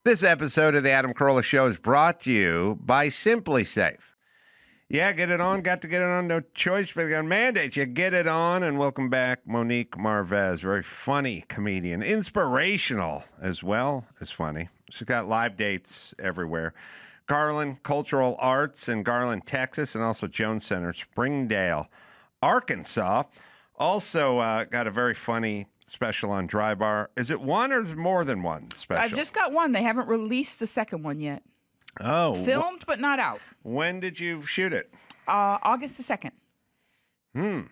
This episode of the Adam Carolla Show is brought to you by Simply Safe. Yeah, get it on. Got to get it on. No choice, but got mandate. You get it on. And welcome back, Monique Marvez. Very funny comedian. Inspirational as well as funny. She's got live dates everywhere. Garland Cultural Arts in Garland, Texas, and also Jones Center, Springdale, Arkansas. Also got a very funny special on Dry Bar. Is it one or is it more than one special? I've just got one. They haven't released the second one yet. Oh. Filmed, but not out. When did you shoot it? August the 2nd.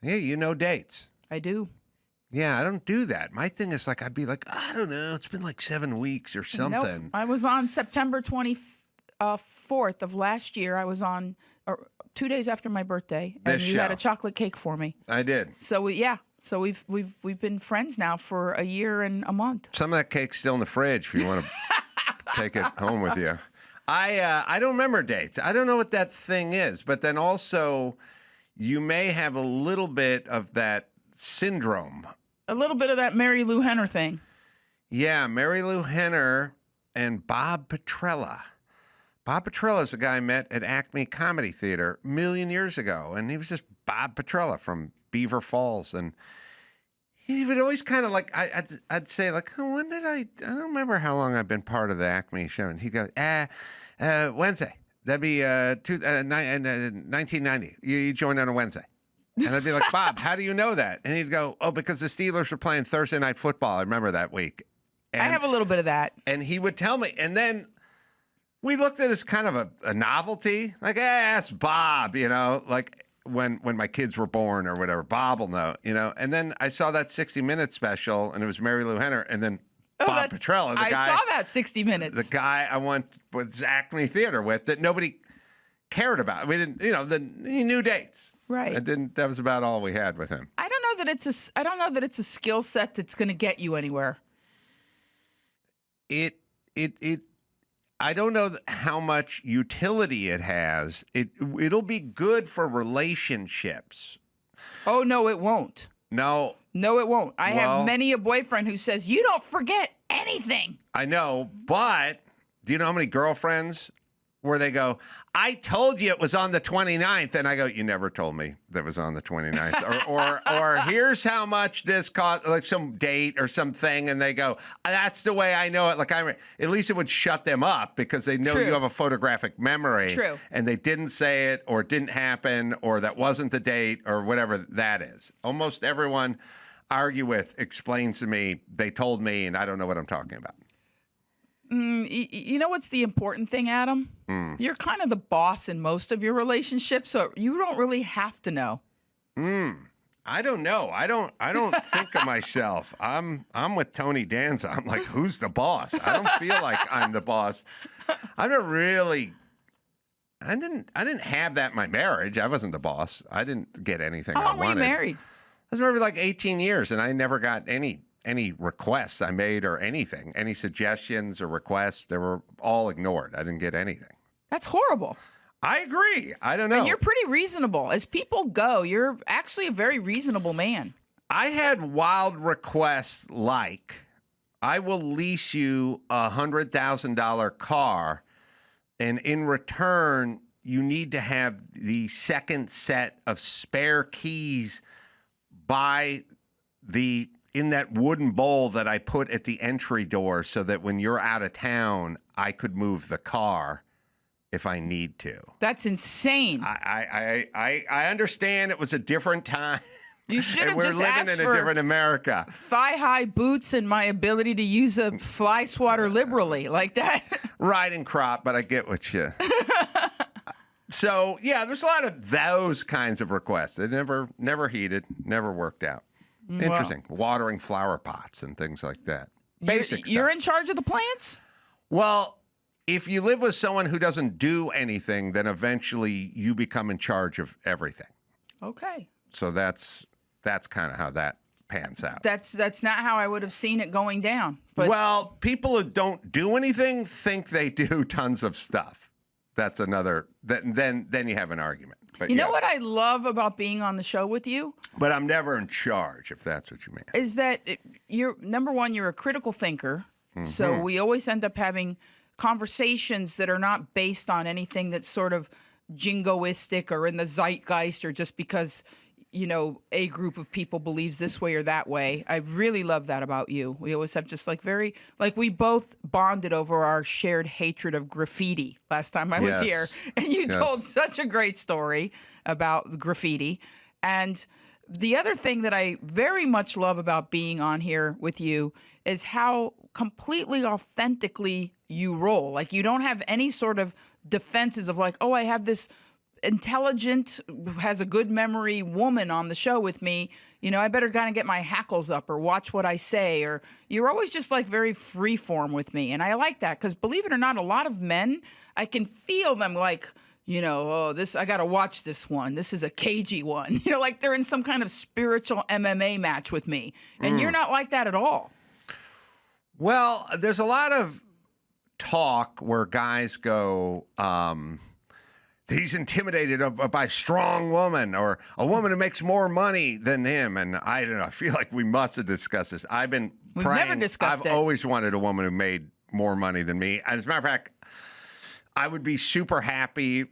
Yeah, you know dates. I do. Yeah, I don't do that. My thing is like, I'd be like, I don't know. It's been like 7 weeks or something. Nope. I was on September 24th of last year. I was on 2 days after my birthday. And you had a chocolate cake for me. I did. So, So we've been friends now for a year and a month. Some of that cake's still in the fridge if you want to take it home with you. I don't remember dates. I don't know what that thing is. But then also, you may have a little bit of that syndrome. A little bit of that Mary Lou Henner thing. Yeah, Mary Lou Henner and Bob Petrella. Bob Petrella is a guy I met at Acme Comedy Theater a million years ago. And he was just Bob Petrella from Beaver Falls. And he would always kind of like, I'd say like, oh, when did I don't remember how long I've been part of the Acme show. And he'd go, Wednesday. That'd be 1990. You joined on a Wednesday. And I'd be like, Bob, how do you know that? And he'd go, oh, because the Steelers were playing Thursday Night Football. I remember that week. And, I have a little bit of that. And he would tell me. And then we looked at it as kind of a novelty. Like, ask Bob, like when my kids were born or whatever. Bob will know, And then I saw that 60 Minutes special, and it was Mary Lou Henner. And then Bob Petrella, the guy. I saw that 60 Minutes. The guy I went with Acme Theater with that nobody cared about. We didn't, he knew dates. Right. That was about all we had with him. I don't know that it's a skill set that's going to get you anywhere. I don't know how much utility it has. It'll be good for relationships. Oh, no, it won't. No, it won't. I have many a boyfriend who says, you don't forget anything. I know, but do you know how many girlfriends where they go, I told you it was on the 29th. And I go, you never told me that was on the 29th. or here's how much this cost, like some date or something. And they go, that's the way I know it. Like at least it would shut them up because they know you have a photographic memory. True. And they didn't say it or it didn't happen or that wasn't the date or whatever that is. Almost everyone I argue with explains to me, they told me, and I don't know what I'm talking about. You know what's the important thing, Adam? You're kind of the boss in most of your relationships, so you don't really have to know. I don't know. I don't think of myself. I'm with Tony Danza. I'm like, who's the boss? I don't feel like I'm the boss. I'm not really. I didn't have that in my marriage. I wasn't the boss. I didn't get anything I wanted. How long were you married? I was married like 18 years, and I never got any requests I made or anything, any suggestions or requests. They were all ignored. I didn't get anything. That's horrible. I agree. I don't know. And you're pretty reasonable. As people go, you're actually a very reasonable man. I had wild requests like, I will lease you a $100,000 car, and in return, you need to have the second set of spare keys in that wooden bowl that I put at the entry door so that when you're out of town, I could move the car if I need to. That's insane. I understand it was a different time. You should have just asked asked for... We're living in a different America. Thigh-high boots and my ability to use a fly swatter liberally like that. Riding crop, but I get what you... So, yeah, there's a lot of those kinds of requests. It never heated, never worked out. Interesting. Well, watering flower pots and things like that. Basic stuff. You're in charge of the plants? Well, if you live with someone who doesn't do anything, then eventually you become in charge of everything. Okay. So that's kind of how that pans out. That's not how I would have seen it going down. But well, people who don't do anything think they do tons of stuff. That's another. Then you have an argument. But you know what I love about being on the show with you? But I'm never in charge, if that's what you mean. Is that you're number one, you're a critical thinker. So we always end up having conversations that are not based on anything that's sort of jingoistic or in the zeitgeist or just because, a group of people believes this way or that way. I really love that about you. We always have just we both bonded over our shared hatred of graffiti last time I was here. And you told such a great story about the graffiti. And the other thing that I very much love about being on here with you is how completely authentically you roll. Like, you don't have any sort of defenses of like, oh, I have this intelligent, has a good memory woman on the show with me. I better kind of get my hackles up or watch what I say. Or you're always just like very free form with me. And I like that because, believe it or not, a lot of men, I can feel them like, I got to watch this one. This is a cagey one. Like they're in some kind of spiritual MMA match with me. And you're not like that at all. Well, there's a lot of talk where guys go, he's intimidated by a strong woman or a woman who makes more money than him. And I don't know. I feel like we must have discussed this. We've never discussed it. I've always wanted a woman who made more money than me. As a matter of fact, I would be super happy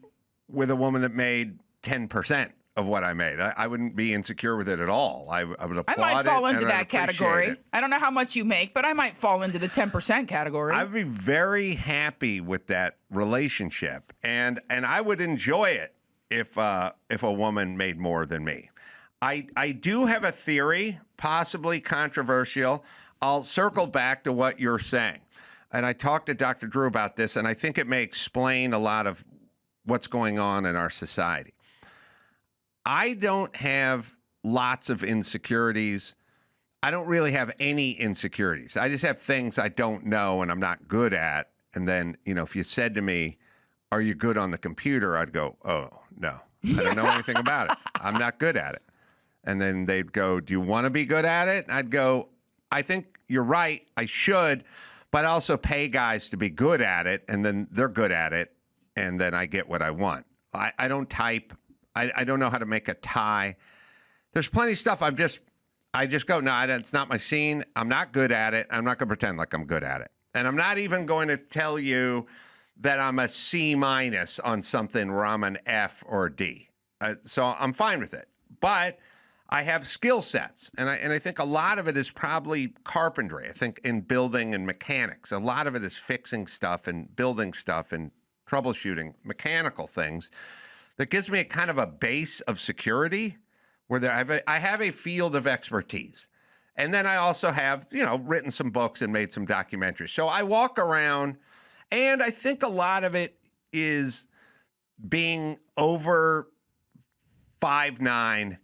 with a woman that made 10% of what I made. I wouldn't be insecure with it at all. I would applaud it. I might fall into that category. I don't know how much you make, but I might fall into the 10% category. I would be very happy with that relationship, and I would enjoy it if a woman made more than me. I do have a theory, possibly controversial. I'll circle back to what you're saying. And I talked to Dr. Drew about this, and I think it may explain a lot of what's going on in our society. I don't have lots of insecurities. I don't really have any insecurities. I just have things I don't know and I'm not good at. And then, if you said to me, are you good on the computer? I'd go, oh, no, I don't know anything about it. I'm not good at it. And then they'd go, do you want to be good at it? And I'd go, I think you're right. I should, but I also pay guys to be good at it. And then they're good at it. And then I get what I want. I don't type. I don't know how to make a tie. There's plenty of stuff I just go, no, it's not my scene. I'm not good at it. I'm not going to pretend like I'm good at it. And I'm not even going to tell you that I'm a C- on something where I'm an F or a D. So I'm fine with it. But I have skill sets. And I think a lot of it is probably carpentry. I think in building and mechanics, a lot of it is fixing stuff and building stuff and troubleshooting mechanical things that gives me a kind of a base of security where I have a field of expertise. And then I also have, written some books and made some documentaries. So I walk around, and I think a lot of it is being over 5'9"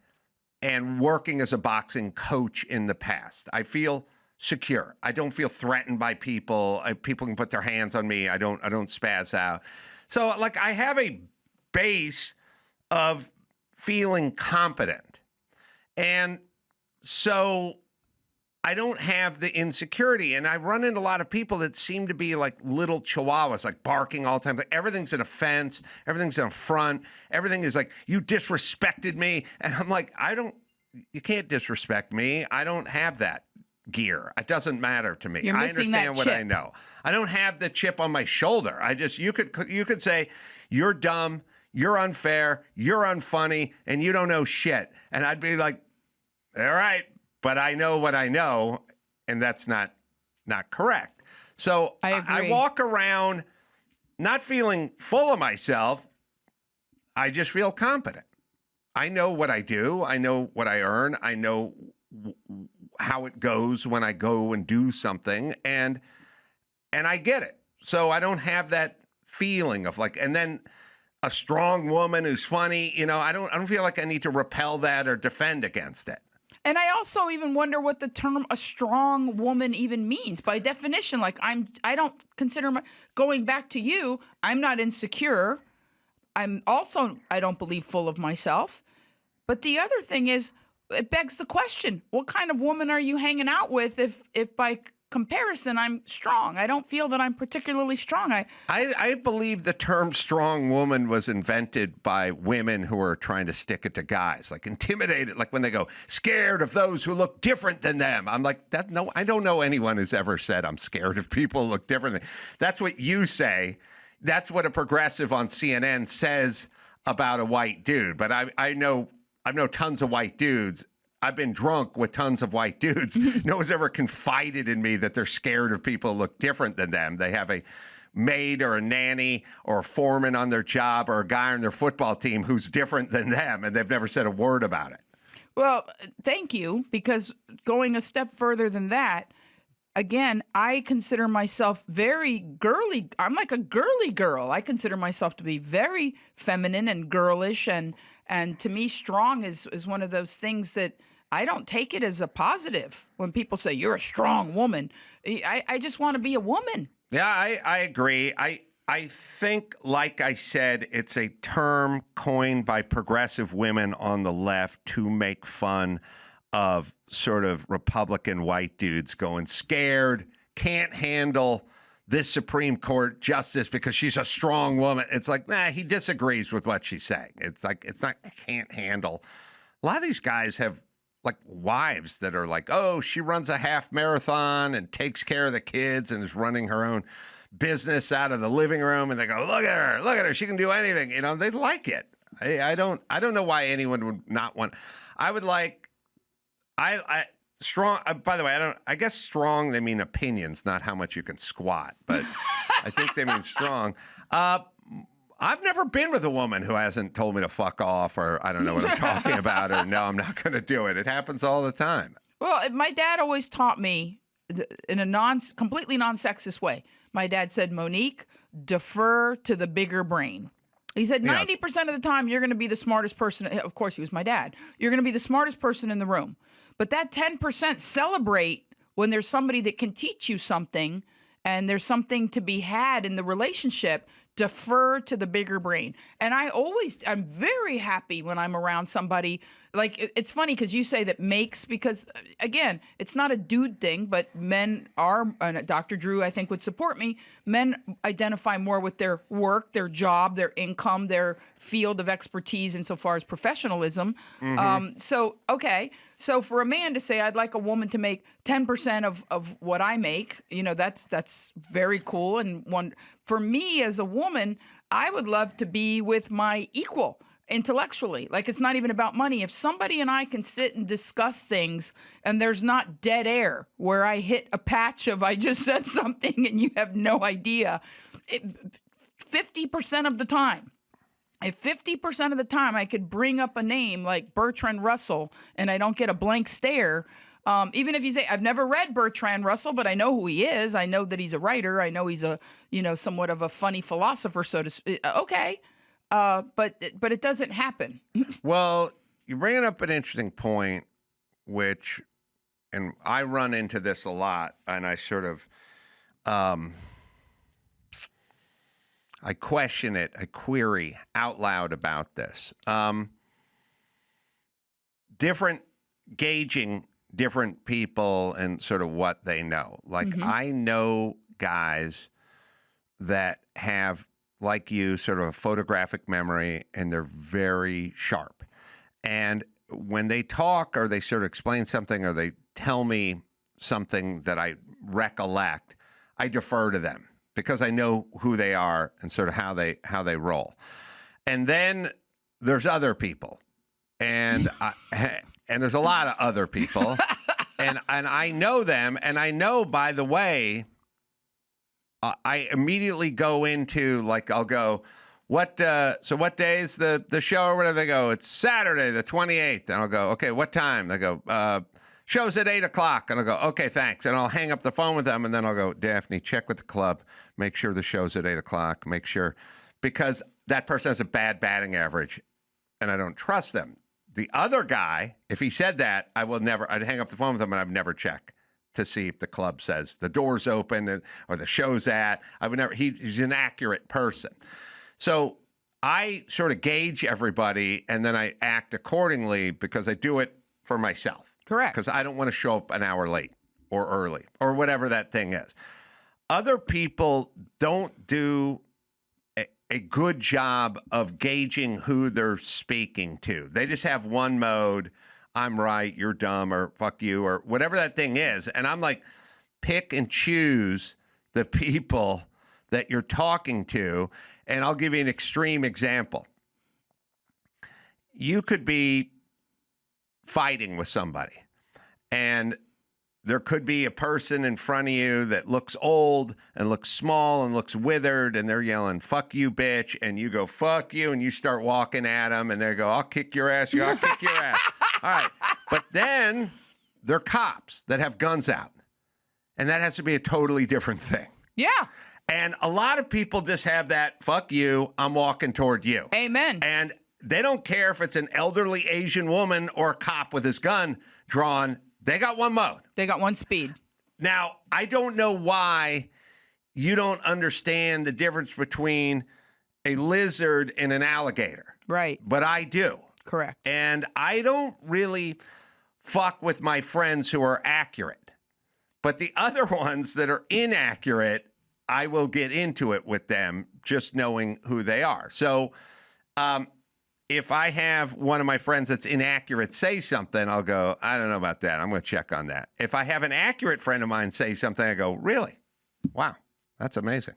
and working as a boxing coach in the past. I feel secure. I don't feel threatened by people. People can put their hands on me. I don't spaz out. So I have a base of feeling competent. And so I don't have the insecurity. And I run into a lot of people that seem to be like little chihuahuas, like barking all the time. Like everything's an offense. Everything's an affront. Everything is like, you disrespected me. And I'm like, you can't disrespect me. I don't have that gear. It doesn't matter to me. You're missing that I understand what chip. I know. I don't have the chip on my shoulder. You could say, you're dumb, you're unfair, you're unfunny, and you don't know shit. And I'd be like, all right, but I know what I know, and that's not correct. So I walk around not feeling full of myself. I just feel competent. I know what I do. I know what I earn. I know how it goes when I go and do something, and I get it. So I don't have that feeling of like, and then a strong woman who's funny, I don't feel like I need to repel that or defend against it. And I also even wonder what the term a strong woman even means by definition. Like I don't consider going back to you, I'm not insecure. I don't believe full of myself. But the other thing is, it begs the question, what kind of woman are you hanging out with if by comparison, I'm strong. I don't feel that I'm particularly strong. I believe the term strong woman was invented by women who are trying to stick it to guys, like intimidated, like when they go, scared of those who look different than them. I'm like, no, I don't know anyone who's ever said I'm scared of people who look different. That's what you say. That's what a progressive on CNN says about a white dude. But I know tons of white dudes. I've been drunk with tons of white dudes. No one's ever confided in me that they're scared of people who look different than them. They have a maid or a nanny or a foreman on their job or a guy on their football team who's different than them, and they've never said a word about it. Well, thank you, because going a step further than that, again, I consider myself very girly. I'm like a girly girl. I consider myself to be very feminine and girlish, and to me, strong is one of those things that I don't take it as a positive when people say you're a strong woman. I just want to be a woman. Yeah, I agree. I think, like I said, it's a term coined by progressive women on the left to make fun of sort of Republican white dudes going scared, can't handle this Supreme Court justice because she's a strong woman. It's like, nah, he disagrees with what she's saying. It's like, it's not, I can't handle. A lot of these guys have like wives that are like, oh, she runs a half marathon and takes care of the kids and is running her own business out of the living room. And they go, look at her. She can do anything. You know, they like it. I don't know why anyone would not want. I would like, strong. By the way, I guess strong, they mean opinions, not how much you can squat. But I think they mean strong. I've never been with a woman who hasn't told me to fuck off, or I don't know what I'm talking about, or no, I'm not going to do it. It happens all the time. Well, my dad always taught me in a completely non-sexist way. My dad said, Monique, defer to the bigger brain. He said 90% of the time you're going to be the smartest person. Of course, he was my dad. You're going to be the smartest person in the room. But that 10% celebrate when there's somebody that can teach you something and there's something to be had in the relationship. Defer to the bigger brain. And I'm very happy when I'm around somebody. Like, it's funny because you say that makes, because again, it's not a dude thing, but men are, and Dr. Drew, I think, would support me. Men identify more with their work, their job, their income, their field of expertise insofar as professionalism. So for a man to say, I'd like a woman to make 10% of what I make, that's very cool. And for me as a woman, I would love to be with my equal intellectually. Like, it's not even about money. If somebody and I can sit and discuss things and there's not dead air where I hit a patch of I just said something and you have no idea, 50% of the time, if 50% of the time I could bring up a name like Bertrand Russell and I don't get a blank stare, even if you say, I've never read Bertrand Russell, but I know who he is. I know that he's a writer. I know he's a, somewhat of a funny philosopher, so to speak. Okay. But it doesn't happen. Well, you're bringing up an interesting point, and I run into this a lot, and I sort of, I question it, I query out loud about this. Gauging different people and sort of what they know. Like, I know guys that have, like you, sort of a photographic memory, and they're very sharp. And when they talk or they sort of explain something or they tell me something that I recollect, I defer to them because I know who they are and sort of how they roll. And then there's other people, and there's a lot of other people, and I know them, and I know, by the way, I immediately go into, like, I'll go, so what day is the show or whatever? They go, it's Saturday, the 28th. And I'll go, okay, what time? They go, show's at 8 o'clock. And I'll go, okay, thanks. And I'll hang up the phone with them. And then I'll go, Daphne, check with the club. Make sure the show's at 8 o'clock. Make sure, because that person has a bad batting average and I don't trust them. The other guy, if he said that, I'd hang up the phone with him and I'd never check to see if the club says the door's open or the show's at. He's an accurate person. So I sort of gauge everybody and then I act accordingly because I do it for myself. Correct. Because I don't want to show up an hour late or early or whatever that thing is. Other people don't do a good job of gauging who they're speaking to. They just have one mode. I'm right, you're dumb, or fuck you, or whatever that thing is. And I'm like, pick and choose the people that you're talking to. And I'll give you an extreme example. You could be fighting with somebody, and there could be a person in front of you that looks old and looks small and looks withered, and they're yelling, fuck you, bitch. And you go, fuck you. And you start walking at them, and they go, I'll kick your ass. You go, I'll kick your ass. All right. But then they're cops that have guns out. And that has to be a totally different thing. Yeah. And a lot of people just have that, fuck you, I'm walking toward you. Amen. And they don't care if it's an elderly Asian woman or a cop with his gun drawn. They got one mode. They got one speed. Now, I don't know why you don't understand the difference between a lizard and an alligator. Right. But I do. Correct. And I don't really fuck with my friends who are accurate. But the other ones that are inaccurate, I will get into it with them just knowing who they are. So if I have one of my friends that's inaccurate say something, I'll go, I don't know about that. I'm going to check on that. If I have an accurate friend of mine say something, I go, really? Wow, that's amazing.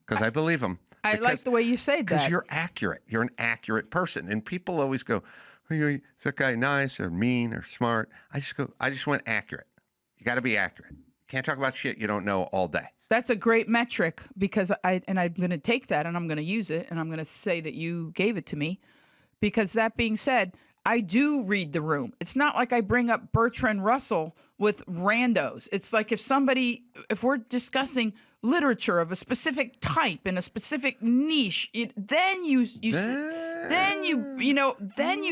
Because I believe them. I like the way you say that. Because you're accurate. You're an accurate person. And people always go, is that guy nice or mean or smart? I just went accurate. You got to be accurate. Can't talk about shit you don't know all day. That's a great metric because I'm going to take that and I'm going to use it and I'm going to say that you gave it to me. Because that being said, I do read the room. It's not like I bring up Bertrand Russell with randos. It's like if we're discussing literature of a specific type in a specific niche, then you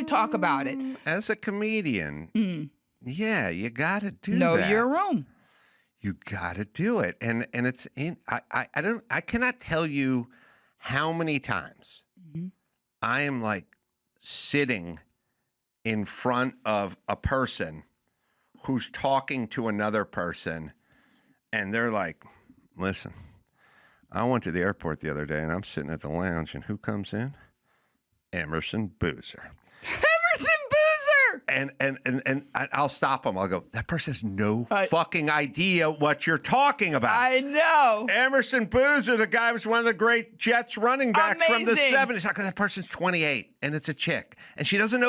talk about it. As a comedian, yeah, you got to do that. Know your room. You got to do it, and it's in. I cannot tell you how many times I am like sitting in front of a person who's talking to another person, and they're like, listen, I went to the airport the other day, and I'm sitting at the lounge, and who comes in? Emerson Boozer. Emerson Boozer! And I'll stop them. I'll go, that person has no fucking idea what you're talking about. I know. Emerson Boozer, the guy was one of the great Jets running backs from the 70s. How come that person's 28 and it's a chick? And she doesn't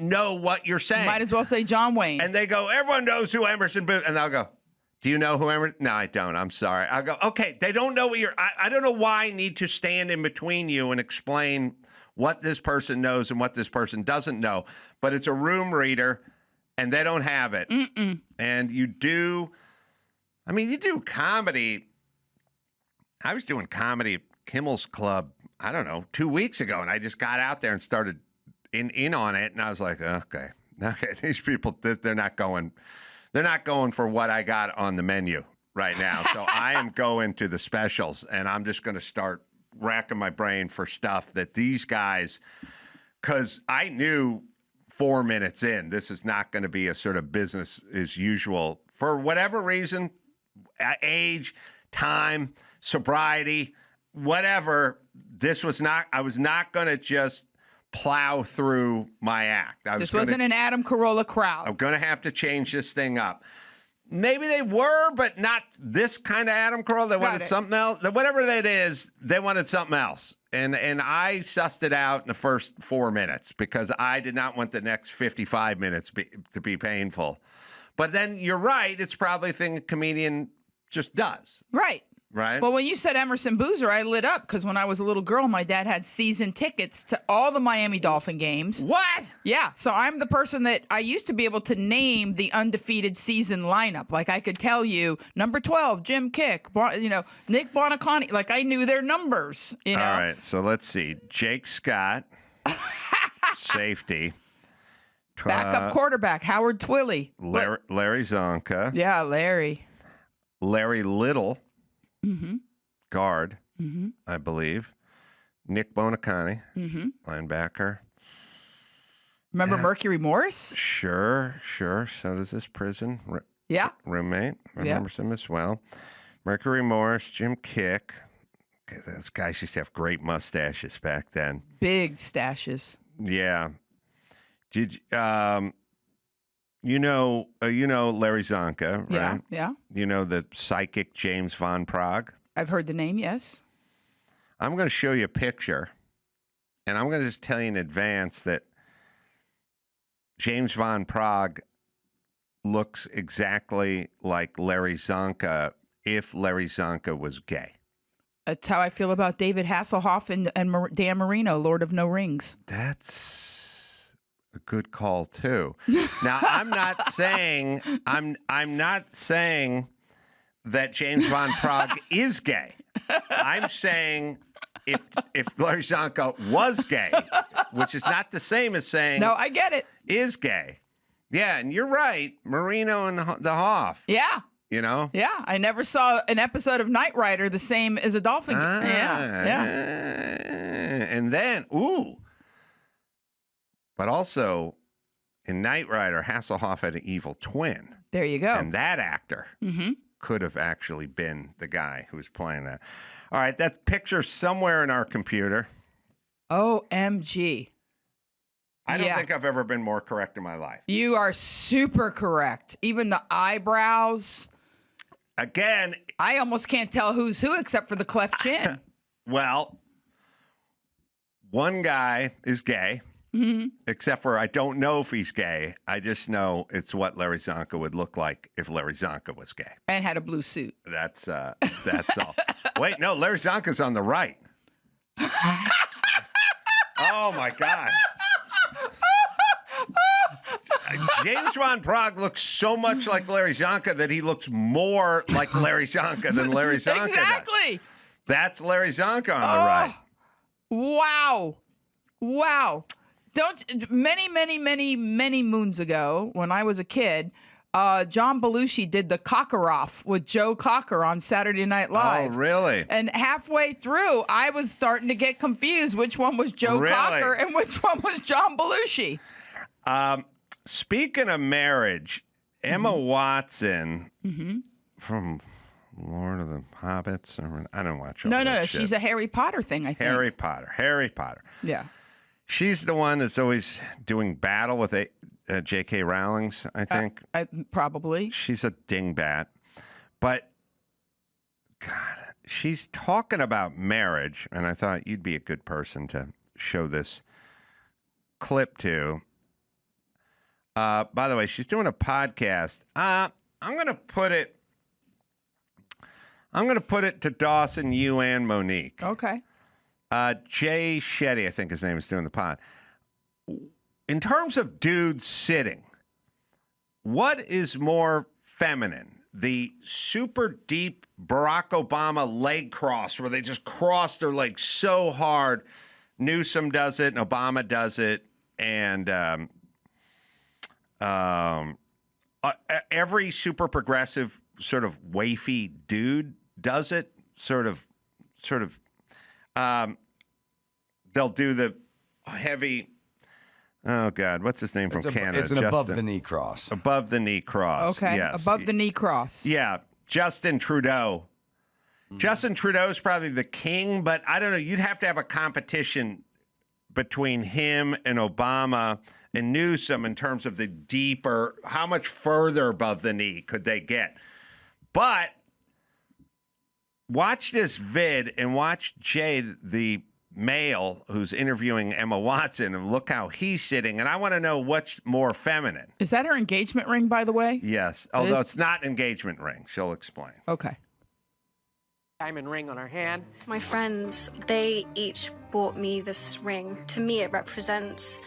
know what you're saying. Might as well say John Wayne. And they go, everyone knows who Emerson Boozer. And I'll go, do you know who Emerson? No, I don't. I'm sorry. I'll go, okay, they don't know what you're. I don't know why I need to stand in between you and explain what this person knows and what this person doesn't know. But it's a room reader, and they don't have it. And you do comedy. I was doing comedy at Kimmel's Club, I don't know, 2 weeks ago, and I just got out there and started in on it, and I was like, okay, these people, they're not going for what I got on the menu right now. So I am going to the specials, and I'm just going to start racking my brain for stuff that these guys, because I knew 4 minutes in, this is not going to be a sort of business as usual for whatever reason, age, time, sobriety, whatever. I was not going to just plow through my act. This wasn't an Adam Carolla crowd. I'm going to have to change this thing up. Maybe they were, but not this kind of Adam Carolla. They wanted something else. Whatever that is, they wanted something else. And I sussed it out in the first 4 minutes because I did not want the next 55 minutes to be painful. But then you're right. It's probably a thing a comedian just does. Right. Right. Well, when you said Emerson Boozer, I lit up because when I was a little girl, my dad had season tickets to all the Miami Dolphin games. What? Yeah. So I'm the person that I used to be able to name the undefeated season lineup. Like I could tell you number 12, Jim Kick, Nick Bonaconti. Like I knew their numbers. All right. So let's see. Jake Scott, safety. Backup quarterback, Howard Twilley. Larry Zonka. Yeah, Larry. Larry Little. Guard, I believe. Nick Bonaconti, linebacker. Remember Mercury Morris? Sure. So does this prison. Yeah. roommate. Remembers him as well. Mercury Morris, Jim Kick. Okay, those guys used to have great mustaches back then. Big stashes. Yeah. Did you know Larry Zonka, right? Yeah. You know the psychic James Von Prague? I've heard the name, yes. I'm going to show you a picture, and I'm going to just tell you in advance that James Von Prague looks exactly like Larry Zonka if Larry Zonka was gay. That's how I feel about David Hasselhoff and Dan Marino, Lord of No Rings. That's a good call too. Now, I'm not saying that James Von Prague is gay. I'm saying if Larry Zonka was gay, which is not the same as saying No, I get it. is gay. Yeah, and you're right, Marino and the Hoff. Yeah. You know? Yeah, I never saw an episode of Knight Rider the same as a dolphin. Yeah. And then, but also in Knight Rider, Hasselhoff had an evil twin. There you go. And that actor could have actually been the guy who was playing that. All right, that picture somewhere in our computer. OMG. I don't think I've ever been more correct in my life. You are super correct. Even the eyebrows. Again, I almost can't tell who's who except for the cleft chin. Well, one guy is gay, except for I don't know if he's gay. I just know it's what Larry Zonka would look like if Larry Zonka was gay. And had a blue suit. That's all. Wait, no, Larry Zonka's on the right. Oh, my God. James Von Prague looks so much like Larry Zonka that he looks more like Larry Zonka than Larry Zonka Exactly. does. That's Larry Zonka on the right. Wow. Many moons ago, when I was a kid, John Belushi did the Cocker-Off with Joe Cocker on Saturday Night Live. Oh, really? And halfway through, I was starting to get confused which one was Joe Cocker and which one was John Belushi. Speaking of marriage, Emma Watson from Lord of the Hobbits, I don't watch all that No. shit. She's a Harry Potter thing, I think. Harry Potter. Yeah. She's the one that's always doing battle with J.K. Rowling's, I think. Probably. She's a dingbat. But, God, she's talking about marriage, and I thought you'd be a good person to show this clip to. By the way, she's doing a podcast. I'm going to put it to Dawson, you, and Monique. Okay. Jay Shetty, I think his name is, doing the pod. In terms of dudes sitting, what is more feminine? The super deep Barack Obama leg cross where they just cross their legs so hard. Newsom does it and Obama does it. And every super progressive sort of wafy dude does it. They'll do the heavy. Oh God, what's his name from Canada? It's an above the knee cross. Above the knee cross. Okay. Yes. Above the knee cross. Yeah, Justin Trudeau. Justin Trudeau is probably the king, but I don't know. You'd have to have a competition between him and Obama and Newsom in terms of the deeper, how much further above the knee could they get? But watch this vid and watch Jay, the male who's interviewing Emma Watson, and look how he's sitting. And I want to know what's more feminine. Is that her engagement ring, by the way? Yes, although it's not an engagement ring. She'll explain. Okay. Diamond ring on her hand. My friends, they each bought me this ring. To me, it represents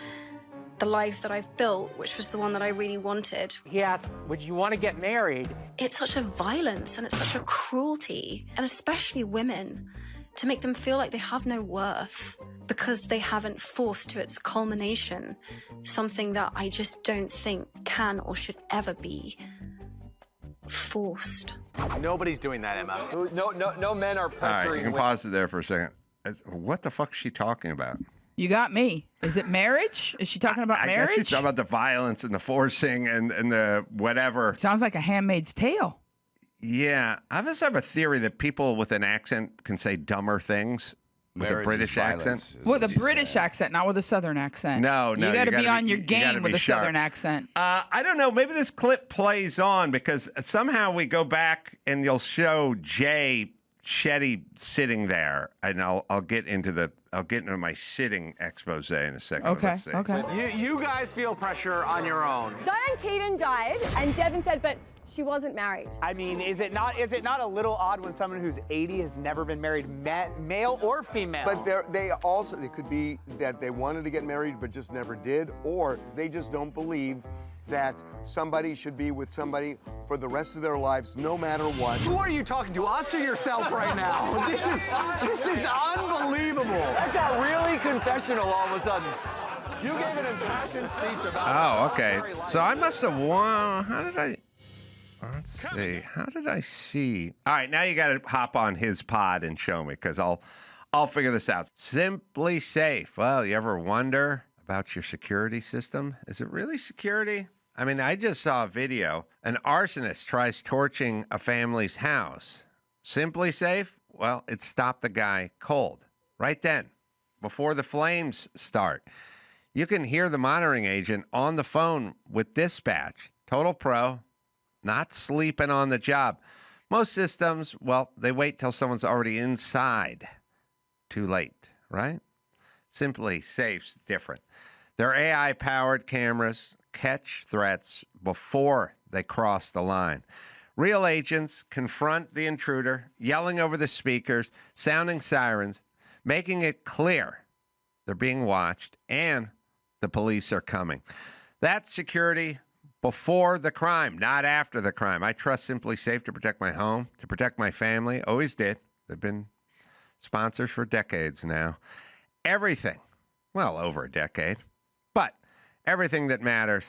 the life that I've built, which was the one that I really wanted. He asked, would you want to get married? It's such a violence and it's such a cruelty, and especially women, to make them feel like they have no worth because they haven't forced to its culmination something that I just don't think can or should ever be forced. Nobody's doing that, Emma. No men are pressuring. All right, you can pause it there for a second. What the fuck is she talking about? You got me. Is it marriage? Is she talking about I marriage? guess she's talking about the violence and the forcing and the whatever. Sounds like a Handmaid's Tale. Yeah. I just have a theory that people with an accent can say dumber things with Marriage a British is violence, accent. is With what a she's British saying. accent, not with a Southern accent. No, You got to be on your you gotta game with be a sharp. Southern accent. I don't know. Maybe this clip plays on because somehow we go back and you'll show Jay Shetty sitting there, and I'll get into my sitting expose in a second. Okay, Let's see. okay. You guys feel pressure on your own. Diane Keaton died, and Devin said, but she wasn't married. I mean, is it not a little odd when someone who's 80 has never been married, male or female? But it could be that they wanted to get married but just never did, or they just don't believe that somebody should be with somebody for the rest of their lives, no matter what. Who are you talking to, us or yourself right now? This is unbelievable. That got really confessional all of a sudden. You gave an impassioned speech about. Oh, okay. So I must have won. How did I? Let's see. How did I see? All right, now you got to hop on his pod and show me because I'll figure this out. Simply Safe. Well, you ever wonder about your security system? Is it really security? I mean, I just saw a video. An arsonist tries torching a family's house. Simply Safe? Well, it stopped the guy cold right then, before the flames start. You can hear the monitoring agent on the phone with dispatch. Total pro, not sleeping on the job. Most systems, well, they wait till someone's already inside. Too late, right? Simply Safe's different. Their AI-powered cameras catch threats before they cross the line. Real agents confront the intruder, yelling over the speakers, sounding sirens, making it clear they're being watched and the police are coming. That's security before the crime, not after the crime. I trust Simply Safe to protect my home, to protect my family. Always did. They've been sponsors for decades now. Everything, well, over a decade, but everything that matters,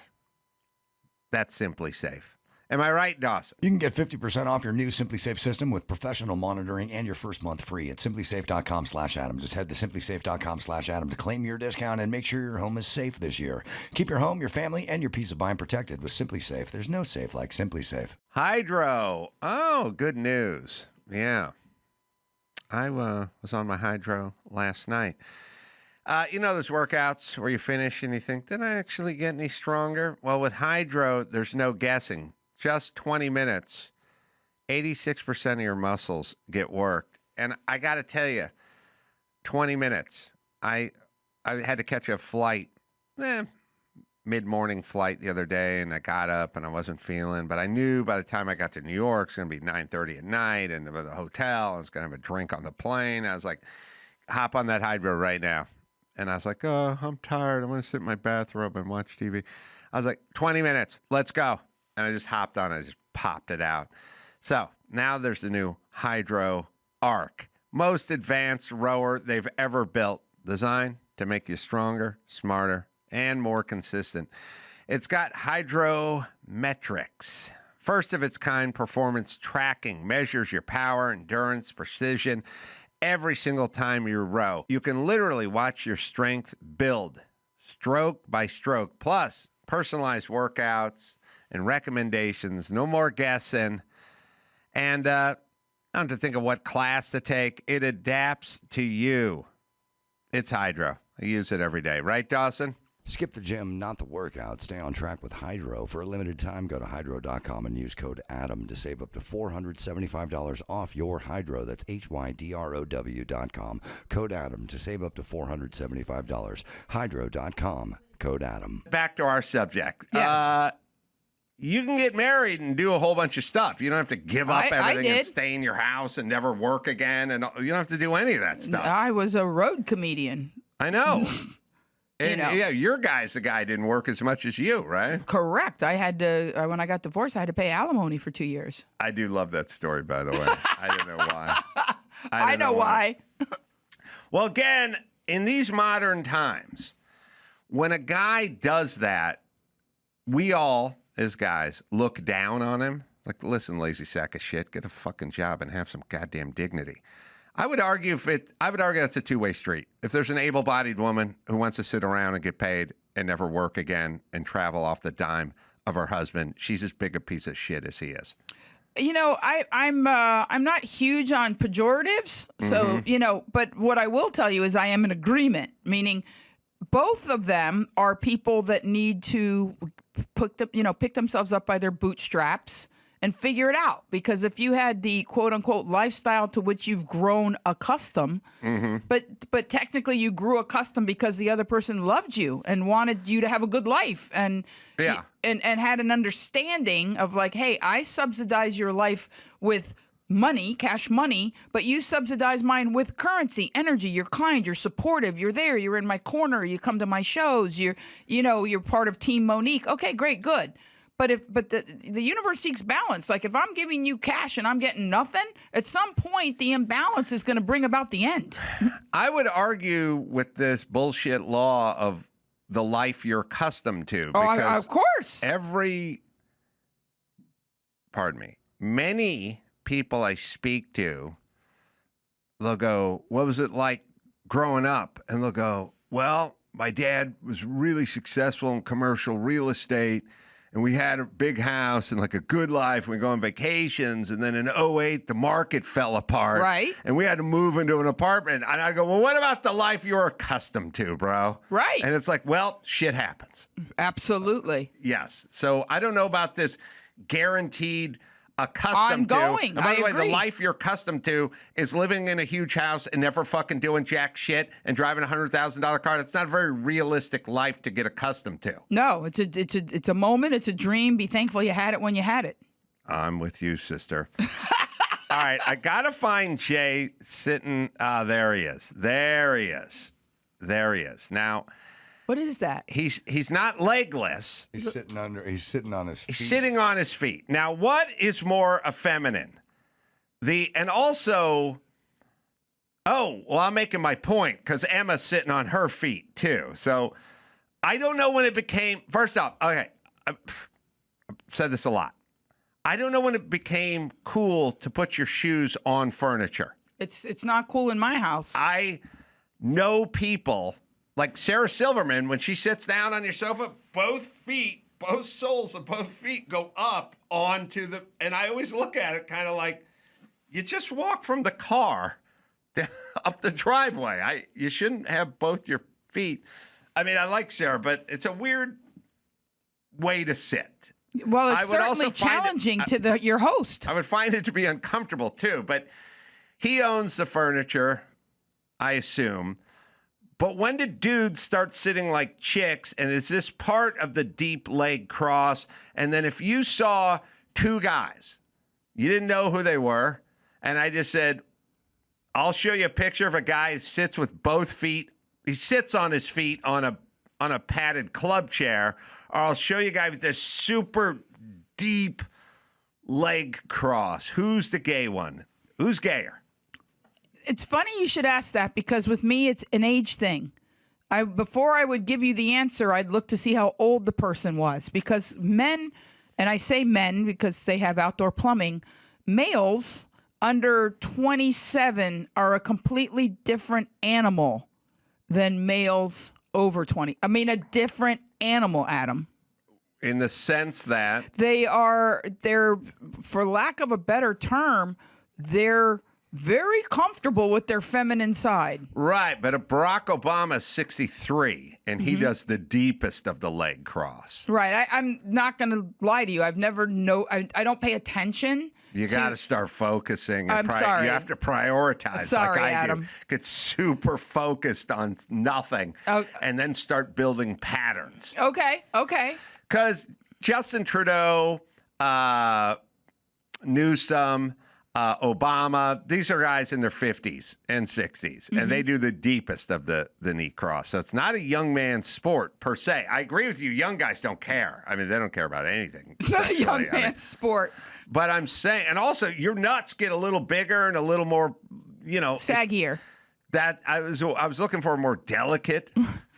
that's Simply Safe. Am I right, Dawson? You can get 50% off your new Simply Safe system with professional monitoring and your first month free at simplysafe.com/Adam. Just head to simplysafe.com/Adam to claim your discount and make sure your home is safe this year. Keep your home, your family, and your peace of mind protected with Simply Safe. There's no safe like Simply Safe. Hydro. Oh, good news. Yeah. I was on my hydro last night. You know those workouts where you finish and you think, did I actually get any stronger? Well, with hydro, there's no guessing. Just 20 minutes, 86% of your muscles get worked. And I got to tell you, 20 minutes. I had to catch a flight, mid-morning flight the other day, and I got up and I wasn't feeling. But I knew by the time I got to New York, it's going to be 9:30 at night, and the hotel, I was going to have a drink on the plane. I was like, hop on that hydro right now. And I was like, oh, I'm tired. I'm going to sit in my bathrobe and watch TV. I was like, 20 minutes. Let's go. And I just hopped on it. I just popped it out. So now there's the new Hydro Arc. Most advanced rower they've ever built. Designed to make you stronger, smarter, and more consistent. It's got hydrometrics. First of its kind performance tracking. Measures your power, endurance, precision every single time you row. You can literally watch your strength build stroke by stroke. Plus, personalized workouts and recommendations. No more guessing. And I don't have to think of what class to take. It adapts to you. It's Hydro. I use it every day. Right, Dawson? Skip the gym, not the workout. Stay on track with Hydro. For a limited time, go to hydro.com and use code ADAM to save up to $475 off your Hydro. That's HYDROW.com. Code ADAM to save up to $475. Hydro.com. Code ADAM. Back to our subject. Yes. You can get married and do a whole bunch of stuff. You don't have to give up I everything and did. stay in your house and never work again. And you don't have to do any of that stuff. I was a road comedian. I know. And know. yeah, your guy's the guy didn't work as much as you, right? Correct. I had to, when I got divorced, I had to pay alimony for 2 years. I do love that story, by the way. I don't know why. I don't know why. Well, again, in these modern times, when a guy does that, we all, as guys, look down on him. Like, listen, lazy sack of shit, get a fucking job and have some goddamn dignity. I would argue that's a two-way street. If there's an able-bodied woman who wants to sit around and get paid and never work again and travel off the dime of her husband, she's as big a piece of shit as he is. You know, I'm not huge on pejoratives, so but what I will tell you is I am in agreement, meaning both of them are people that need to pick themselves up by their bootstraps and figure it out. Because if you had the quote unquote lifestyle to which you've grown accustomed, but technically you grew accustomed because the other person loved you and wanted you to have a good life and had an understanding of like, hey, I subsidize your life with money, cash money, but you subsidize mine with currency, energy. You're kind, you're supportive, you're there, you're in my corner, you come to my shows, you're part of Team Monique. Okay, great, good. But the universe seeks balance. Like if I'm giving you cash and I'm getting nothing, at some point the imbalance is going to bring about the end. I would argue with this bullshit law of the life you're accustomed to. Oh, of course. Many people I speak to, they'll go, what was it like growing up? And they'll go, well, my dad was really successful in commercial real estate. And we had a big house and like a good life. We go on vacations. And then in 2008, the market fell apart. Right. And we had to move into an apartment. And I go, well, what about the life you're accustomed to, bro? Right. And it's like, well, shit happens. Absolutely. Yes. So I don't know about this guaranteed accustomed ongoing. to. And by the way, agree. the life you're accustomed to is living in a huge house and never fucking doing jack shit and driving a $100,000 car. That's not a very realistic life to get accustomed to. No, it's a moment. It's a dream. Be thankful you had it when you had it. I'm with you, sister. All right, I gotta find Jay sitting. There he is. There he is. There he is. Now, what is that? He's not legless. He's sitting on his feet. He's sitting on his feet. Now, what is more effeminate? I'm making my point because Emma's sitting on her feet too. So I don't know when it became. First off, okay, I've said this a lot. I don't know when it became cool to put your shoes on furniture. It's not cool in my house. I know people. Like Sarah Silverman, when she sits down on your sofa, both soles of both feet go up onto and I always look at it kind of like, you just walk from the car up the driveway. You shouldn't have both your feet. I mean, I like Sarah, but it's a weird way to sit. Well, it's certainly challenging to your host. I would find it to be uncomfortable too, but he owns the furniture, I assume. But when did dudes start sitting like chicks? And is this part of the deep leg cross? And then if you saw two guys, you didn't know who they were, and I just said, I'll show you a picture of a guy who sits with both feet. He sits on his feet on a padded club chair. Or I'll show you a guy with this super deep leg cross. Who's the gay one? Who's gayer? It's funny you should ask that because with me, it's an age thing. Before I would give you the answer, I'd look to see how old the person was because men, and I say men because they have outdoor plumbing, males under 27 are a completely different animal than males over 20. I mean, a different animal, Adam. In the sense that? They're, for lack of a better term, they're very comfortable with their feminine side. Right, but Barack Obama's 63, and he does the deepest of the leg cross. Right, I'm not going to lie to you. I don't pay attention. You got to start focusing. I'm sorry. You have to prioritize Sorry, like I Adam. do. Get super focused on nothing and then start building patterns. Okay. Because Justin Trudeau, Newsom, Obama, these are guys in their 50s and 60s, and they do the deepest of the knee cross. So it's not a young man's sport per se. I agree with you. Young guys don't care. I mean, they don't care about anything. It's not a young man's sport. But I'm saying, and also your nuts get a little bigger and a little more, saggier. I was looking for a more delicate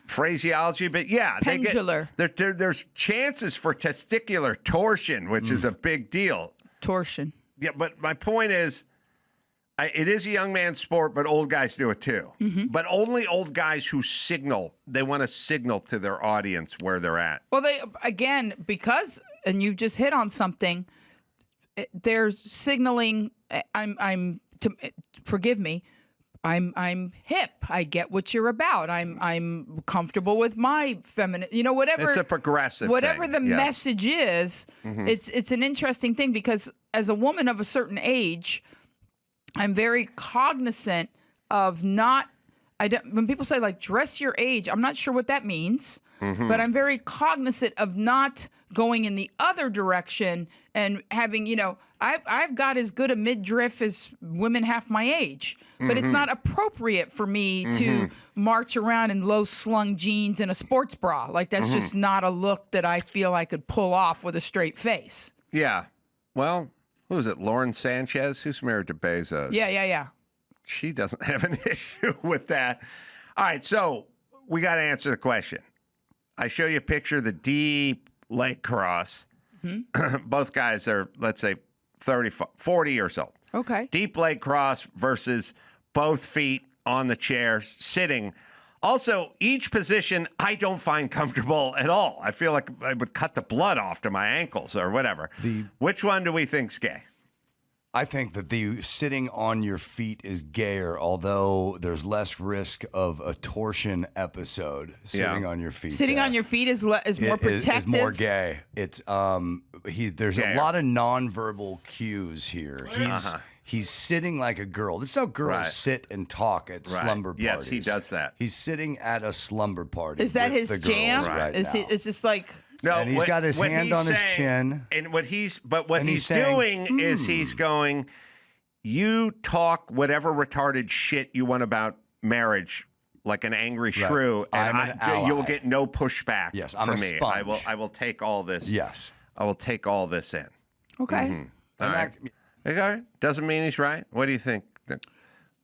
phraseology, but yeah, pendular. There's chances for testicular torsion, which is a big deal. Torsion. Yeah, but my point is, It is a young man's sport, but old guys do it too. But only old guys who signal. They want to signal to their audience where they're at. Well, because, and you've just hit on something, they're signaling, forgive me, I'm hip. I get what you're about. I'm comfortable with my feminine, whatever. It's a progressive whatever thing. the message is, it's an interesting thing because as a woman of a certain age, I'm very cognizant of when people say like dress your age, I'm not sure what that means, but I'm very cognizant of not going in the other direction and having, I've got as good a midriff as women half my age, but it's not appropriate for me to march around in low slung jeans and a sports bra. Like that's just not a look that I feel I could pull off with a straight face. Yeah. Well, who is it? Lauren Sanchez, who's married to Bezos. Yeah. She doesn't have an issue with that. All right, so we got to answer the question. I show you a picture of the deep leg cross. Both guys are, let's say, 40 years old. Okay. Deep leg cross versus both feet on the chair, sitting. Also, each position I don't find comfortable at all. I feel like I would cut the blood off to my ankles or whatever. Which one do we think's gay? I think that the sitting on your feet is gayer, although there's less risk of a torsion episode sitting on your feet. Sitting on your feet is more protective. Is more gay. It's there's a lot of nonverbal cues here. He's sitting like a girl. This is how girls sit and talk at slumber parties. Yes, he does that. He's sitting at a slumber party. Is that his jam? Right now. It's just like. No, and he's got his hand on his chin. And what he's doing is he's going, you talk whatever retarded shit you want about marriage like an angry shrew, and you will get no pushback from me. Sponge. I will take all this. Yes. I will take all this in. Okay. All right. Okay. Doesn't mean he's right. What do you think,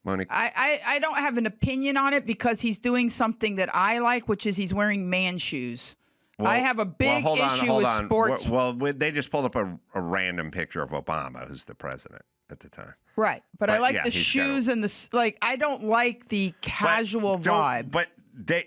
Monique? I don't have an opinion on it because he's doing something that I like, which is he's wearing man shoes. Well, I have a big issue with sports. Well, they just pulled up a random picture of Obama, who's the president at the time. Right. But I like the shoes and I don't like the casual vibe. But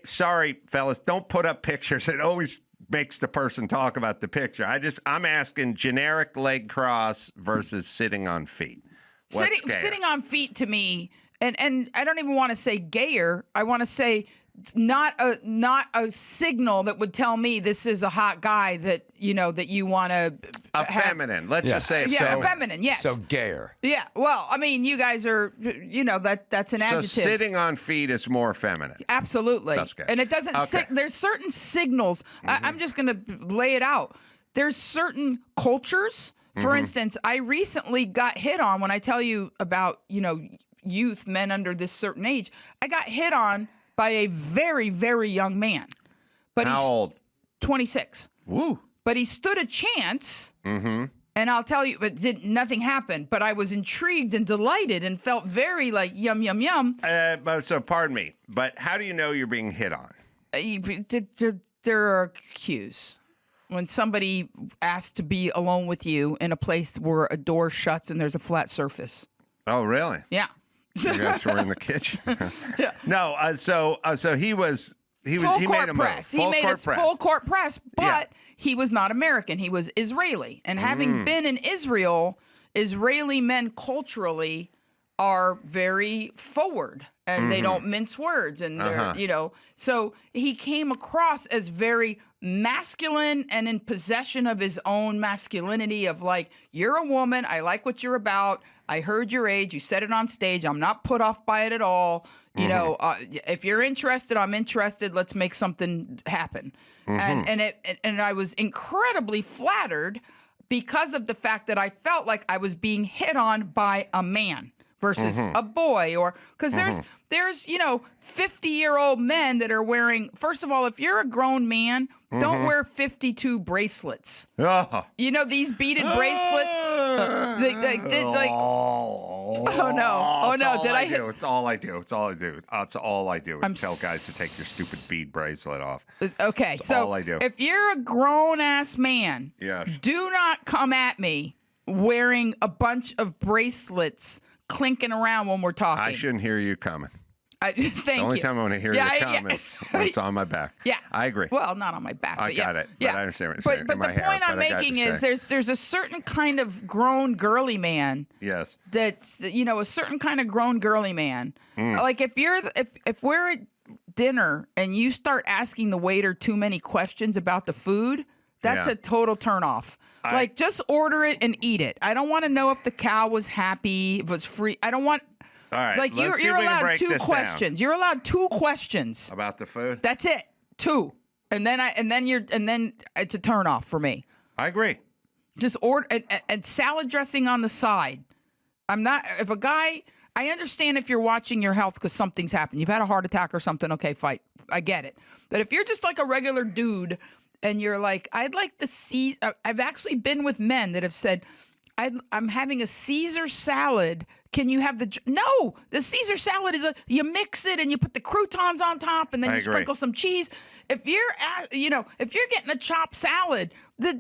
sorry, fellas, don't put up pictures. It always makes the person talk about the picture. I'm asking generic leg cross versus sitting on feet. Sitting on feet to me, and I don't even want to say gayer. I want to say not a signal that would tell me this is a hot guy that you want to feminine. Let's just say feminine. Yes. So gayer. Yeah. Well, I mean, you guys are that's an adjective. So sitting on feet is more feminine. Absolutely. That's good. And it doesn't. There's certain signals. I'm just going to lay it out. There's certain cultures. For instance, I recently got hit on when I tell you about youth, men under this certain age. I got hit on by a very, very young man. But how old? 26. Woo. But he stood a chance, and I'll tell you, but nothing happened. But I was intrigued and delighted and felt very like yum, yum, yum. So pardon me, but how do you know you're being hit on? There are cues. When somebody asks to be alone with you in a place where a door shuts and there's a flat surface. Oh, really? Yeah. You guys were in the kitchen. Yeah. No, so he made a move. He made a full court press, but he was not American. He was Israeli. And having been in Israel, Israeli men culturally are very forward and they don't mince words. And they're, so he came across as very masculine and in possession of his own masculinity of like, you're a woman. I like what you're about. I heard your age. You said it on stage. I'm not put off by it at all. If you're interested, I'm interested. Let's make something happen. And I was incredibly flattered because of the fact that I felt like I was being hit on by a man versus a boy, or because there's 50-year-old men that are wearing. First of all, if you're a grown man, don't wear 52 bracelets. These beaded bracelets. Did I hit? It's all I do. It's all I do is tell guys to take your stupid bead bracelet off. Okay, That's all I do. If you're a grown ass man, do not come at me wearing a bunch of bracelets clinking around when we're talking. I shouldn't hear you coming. Thank you. The only time I want to hear you come is when it's on my back. Yeah. I agree. Well, not on my back. I got it. But I understand what you're saying. But the point I'm making is there's a certain kind of grown girly man. Yes. That's, a certain kind of grown girly man. Like if we're at dinner and you start asking the waiter too many questions about the food, that's a total turnoff. Like, just order it and eat it. I don't want to know if the cow was happy, if it was free. I don't want... All right. Like, you're allowed 2 questions. Down. You're allowed 2 questions. About the food? That's it. 2. And then it's a turnoff for me. I agree. Just order and salad dressing on the side. If a guy... I understand if you're watching your health because something's happened. You've had a heart attack or something. Okay, fight. I get it. But if you're just like a regular dude... And you're like, I'd like the Caesar. I've actually been with men that have said, I'm having a Caesar salad. Can you have No, the Caesar salad is you mix it and you put the croutons on top and then you sprinkle some cheese. If you're if you're getting a chopped salad, they're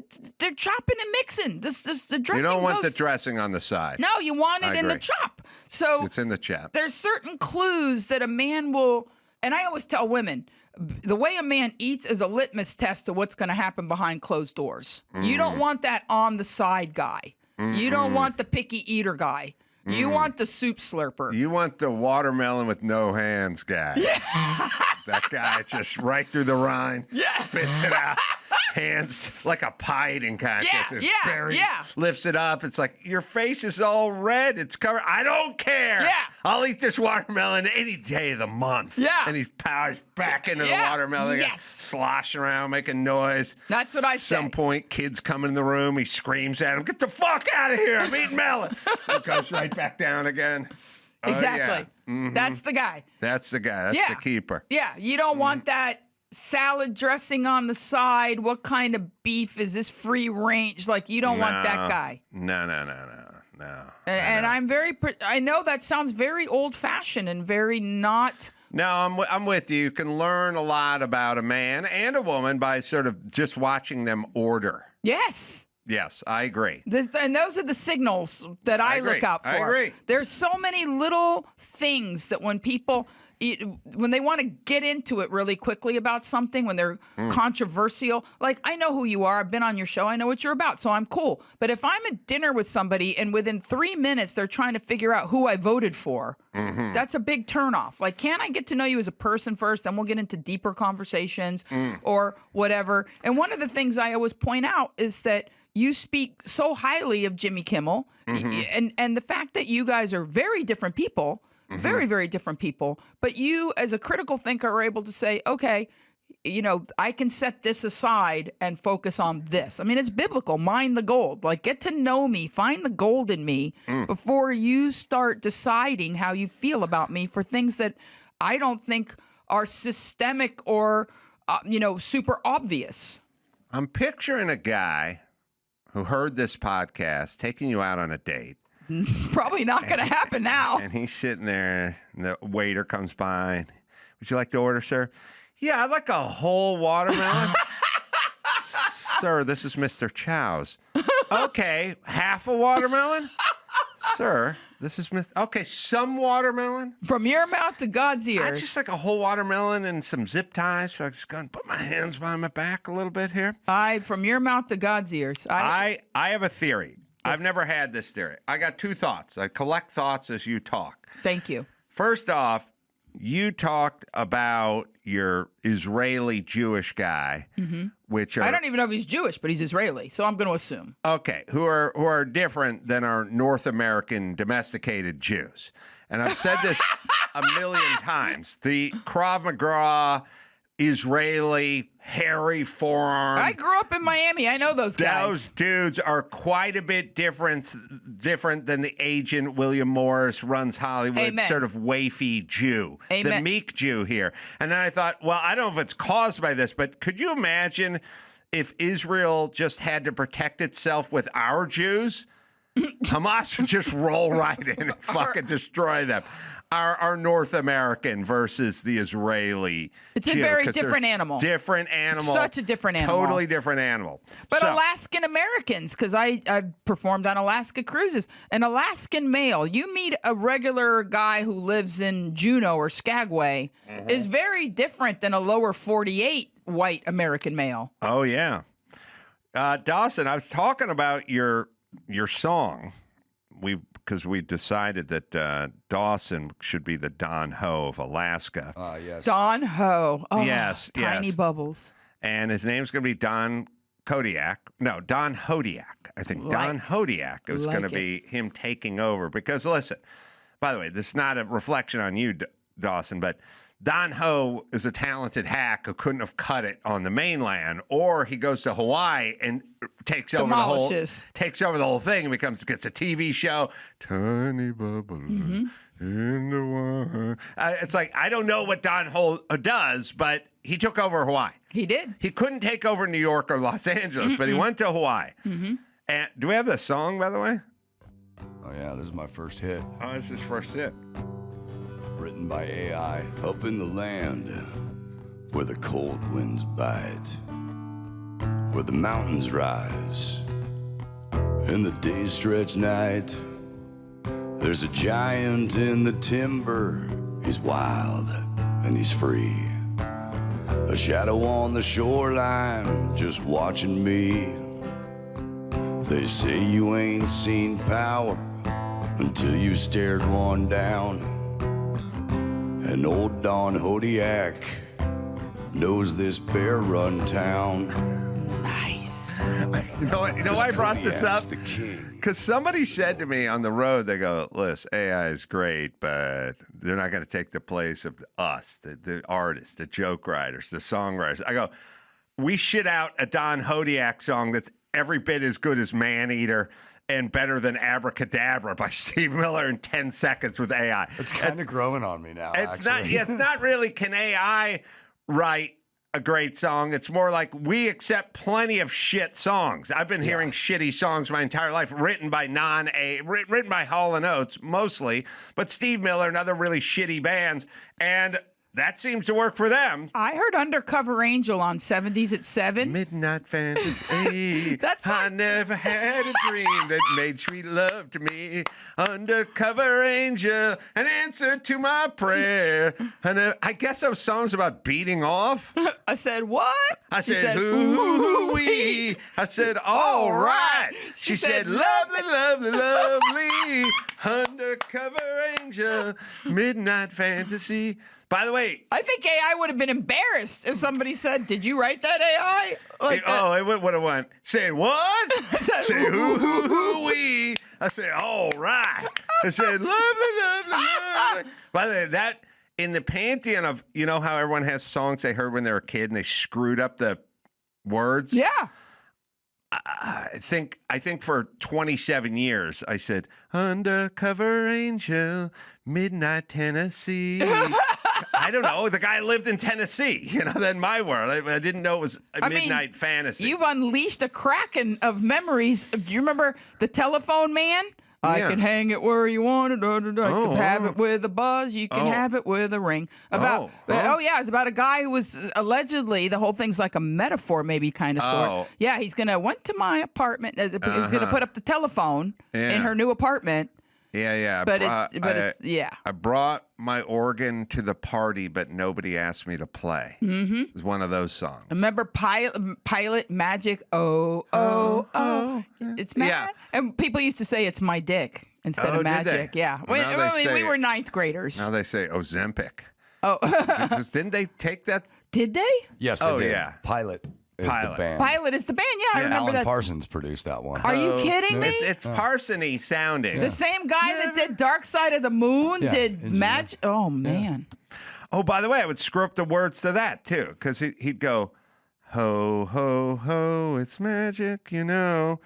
chopping and mixing. The dressing. You don't want the dressing on the side. No, you want it in the chop. So it's in the chop. There's certain clues that a man will, and I always tell women, the way a man eats is a litmus test to what's going to happen behind closed doors. You don't want that on the side guy. You don't want the picky eater guy. You want the soup slurper. You want the watermelon with no hands guy. Yeah. That guy just right through the rind, spits it out. Hands like a pie eating contest. Lifts it up. It's like, your face is all red. It's covered. I don't care. Yeah. I'll eat this watermelon any day of the month. Yeah. And he powers back into the watermelon. Sloshing around, making noise. That's what I say. At some point, kids come in the room. He screams at him, "Get the fuck out of here. I'm eating melon." He goes right back down again. Exactly. That's the guy. That's the guy. That's the keeper. Yeah. You don't want that salad dressing on the side. What kind of beef is this? Free range? Like, you don't want that guy. No. And I'm I know that sounds very old fashioned and very not. No, I'm with you. You can learn a lot about a man and a woman by sort of just watching them order. Yes. Yes, I agree. And those are the signals that I look out for. I agree. There's so many little things that when people, when they want to get into it really quickly about something, when they're controversial, like, I know who you are. I've been on your show. I know what you're about, so I'm cool. But if I'm at dinner with somebody and within 3 minutes they're trying to figure out who I voted for, that's a big turnoff. Like, can I get to know you as a person first? Then we'll get into deeper conversations or whatever. And one of the things I always point out is that you speak so highly of Jimmy Kimmel, and the fact that you guys are very different people, very, very different people, but you as a critical thinker are able to say, okay, I can set this aside and focus on this. I mean, it's biblical. Mine the gold. Like, get to know me, find the gold in me before you start deciding how you feel about me for things that I don't think are systemic or, super obvious. I'm picturing a guy who heard this podcast taking you out on a date. It's probably not going to happen now. And he's sitting there, and the waiter comes by. Would you like to order, sir? Yeah, I'd like a whole watermelon. Sir, this is Mr. Chow's. Okay, half a watermelon? Sir, this is Okay, some watermelon? From your mouth to God's ears. I just like a whole watermelon and some zip ties. So I just going to put my hands behind my back a little bit here. From your mouth to God's ears. I have a theory. Yes. I've never had this theory. I got 2 thoughts. I collect thoughts as you talk. Thank you. First off, you talked about your Israeli Jewish guy, which are... I don't even know if he's Jewish, but he's Israeli, so I'm going to assume. Okay, who are different than our North American domesticated Jews. And I've said this a million times. The Krav Maga, Israeli, hairy forearm. I grew up in Miami. I know those guys. Those dudes are quite a bit different than the agent William Morris runs Hollywood, sort of wafy Jew, the meek Jew here. And then I thought, well, I don't know if it's caused by this, but could you imagine if Israel just had to protect itself with our Jews? Hamas would just roll right in and fucking destroy them. Our North American versus the Israeli. It's a very different animal. Different animal. Such a different animal. Totally different animal. But So- Alaskan Americans, because I performed on Alaska cruises, an Alaskan male, you meet a regular guy who lives in Juneau or Skagway, is very different than a lower 48 white American male. Oh, yeah. Dawson, I was talking about your song. Because we decided that Dawson should be the Don Ho of Alaska. Yes. Don Ho. Oh, Yes, Tiny yes. bubbles. And his name's going to be Don Kodiak. No, Don Hodiak. I think Don Hodiak is going to be him taking over. Because listen, by the way, this is not a reflection on you, Dawson, but Don Ho is a talented hack who couldn't have cut it on the mainland, or he goes to Hawaii and takes over the whole thing and gets a TV show. Tiny bubble in the water. It's like, I don't know what Don Ho does, but he took over Hawaii. He did. He couldn't take over New York or Los Angeles, but he went to Hawaii. And do we have the song, by the way? Oh, yeah, this is my first hit. Oh, this is his first hit. Written by AI. Up in the land where the cold winds bite, where the mountains rise and the days stretch night, there's a giant in the timber. He's wild and he's free, a shadow on the shoreline just watching me. They say you ain't seen power until you stared one down. And old Don Hodiak knows this bear-run town. Nice. You know why I brought this up? Because somebody said to me on the road, they go, listen, AI is great, but they're not going to take the place of us, the artists, the joke writers, the songwriters. I go, we shit out a Don Hodiak song that's every bit as good as Man-Eater and better than Abracadabra by Steve Miller in 10 seconds with AI. It's kind of growing on me now, It's actually. not. It's not really, can AI write a great song? It's more like, we accept plenty of shit songs. I've been hearing shitty songs my entire life, written by written by Hall & Oates mostly, but Steve Miller and other really shitty bands, and that seems to work for them. I heard Undercover Angel on 70s at 7. Midnight Fantasy. I never had a dream that made sweet love to me. Undercover Angel, an answer to my prayer. And I guess those songs about beating off. I said, what? I She said, ooh-wee. I said, all right. She said, lovely, lovely, lovely. Undercover Angel, Midnight Fantasy. By the way, I think AI would have been embarrassed if somebody said, did you write that AI? it would have went, say what? Say hoo-wee. I said, all right. I said, lovely, lovely, lovely. By the way, that, in the pantheon of, you know how everyone has songs they heard when they were a kid and they screwed up the words? Yeah. I think for 27 years, I said, Undercover Angel, Midnight Tennessee. I don't know. The guy lived in Tennessee, then my world. I didn't know it was a midnight fantasy. You've unleashed a kraken of memories. Do you remember the Telephone Man? I can hang it where you want it. I can have it with a buzz. You can have it with a ring. It's about a guy who was allegedly, the whole thing's like a metaphor, maybe kind of sort. Yeah, he's went to my apartment. He's gonna put up the telephone in her new apartment. Yeah. I brought my organ to the party, but nobody asked me to play. Mm-hmm. It was one of those songs. Remember Pilot Magic? Oh. It's mad. Yeah. And people used to say it's my dick instead of magic. Yeah. Well, we were ninth graders. Now they say Ozempic. Oh. Didn't they take that? Did they? Yes, they did. Yeah. Pilot is the band. Pilot is the band. Yeah, I remember Alan that. Parsons produced that one. Are you kidding me? It's Parsony sounding. The same guy that did Dark Side of the Moon did Magic. Oh, man. Oh, by the way, I would screw up the words to that, too, because he'd go, ho, ho, ho, it's magic, And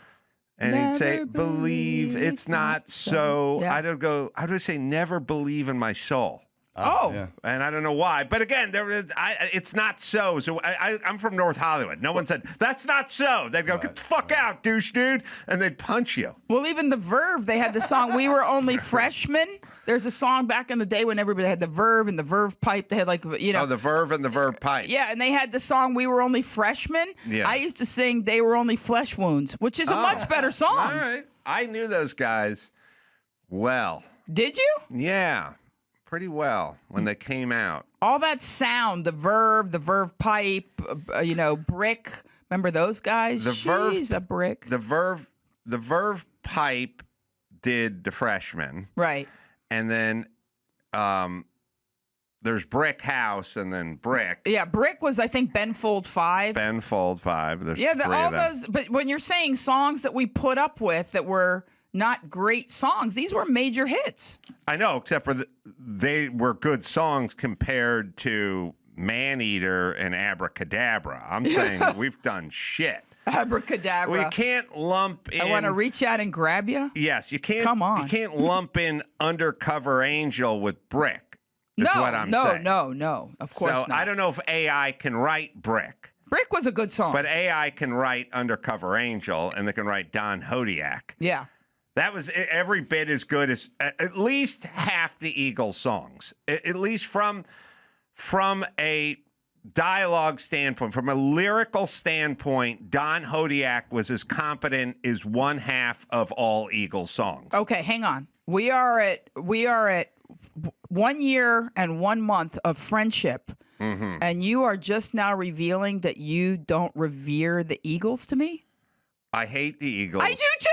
he'd say, believe it's not so. Yeah. I would say, never believe in my soul. Yeah. And I don't know why. But again, it's not so. So I'm from North Hollywood. No one said, that's not so. They'd go, get the fuck out, douche dude. And they'd punch you. Well, even the Verve, they had the song, We Were Only Freshmen. There's a song back in the day when everybody had the Verve and the Verve pipe. They had like, Oh, the Verve and the Verve pipe. Yeah, and they had the song We Were Only Freshmen. Yeah. I used to sing They Were Only Flesh Wounds, which is a much better song. All right. I knew those guys well. Did you? Yeah. Pretty well when they came out. All that sound, the Verve pipe, Brick. Remember those guys? She's a brick. The Verve pipe did the Freshman. Right. And then there's Brick House and then Brick. Yeah, Brick was, I think, Ben Fold 5. Ben Fold 5. There's yeah, three all of them. those. But when you're saying songs that we put up with that were not great songs, these were major hits. I know, except for they were good songs compared to Maneater and Abracadabra. I'm saying we've done shit. Abracadabra. We can't lump in. I want to reach out and grab you. Yes, you can't. Come on. You can't lump in Undercover Angel with Brick. Is what I'm saying. No. Of course not. I don't know if AI can write Brick. Brick was a good song. But AI can write Undercover Angel, and they can write Don Hodiak. Yeah. That was every bit as good as at least half the Eagles songs. At least from a dialogue standpoint, from a lyrical standpoint, Don Hodiak was as competent as one half of all Eagles songs. Okay, hang on. We are at 1 year and 1 month of friendship, and you are just now revealing that you don't revere the Eagles to me? I hate the Eagles. I do too.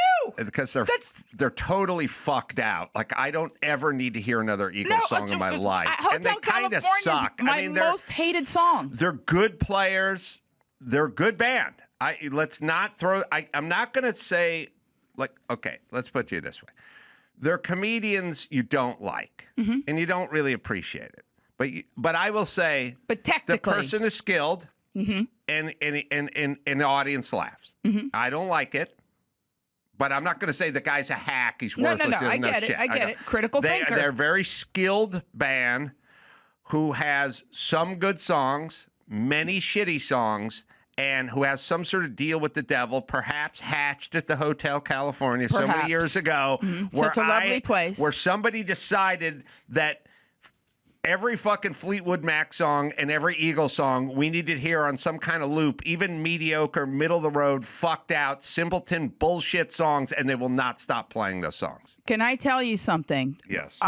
Because they're totally fucked out. Like, I don't ever need to hear another Eagles song in my life. And they kind of suck. My most hated song. They're good players. They're a good band. Let's not throw. I'm not going to say, like, okay, let's put it this way. They're comedians you don't like, and you don't really appreciate it. But I will say, but technically, the person is skilled, and the audience laughs. I don't like it, but I'm not going to say the guy's a hack. He's worthless. No. I get it. Critical thinker. They're a very skilled band who has some good songs, many shitty songs, and who has some sort of deal with the devil, perhaps hatched at the Hotel California so many years ago. Such a lovely place. Where somebody decided that every fucking Fleetwood Mac song and every Eagle song we need to hear on some kind of loop, even mediocre, middle of the road, fucked out, simpleton bullshit songs, and they will not stop playing those songs. Can I tell you something? Yes.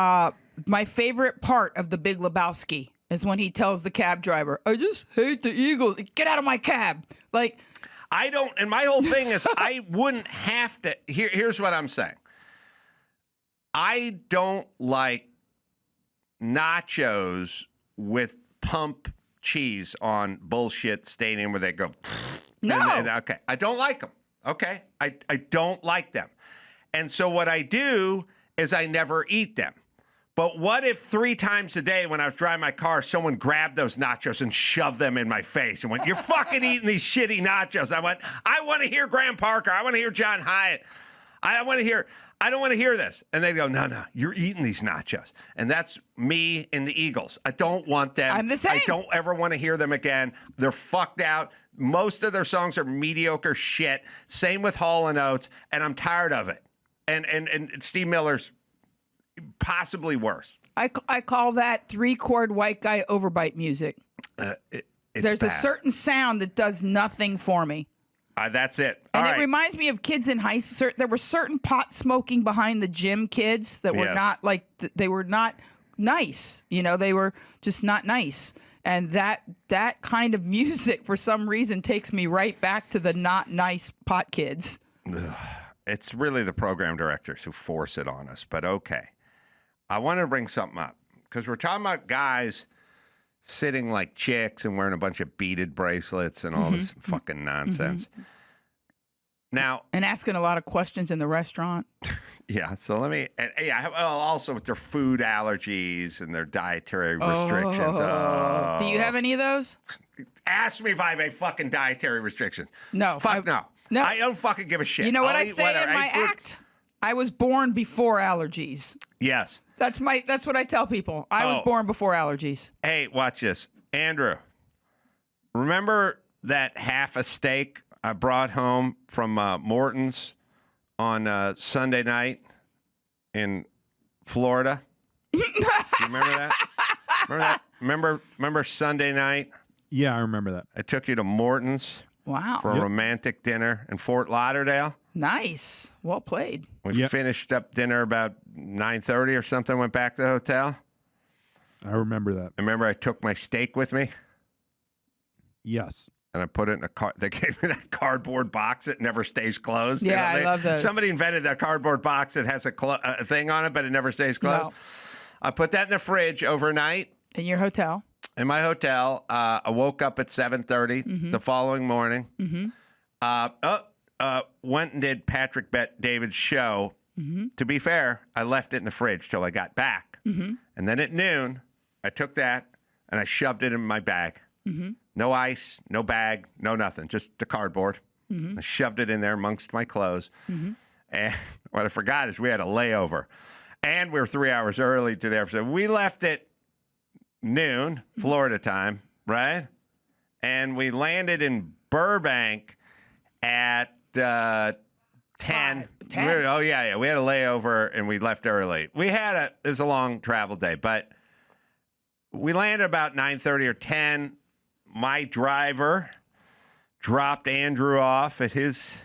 My favorite part of The Big Lebowski is when he tells the cab driver, I just hate the Eagles. Get out of my cab. Like, I don't, and my whole thing is I wouldn't have to, here's what I'm saying. I don't like nachos with pump cheese on bullshit stadium where they go. No. Okay. I don't like them. Okay. I don't like them. And so what I do is I never eat them. But what if 3 times a day when I was driving my car, someone grabbed those nachos and shoved them in my face and went, you're fucking eating these shitty nachos. I went, I want to hear Graham Parker. I want to hear John Hyatt. I don't want to hear this. And they go, no, you're eating these nachos. And that's me and the Eagles. I don't want them. I'm the same. I don't ever want to hear them again. They're fucked out. Most of their songs are mediocre shit. Same with Hall & Oates. And I'm tired of it. And Steve Miller's possibly worse. I call that 3-chord white guy overbite music. There's bad. a certain sound that does nothing for me. That's it. And All it right. reminds me of kids in high school. There were certain pot smoking behind the gym kids that were not like, they were not nice. You know, they were just not nice. And that kind of music, for some reason, takes me right back to the not nice pot kids. It's really the program directors who force it on us. But okay. I want to bring something up because we're talking about guys sitting like chicks and wearing a bunch of beaded bracelets and all this fucking nonsense. Now, and asking a lot of questions in the restaurant. Yeah. So let me, also with their food allergies and their dietary restrictions. Do you have any of those? Ask me if I have a fucking dietary restrictions. No. No. I don't fucking give a shit. You know what I'll I eat say whatever. in my act? I was born before allergies. Yes. That's what I tell people. I was born before allergies. Hey, watch this. Andrew, remember that half a steak I brought home from Morton's on Sunday night in Florida? You remember that? Remember Sunday night? Yeah, I remember that. I took you to Morton's Wow. for a romantic dinner in Fort Lauderdale. Nice. Well played. We finished up dinner about 9:30 or something, went back to the hotel. I remember that. Remember I took my steak with me? Yes. And I put it in a car. They gave me that cardboard box that never stays closed. Yeah, I love those. Somebody invented that cardboard box that has a thing on it, but it never stays closed. No. I put that in the fridge overnight. In your hotel? In my hotel. I woke up at 7:30 the following morning. Went and did Patrick Bet David's show. To be fair, I left it in the fridge till I got back. And then at noon, I took that and I shoved it in my bag. No ice, no bag, no nothing, just the cardboard. I shoved it in there amongst my clothes. And what I forgot is we had a layover. And we were 3 hours early to the episode. We left at noon, Florida time, right? And we landed in Burbank at 10. 10. We had a layover and we left early. It was a long travel day, but we landed about 9:30 or 10. My driver dropped Andrew off at his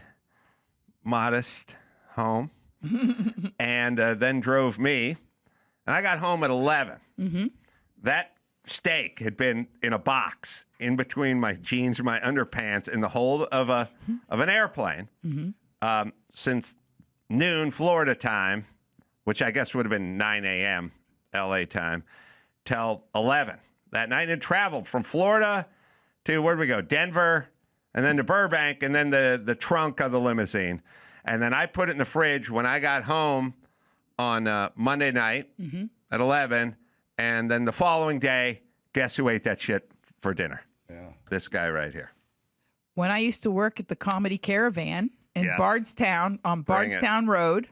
modest home and then drove me. And I got home at 11. That steak had been in a box in between my jeans and my underpants in the hold of an airplane since noon Florida time, which I guess would have been 9 a.m. LA time, till 11 that night, and traveled from Florida to, where'd we go? Denver, and then to Burbank, and then the trunk of the limousine. And then I put it in the fridge when I got home on Monday night at 11. And then the following day, guess who ate that shit for dinner? Yeah. This guy right here. When I used to work at the Comedy Caravan in Yes. Bardstown, on Bring it. Bardstown Road,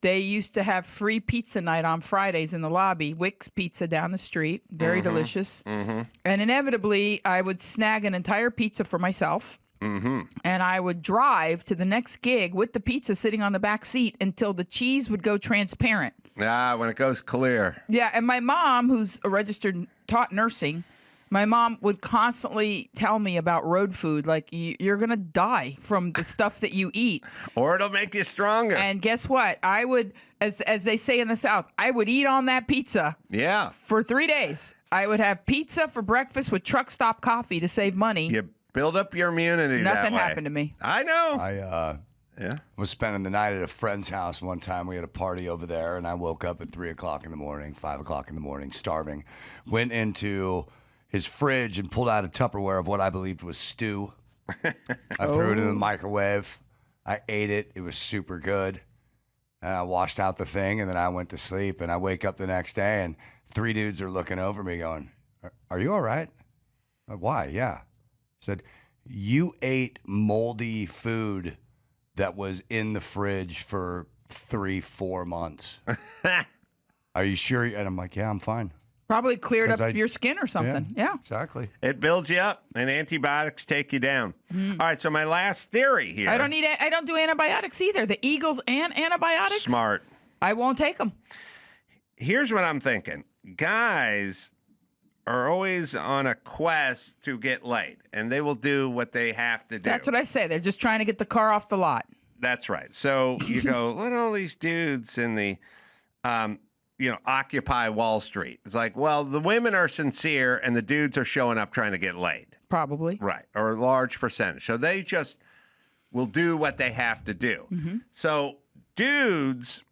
they used to have free pizza night on Fridays in the lobby. Wick's Pizza down the street. Very delicious. And inevitably, I would snag an entire pizza for myself. And I would drive to the next gig with the pizza sitting on the back seat until the cheese would go transparent. When it goes clear. Yeah, and my mom, who's a registered taught nursing, my mom would constantly tell me about road food. Like, you're going to die from the stuff that you eat. Or it'll make you stronger. And guess what? I would, as they say in the South, I would eat on that pizza for 3 days. I would have pizza for breakfast with truck stop coffee to save money. You build up your immunity that Nothing way. happened to me. I know. I was spending the night at a friend's house one time. We had a party over there, and I woke up at 3 o'clock in the morning, 5 o'clock in the morning, starving. Went into his fridge and pulled out a Tupperware of what I believed was stew. I threw it in the microwave. I ate it. It was super good. And I washed out the thing, and then I went to sleep. And I wake up the next day, and 3 dudes are looking over me going, "Are you all right?" I'm like, "Why?" "Yeah." Said, "You ate moldy food that was in the fridge for 3-4 months. Are you sure?" And I'm like, "Yeah, I'm fine." Probably cleared up your skin or something. Yeah. Exactly. It builds you up, and antibiotics take you down. All right, so my last theory here. I don't do antibiotics either. The Eagles and antibiotics. Smart. I won't take them. Here's what I'm thinking. Guys are always on a quest to get laid, and they will do what they have to do. That's what I say. They're just trying to get the car off the lot. That's right. So you go, look at all these dudes in the, Occupy Wall Street. It's like, well, the women are sincere, and the dudes are showing up trying to get laid. Probably. Right, or a large percentage. So they just will do what they have to do. So dudes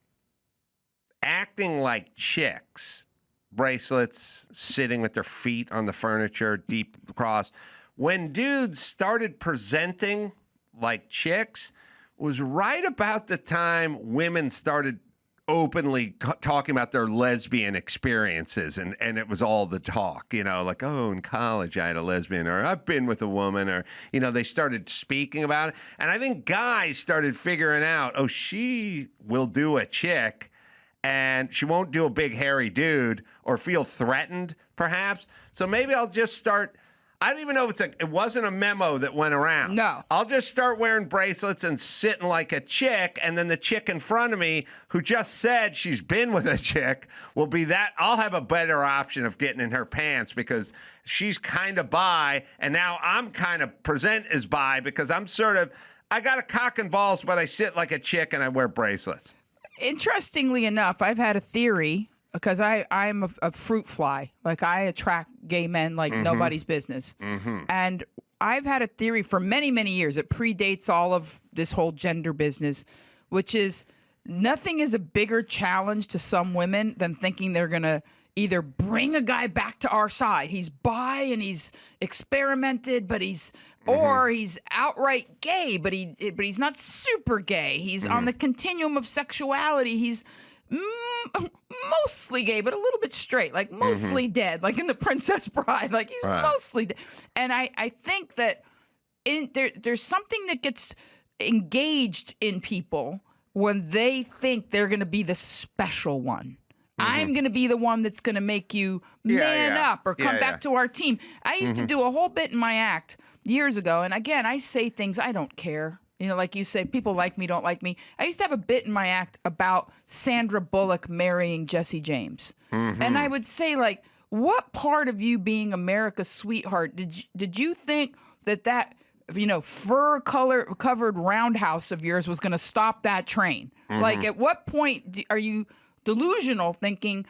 acting like chicks, bracelets, sitting with their feet on the furniture, deep cross. When dudes started presenting like chicks was right about the time women started openly talking about their lesbian experiences, and it was all the talk, like, oh, in college I had a lesbian, or I've been with a woman, or, they started speaking about it. And I think guys started figuring out, oh, she will do a chick, and she won't do a big hairy dude or feel threatened, perhaps. So maybe I'll just start. I don't even know if it wasn't a memo that went around. No. I'll just start wearing bracelets and sitting like a chick, and then the chick in front of me who just said she's been with a chick will be that. I'll have a better option of getting in her pants because she's kind of bi, and now I'm kind of present as bi because I got a cock and balls, but I sit like a chick and I wear bracelets. Interestingly enough, I've had a theory because I'm a fruit fly. Like, I attract gay men like nobody's business. And I've had a theory for many, many years. It predates all of this whole gender business, which is nothing is a bigger challenge to some women than thinking they're going to either bring a guy back to our side. He's bi and he's experimented, but or he's outright gay, but he's not super gay. He's on the continuum of sexuality. He's mostly gay, but a little bit straight, like mostly dead, like in The Princess Bride. Like, he's mostly dead. And I think that there's something that gets engaged in people when they think they're going to be the special one. I'm going to be the one that's going to make you man up or come back to our team. I used to do a whole bit in my act years ago. And again, I say things I don't care. Like you say, people like me, don't like me. I used to have a bit in my act about Sandra Bullock marrying Jesse James. And I would say, like, what part of you being America's sweetheart did you think that fur-covered roundhouse of yours was going to stop that train? Like, at what point are you delusional thinking,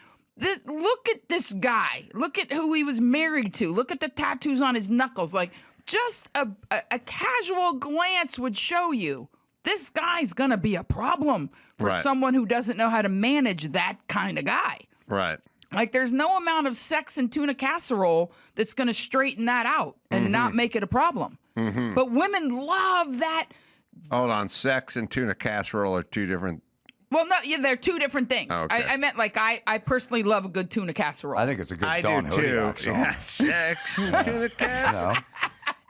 look at this guy. Look at who he was married to. Look at the tattoos on his knuckles. Like, just a casual glance would show you this guy's going to be a problem for someone who doesn't know how to manage that kind of guy. Right. Like, there's no amount of sex and tuna casserole that's going to straighten that out and not make it a problem. But women love that. Hold on. Sex and tuna casserole are two different. Well, no, they're two different things. Oh, okay. I meant, like, I personally love a good tuna casserole. I think it's a good I Don do Hoodie too. song. Yeah, sex and tuna casserole.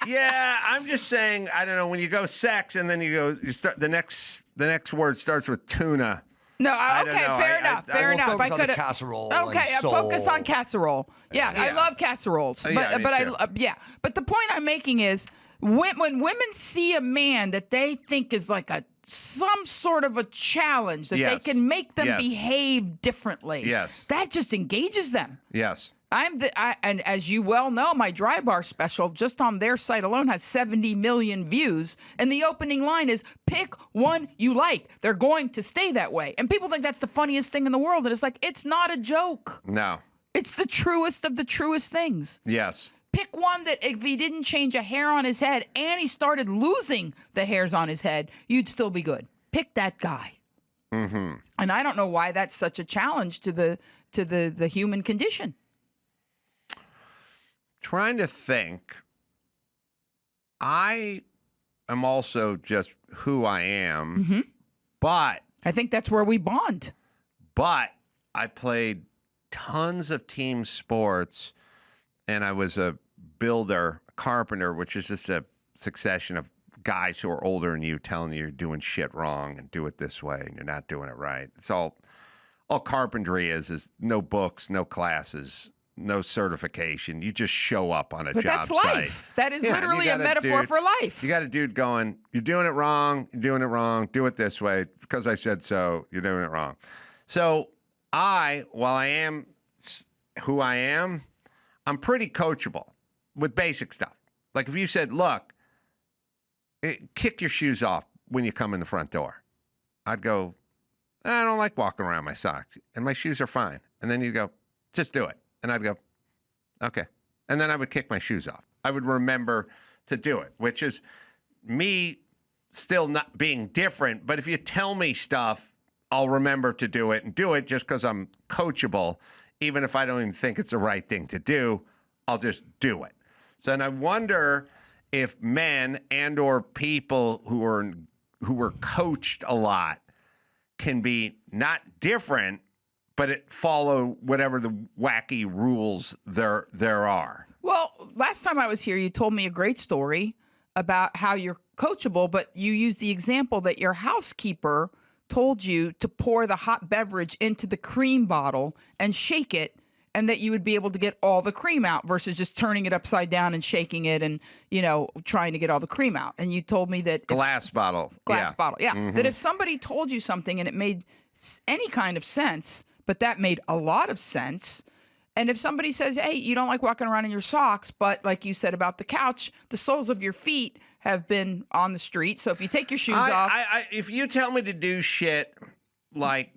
Yeah, I'm just saying, I don't know, when you go sex and then you start the next word starts with tuna. No, I okay, don't know. fair enough. We'll focus on the casserole. Okay, and soul. focus on casserole. Yeah, I love casseroles. Me But too. But the point I'm making is when women see a man that they think is like some sort of a challenge that they can make them behave differently. Yes. That just engages them. Yes. And as you well know, my Dry Bar special just on their site alone has 70 million views. And the opening line is, pick one you like. They're going to stay that way. And people think that's the funniest thing in the world. And it's like, it's not a joke. No. It's the truest of the truest things. Yes. Pick one that if he didn't change a hair on his head and he started losing the hairs on his head, you'd still be good. Pick that guy. And I don't know why that's such a challenge to the human condition. Trying to think. I am also just who I am, but I think that's where we bond. But I played tons of team sports, and I was a builder, a carpenter, which is just a succession of guys who are older than you telling you you're doing shit wrong and do it this way and you're not doing it right. It's all carpentry is no books, no classes, no certification. You just show up on a but job that's site. Life. That is literally a metaphor for life. You got a dude going, you're doing it wrong, do it this way. Because I said so, you're doing it wrong. So while I am who I am, I'm pretty coachable with basic stuff. Like if you said, look, kick your shoes off when you come in the front door. I'd go, I don't like walking around my socks, and my shoes are fine. And then you'd go, just do it. And I'd go, okay. And then I would kick my shoes off. I would remember to do it, which is me still not being different. But if you tell me stuff, I'll remember to do it and do it just because I'm coachable. Even if I don't even think it's the right thing to do, I'll just do it. So then I wonder if men and or people who were coached a lot can be not different, but it follow whatever the wacky rules there are. Well, last time I was here, you told me a great story about how you're coachable, but you used the example that your housekeeper told you to pour the hot beverage into the cream bottle and shake it, and that you would be able to get all the cream out versus just turning it upside down and shaking it and, trying to get all the cream out. And you told me that... Glass bottle. Yeah. Mm-hmm. That if somebody told you something and it made any kind of sense, but that made a lot of sense... And if somebody says, hey, you don't like walking around in your socks, but like you said about the couch, the soles of your feet have been on the street. So if you take your shoes off. If you tell me to do shit, like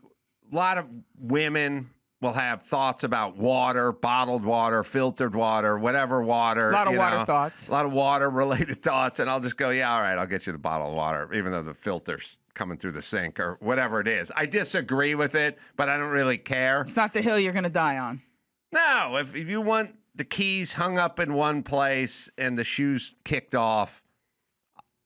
a lot of women will have thoughts about water, bottled water, filtered water, whatever water. A lot of water thoughts. A lot of water-related thoughts. And I'll just go, yeah, all right, I'll get you the bottle of water, even though the filter's coming through the sink or whatever it is. I disagree with it, but I don't really care. It's not the hill you're going to die on. No, if you want the keys hung up in one place and the shoes kicked off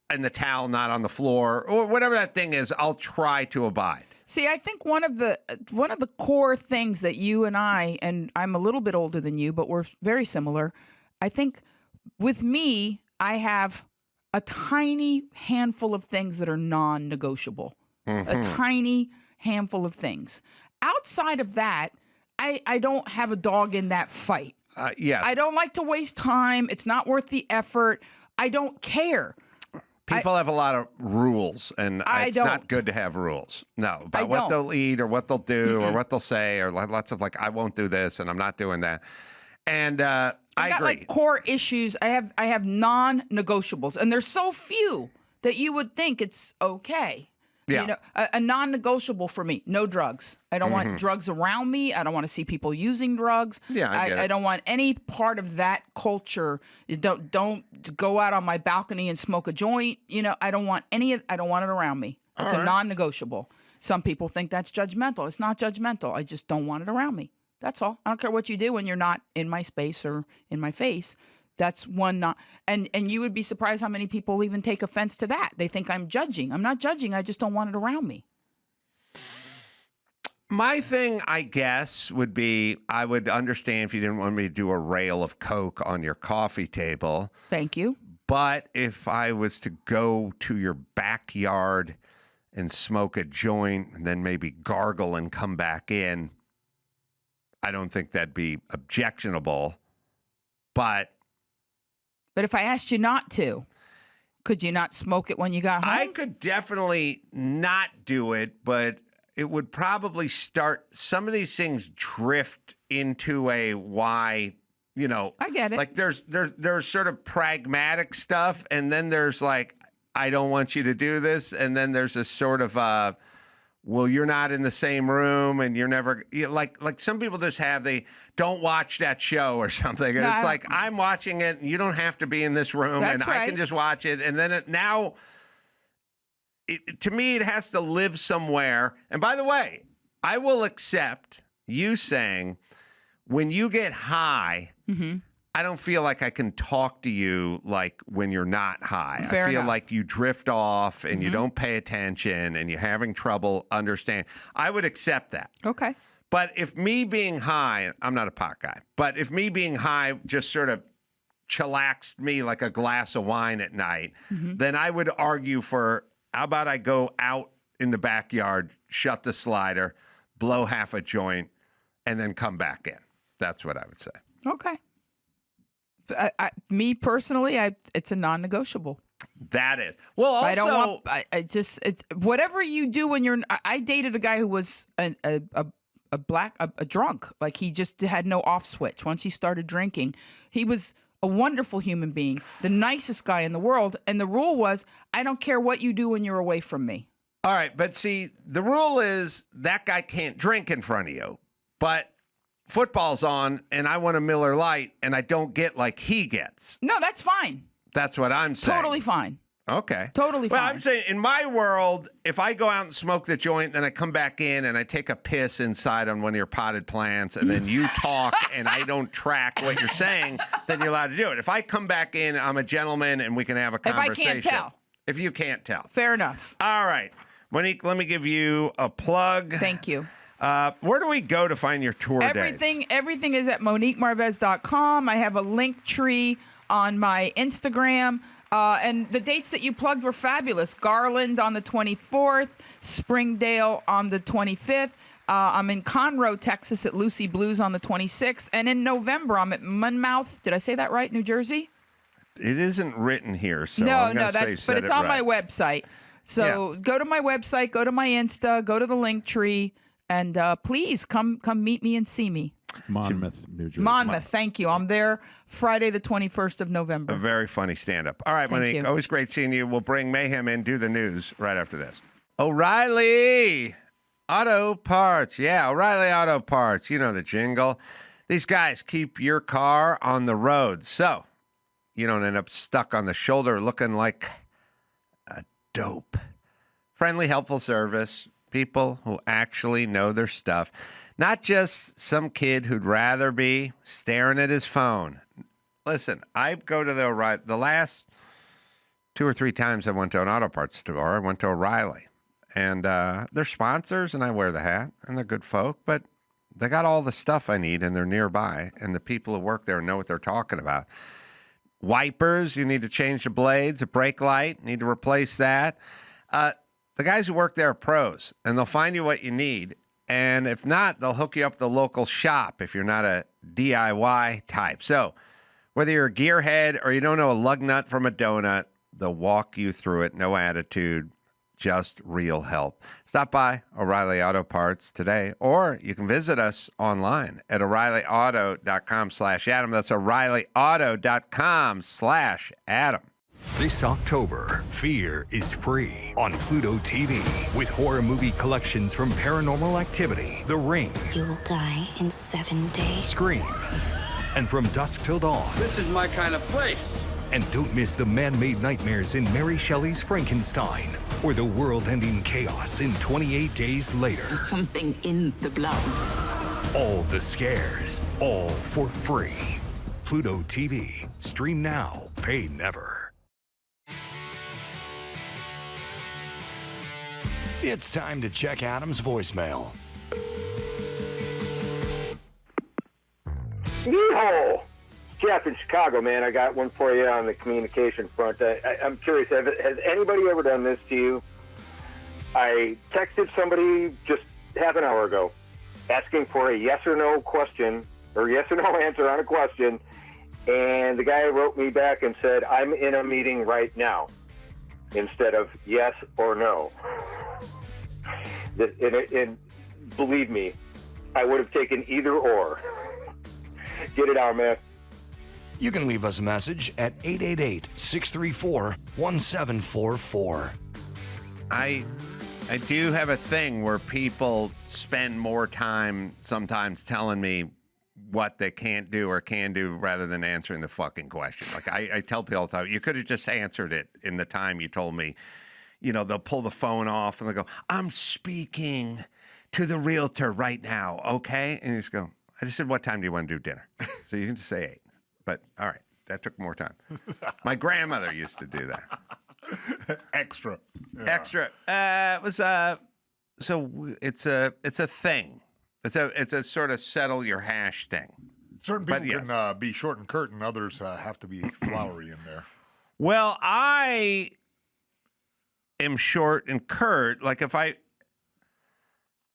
and the towel not on the floor or whatever that thing is, I'll try to abide. See, I think one of the core things that you and I'm a little bit older than you, but we're very similar. I think with me, I have a tiny handful of things that are non-negotiable. Mm-hmm. A tiny handful of things. Outside of that, I don't have a dog in that fight. Yes. I don't like to waste time. It's not worth the effort. I don't care. People have a lot of rules, and it's not good to have rules. No, about what they'll eat or what they'll do or what they'll say or lots of I won't do this and I'm not doing that. And I got agree. Like core issues. I have non-negotiables, and there's so few that you would think it's okay. Yeah. A non-negotiable for me, no drugs. I don't want drugs around me. I don't want to see people using drugs. Yeah, I don't want any part of that culture. Don't go out on my balcony and smoke a joint. I don't want I don't want it around me. It's a non-negotiable. Some people think that's judgmental. It's not judgmental. I just don't want it around me. That's all. I don't care what you do when you're not in my space or in my face. That's one not, and you would be surprised how many people even take offense to that. They think I'm judging. I'm not judging. I just don't want it around me. My thing, I guess, would be I would understand if you didn't want me to do a rail of Coke on your coffee table. Thank you. But if I was to go to your backyard and smoke a joint and then maybe gargle and come back in, I don't think that'd be objectionable. But if I asked you not to, could you not smoke it when you got home? I could definitely not do it, but it would probably start, some of these things drift into a why, I get it. Like there's sort of pragmatic stuff, and then there's like, I don't want you to do this, and then there's a sort of well, you're not in the same room, and you're never like some people just they don't watch that show or something, and it's like I'm watching it, and you don't have to be in this room, and I can just watch it, and then to me, it has to live somewhere. And by the way, I will accept you saying when you get high, I don't feel like I can talk to you like when you're not high. Fair I feel enough. like you drift off and you don't pay attention and you're having trouble understanding. I would accept that. Okay. But if me being high, I'm not a pot guy, but if me being high just sort of chillaxed me like a glass of wine at night, then I would argue for, how about I go out in the backyard, shut the slider, blow half a joint, and then come back in. That's what I would say. Okay. Me personally, it's a non-negotiable. That is. Well, also, I don't want. Whatever you do when you're. I dated a guy who was a drunk. Like he just had no off switch. Once he started drinking, he was a wonderful human being, the nicest guy in the world. And the rule was, I don't care what you do when you're away from me. All right, but see, the rule is that guy can't drink in front of you, but football's on and I want a Miller Lite and I don't get like he gets. No, that's fine. That's what I'm saying. Totally fine. Okay. Totally fine. Well, I'm saying in my world, if I go out and smoke the joint, then I come back in and I take a piss inside on one of your potted plants and then you talk and I don't track what you're saying, then you're allowed to do it. If I come back in, I'm a gentleman and we can have a conversation. If I can't tell. If you can't tell. Fair enough. All right. Monique, let me give you a plug. Thank you. Where do we go to find your tour dates? Everything is at MoniqueMarvez.com. I have a link tree on my Instagram. And the dates that you plugged were fabulous. Garland on the 24th, Springdale on the 25th. I'm in Conroe, Texas at Lucy Blues on the 26th. And in November, I'm at Monmouth. Did I say that right? New Jersey? It isn't written here, so No, I'm no, gonna that's say but said it's it on right. my website. So go to my website, go to my Insta, go to the link tree, and please come meet me and see me. Monmouth, New Jersey. Monmouth, thank you. I'm there Friday the 21st of November. A very funny stand-up. All right, Thank Monique, you. always great seeing you. We'll bring Mayhem in, do the news right after this. O'Reilly Auto Parts. Yeah, O'Reilly Auto Parts. You know the jingle. These guys keep your car on the road, so you don't end up stuck on the shoulder looking like a dope. Friendly, helpful service. People who actually know their stuff. Not just some kid who'd rather be staring at his phone. Listen, I go to the last 2 or 3 times I went to an auto parts store, I went to O'Reilly. And they're sponsors, and I wear the hat, and they're good folk, but they got all the stuff I need, and they're nearby, and the people who work there know what they're talking about. Wipers, you need to change the blades, a brake light, need to replace that. The guys who work there are pros, and they'll find you what you need. And if not, they'll hook you up with the local shop if you're not a DIY type. So whether you're a gearhead or you don't know a lug nut from a donut, they'll walk you through it. No attitude, just real help. Stop by O'Reilly Auto Parts today, or you can visit us online at O'ReillyAuto.com/Adam. That's O'ReillyAuto.com/Adam. This October, Fear is free on Pluto TV with horror movie collections from Paranormal Activity, The Ring, You will die in 7 days. Scream, and From Dusk Till Dawn. This is my kind of place. And don't miss the man-made nightmares in Mary Shelley's Frankenstein or the world-ending chaos in 28 Days Later. There's something in the blood. All the scares, all for free. Pluto TV. Stream now, pay never. It's time to check Adam's voicemail. Yeehaw! Jeff in Chicago, man. I got one for you on the communication front. I'm curious, has anybody ever done this to you? I texted somebody just half an hour ago asking for a yes or no question, or yes or no answer on a question, and the guy wrote me back and said, I'm in a meeting right now, instead of yes or no. And believe me, I would have taken either or. Get it out, man. You can leave us a message at 888-634-1744. I do have a thing where people spend more time sometimes telling me what they can't do or can do rather than answering the fucking question. Like I tell people all the time, you could have just answered it in the time you told me. You know, they'll pull the phone off and they'll go, I'm speaking to the realtor right now, okay? And you just go, I just said, what time do you want to do dinner? So you can just say 8. But all right, that took more time. My grandmother used to do that. Extra. Yeah. Extra. It was so it's a thing. It's a sort of settle your hash thing. Certain people can be short and curt, and others have to be flowery in there. Well, I am short and curt. Like if I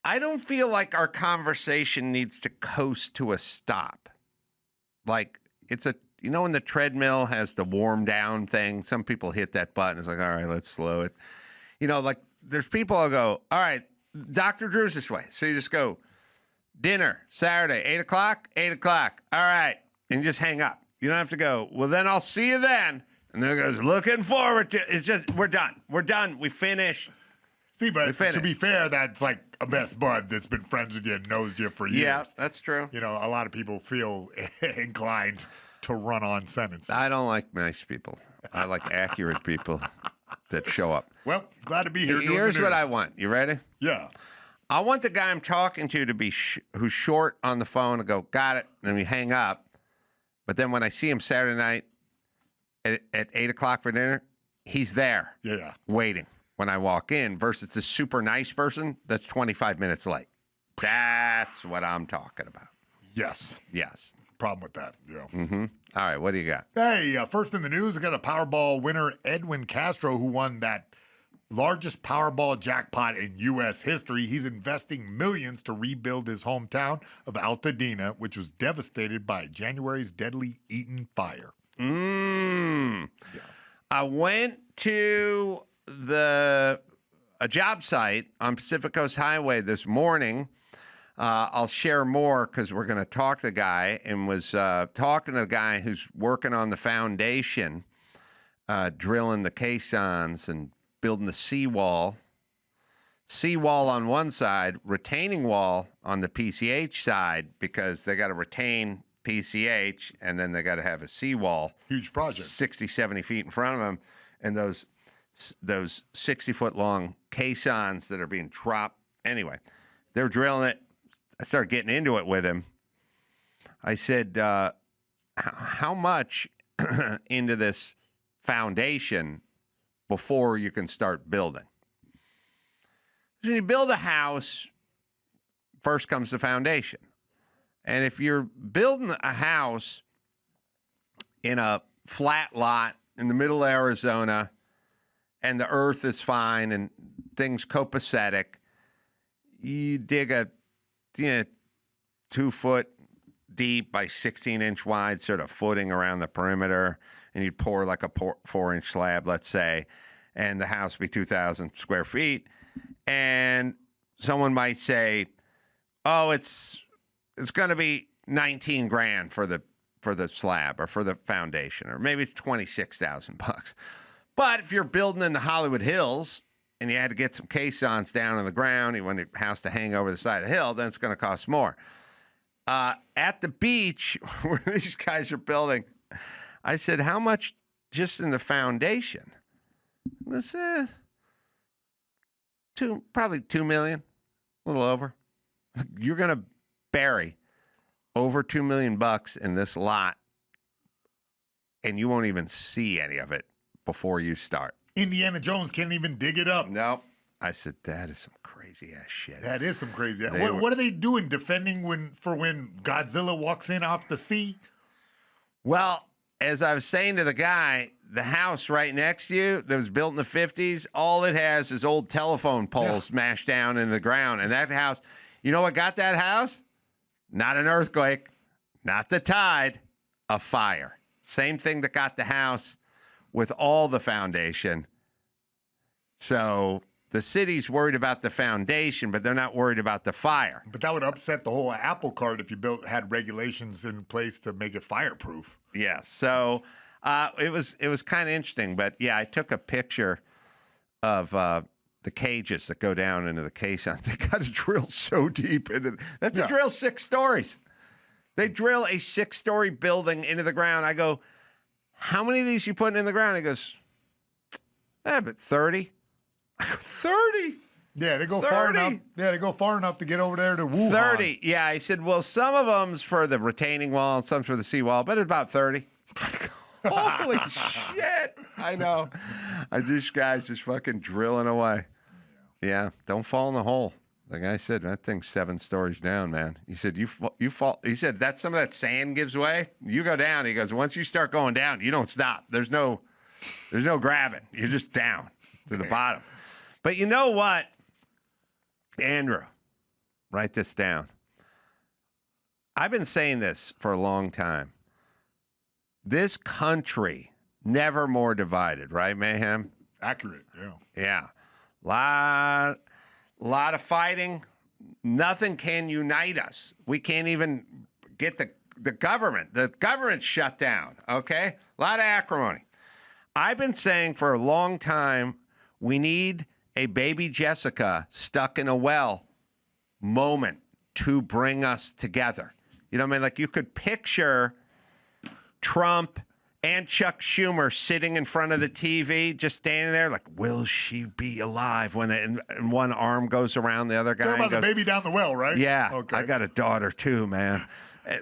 don't feel like our conversation needs to coast to a stop. Like it's when the treadmill has the warm down thing, some people hit that button. It's like, all right, let's slow it. Like there's people who go, all right, Dr. Drew's this way. So you just go, dinner, Saturday, 8 o'clock, 8 o'clock. All right. And you just hang up. You don't have to go, well, then I'll see you then. And then it goes, looking forward to it. It's just, we're done. We're done. We finish. See, but to be fair, that's like a best bud that's been friends with you and knows you for years. Yeah, that's true. A lot of people feel inclined to run on sentences. I don't like nice people. I like accurate people that show up. Well, glad to be here. Here's what I want. You ready? Yeah. I want the guy I'm talking to be who's short on the phone and go, got it. And then we hang up. But then when I see him Saturday night at 8 o'clock for dinner, he's there. Yeah. Waiting. when I walk in versus the super nice person that's 25 minutes late. That's what I'm talking about. Yes. Yes. Problem with that. Yeah. Mm-hmm. All right. What do you got? Hey, first in the news, we got a Powerball winner, Edwin Castro, who won that largest Powerball jackpot in U.S. history. He's investing millions to rebuild his hometown of Altadena, which was devastated by January's deadly Eaton fire. Yeah. I went to a job site on Pacific Coast Highway this morning. I'll share more because we're going to talk to the guy, and was talking to the guy who's working on the foundation, drilling the caissons and building the seawall. Seawall on one side, retaining wall on the PCH side, because they got to retain PCH, and then they got to have a seawall. Huge project. 60, 70 feet in front of them, and those 60-foot long caissons that are being dropped. Anyway, they were drilling it. I started getting into it with him. I said, how much into this foundation before you can start building? When you build a house, first comes the foundation. And if you're building a house in a flat lot in the middle of Arizona and the earth is fine and things copacetic, you dig a 2-foot deep by 16-inch wide sort of footing around the perimeter, and you'd pour like a 4-inch slab, let's say, and the house would be 2,000 square feet. And someone might say, oh, it's going to be $19,000 for the slab or for the foundation, or maybe it's $26,000. But if you're building in the Hollywood Hills and you had to get some caissons down on the ground, you want your house to hang over the side of the hill, then it's going to cost more. At the beach where these guys are building, I said, how much just in the foundation? This is probably $2 million, a little over. You're going to bury over $2 million in this lot, and you won't even see any of it before you start. Indiana Jones can't even dig it up. Nope. I said, that is some crazy ass shit. That is some crazy ass. What are they doing, defending when Godzilla walks in off the sea? Well, as I was saying to the guy, the house right next to you that was built in the 50s, all it has is old telephone poles smashed down into the ground. And that house, you know what got that house? Not an earthquake, not the tide, a fire. Same thing that got the house with all the foundation. So the city's worried about the foundation, but they're not worried about the fire. But that would upset the whole apple cart if you had regulations in place to make it fireproof. Yeah. So it was kind of interesting. But yeah, I took a picture of the cages that go down into the caissons. They got to drill so deep into. They have to drill 6 stories. They drill a 6-story building into the ground. I go, how many of these you putting in the ground? He goes, but 30. I go, 30? Yeah, they go far enough. Yeah, they go far enough to get over there to Wuhan. 30. Yeah, I said, well, some of them's for the retaining wall and some's for the seawall, but it's about 30. Holy shit. I know. These guys just fucking drilling away. Yeah, don't fall in the hole. The guy said, that thing's 7 stories down, man. He said, you fall. He said, that's some of that sand gives way. You go down. He goes, once you start going down, you don't stop. There's no grabbing. You're just down to the bottom. But you know what, Andrew, write this down. I've been saying this for a long time. This country, never more divided, right, Mayhem? Accurate, yeah. Yeah. Lot of fighting. Nothing can unite us. We can't even get the government. The government's shut down, okay? A lot of acrimony. I've been saying for a long time, we need a baby Jessica stuck in a well moment to bring us together. You know what I mean? Like you could picture Trump and Chuck Schumer sitting in front of the TV, just standing there like, will she be alive when and one arm goes around the other guy? Talking about the baby down the well, right? Yeah. Okay. I got a daughter too, man.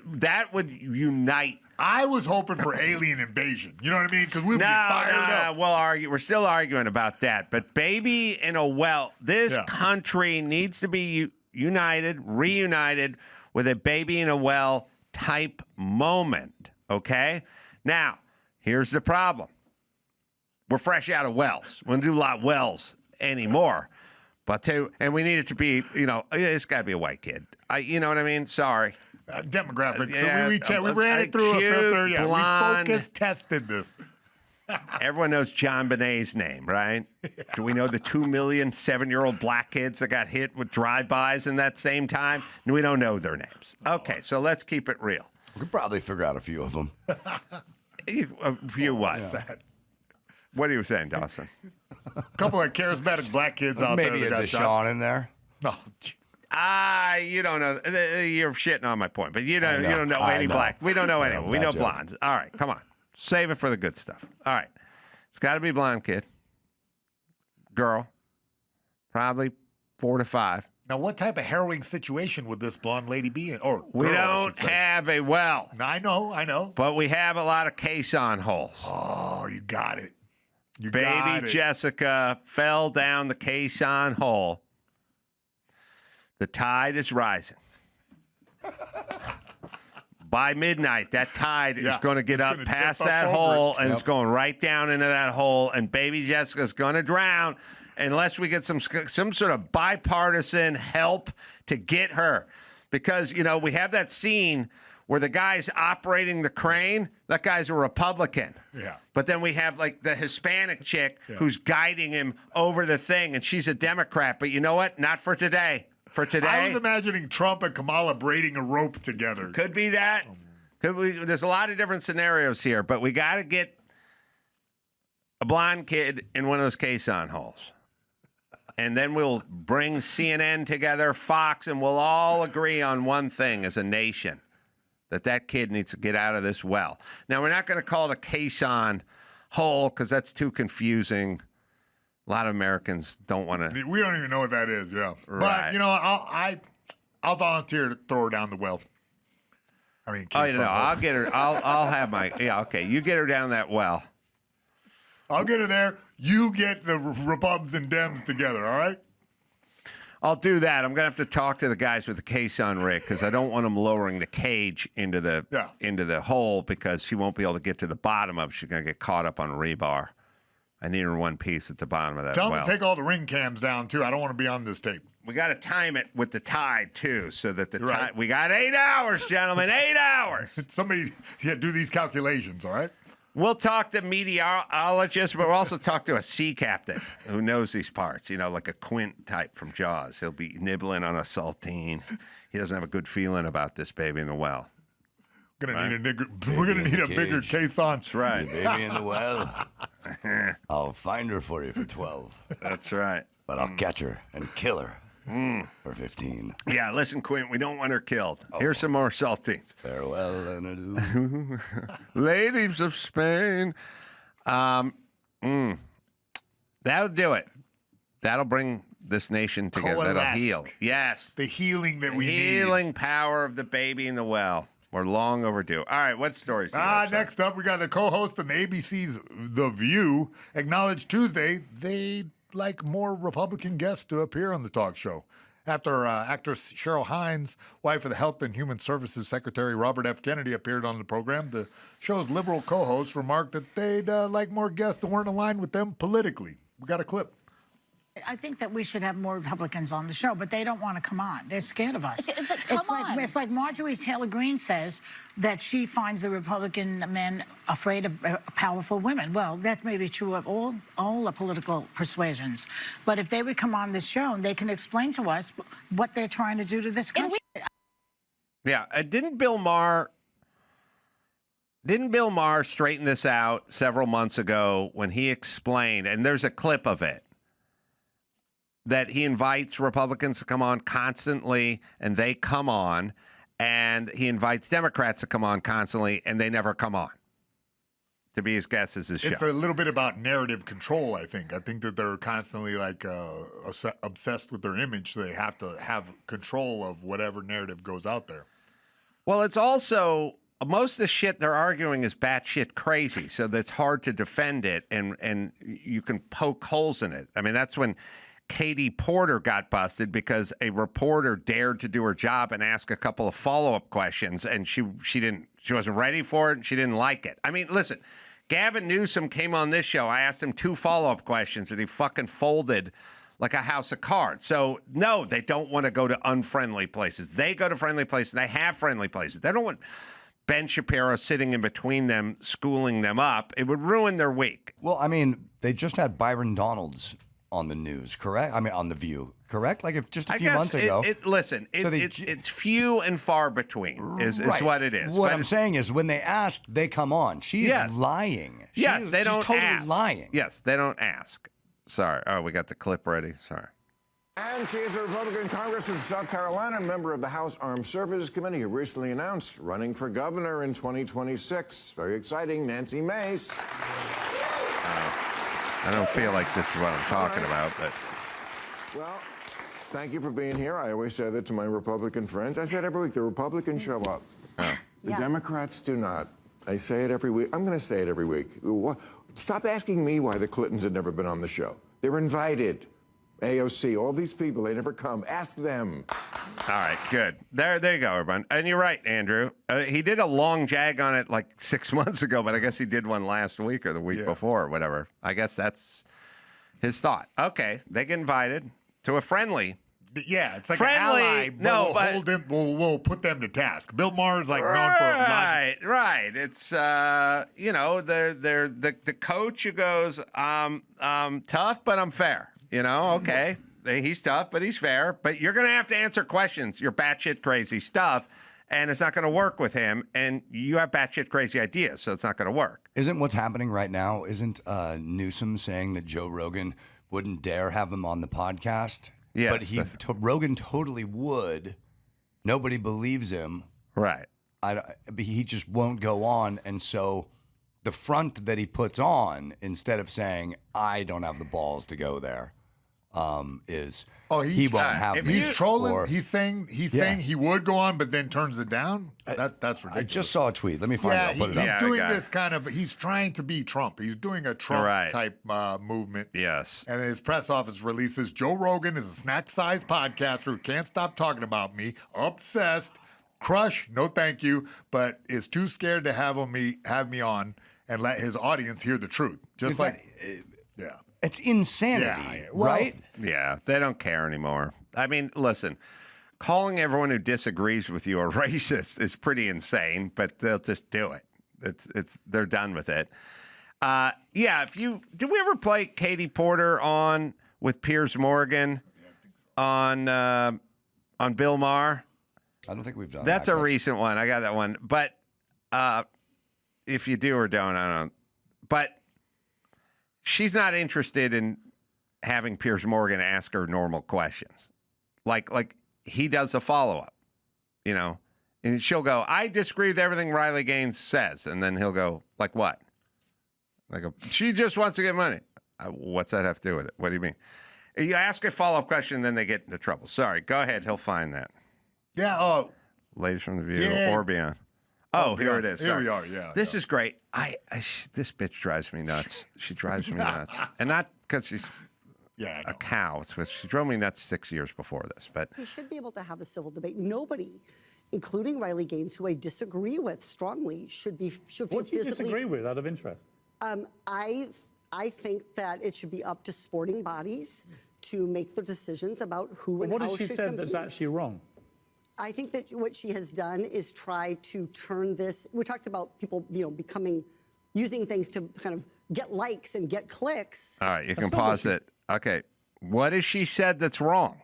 That would unite. I was hoping for alien invasion. You know what I mean? Because we'd be fired up. We're still arguing about that. But baby in a well, this country needs to be united, reunited with a baby in a well type moment. Okay? Now, here's the problem. We're fresh out of wells. We don't do a lot of wells anymore. But and we need it to be, it's got to be a white kid. You know what I mean? Sorry. Demographic. So we ran it through a filter. Yeah, blonde, we focus tested this. Everyone knows John Bonet's name, right? Do we know the 2 million 7-year-old black kids that got hit with drive-bys in that same time? We don't know their names. Okay, so let's keep it real. We could probably figure out a few of them. A few what? What are you saying, Dawson? A couple of charismatic black kids out there. Maybe a Deshaun in there. No. You don't know. You're shitting on my point, but you don't know any black. We don't know anyone. We know blondes. All right, come on. Save it for the good stuff. All right. It's got to be blonde kid. Girl. Probably 4 to 5. Now, what type of harrowing situation would this blonde lady be in? We don't have a well. I know. But we have a lot of caisson holes. Oh, you got it. Baby Jessica fell down the caisson hole. The tide is rising. By midnight, that tide is going to get up past that hole, and it's going right down into that hole, and baby Jessica's going to drown unless we get some sort of bipartisan help to get her. Because, we have that scene where the guy's operating the crane. That guy's a Republican. Yeah. But then we have, the Hispanic chick who's guiding him over the thing, and she's a Democrat. But you know what? Not for today. For today, I was imagining Trump and Kamala braiding a rope together. Could be that. There's a lot of different scenarios here, but we got to get a blonde kid in one of those caisson holes. And then we'll bring CNN together, Fox, and we'll all agree on one thing as a nation, that kid needs to get out of this well. Now, we're not going to call it a caisson hole because that's too confusing. A lot of Americans don't want to. We don't even know what that is, yeah. Right. But, I'll volunteer to throw her down the well. I mean, I'll get her. I'll have my. Yeah, okay. You get her down that well. I'll get her there. You get the Republicans and Dems together, all right? I'll do that. I'm going to have to talk to the guys with the caisson rig because I don't want them lowering the cage into the hole because she won't be able to get to the bottom of it. She's going to get caught up on rebar. I need her in one piece at the bottom of that well. Tell them to take all the ring cams down, too. I don't want to be on this tape. We got to time it with the tide, too, so that the tide... We got 8 hours, gentlemen, 8 hours. Somebody do these calculations, all right? We'll talk to meteorologists, but we'll also talk to a sea captain who knows these parts, like a Quint type from Jaws. He'll be nibbling on a saltine. He doesn't have a good feeling about this baby in the well. We're gonna need a bigger caisson. That's right. Baby in the well. I'll find her for you for 12. That's right. But I'll catch her and kill her for 15. Yeah, listen, Quint, we don't want her killed. Here's some more saltines. Farewell and adieu. Ladies of Spain. That'll do it. That'll bring this nation together. That'll heal. Yes. The healing that we need. Healing power of the baby in the well. We're long overdue. All right, what stories? Next up, we got the co-host of ABC's The View acknowledged Tuesday they'd like more Republican guests to appear on the talk show. After actress Cheryl Hines, wife of the Health and Human Services Secretary Robert F. Kennedy, appeared on the program, the show's liberal co-host remarked that they'd like more guests that weren't aligned with them politically. We got a clip. I think that we should have more Republicans on the show, but they don't want to come on. They're scared of us. It's like Marjorie Taylor Greene says that she finds the Republican men afraid of powerful women. Well, that may be true of all the political persuasions. But if they would come on this show, and they can explain to us what they're trying to do to this country. Yeah, didn't Bill Maher straighten this out several months ago when he explained, and there's a clip of it, that he invites Republicans to come on constantly, and they come on, and he invites Democrats to come on constantly, and they never come on to be his guests as his show. It's a little bit about narrative control, I think. I think that they're constantly obsessed with their image, so they have to have control of whatever narrative goes out there. Well, it's also most of the shit they're arguing is batshit crazy, so that's hard to defend it, and you can poke holes in it. I mean, that's when Katie Porter got busted because a reporter dared to do her job and ask a couple of follow-up questions, and she wasn't ready for it, and she didn't like it. I mean, listen, Gavin Newsom came on this show. I asked him 2 follow-up questions, and he fucking folded like a house of cards. So, no, they don't want to go to unfriendly places. They go to friendly places. They have friendly places. They don't want Ben Shapiro sitting in between them, schooling them up. It would ruin their week. Well, I mean, they just had Byron Donalds on the news, correct? I mean, on The View, correct? Like if just a few months ago. It's few and far between is what it is. What I'm saying is when they ask, they come on. She's lying. Yes, they don't totally ask. lying. Yes, they don't ask. Sorry. Oh, we got the clip ready. Sorry. And she is a Republican congressman from South Carolina, member of the House Armed Services Committee, who recently announced running for governor in 2026. Very exciting, Nancy Mace. I don't feel like this is what I'm talking about, but. Well, thank you for being here. I always say that to my Republican friends. I say it every week. The Republicans show up. The Democrats do not. I say it every week. I'm going to say it every week. Stop asking me why the Clintons had never been on the show. They're invited. AOC, all these people, they never come. Ask them. All right, good. There you go, everyone. And you're right, Andrew. He did a long jag on it like 6 months ago, but I guess he did one last week or the week before or whatever. I guess that's his thought. Okay, they get invited to a friendly. Yeah, it's like friendly, an ally, but we'll put them to task. Bill Maher's like known for logic. Right. It's they're the coach who goes, tough, but I'm fair. Okay. He's tough, but he's fair. But you're going to have to answer questions, your batshit crazy stuff, and it's not going to work with him. And you have batshit crazy ideas, so it's not going to work. Isn't what's happening right now, isn't Newsom saying that Joe Rogan wouldn't dare have him on the podcast? Yes. But Rogan totally would. Nobody believes him. Right. He just won't go on. And so the front that he puts on, instead of saying, I don't have the balls to go there, is he won't have if me. he's trolling. Or, He's saying he would go on, but then turns it down. That's ridiculous. I just saw a tweet. Let me find out. Put it He's up. doing this kind of. He's trying to be Trump. He's doing a Trump type movement. Yes. And his press office releases Joe Rogan is a snack-sized podcaster who can't stop talking about me. Obsessed. Crush. No, thank you. But is too scared to have me on and let his audience hear the truth. Just yeah. It's insanity, right? Yeah, they don't care anymore. I mean, listen, calling everyone who disagrees with you a racist is pretty insane, but they'll just do it. They're done with it. Did we ever play Katie Porter on with Piers Morgan on Bill Maher? I don't think we've done That's that. a recent one. I got that one. But if you do or don't, I don't know. But she's not interested in having Piers Morgan ask her normal questions. Like he does a follow-up, and she'll go, I disagree with everything Riley Gaines says. And then he'll go, like what? She just wants to get money. What's that have to do with it? What do you mean? You ask a follow-up question, and then they get into trouble. Sorry. Go ahead. He'll find that. Yeah. Ladies from the View or Beyond. Oh, here it is. Here we are. Yeah. This is great. This bitch drives me nuts. She drives me nuts, and not because she's a cow. It's because she drove me nuts 6 years before this. But we should be able to have a civil debate. Nobody, including Riley Gaines, who I disagree with strongly, should feel What do you disagree with, out of interest? I think that it should be up to sporting bodies to make the decisions about who and how should compete. What has she said that's actually wrong? I think that what she has done is try to turn this. We talked about people, using things to kind of get likes and get clicks. All right, you can pause it. Okay, what has she said that's wrong?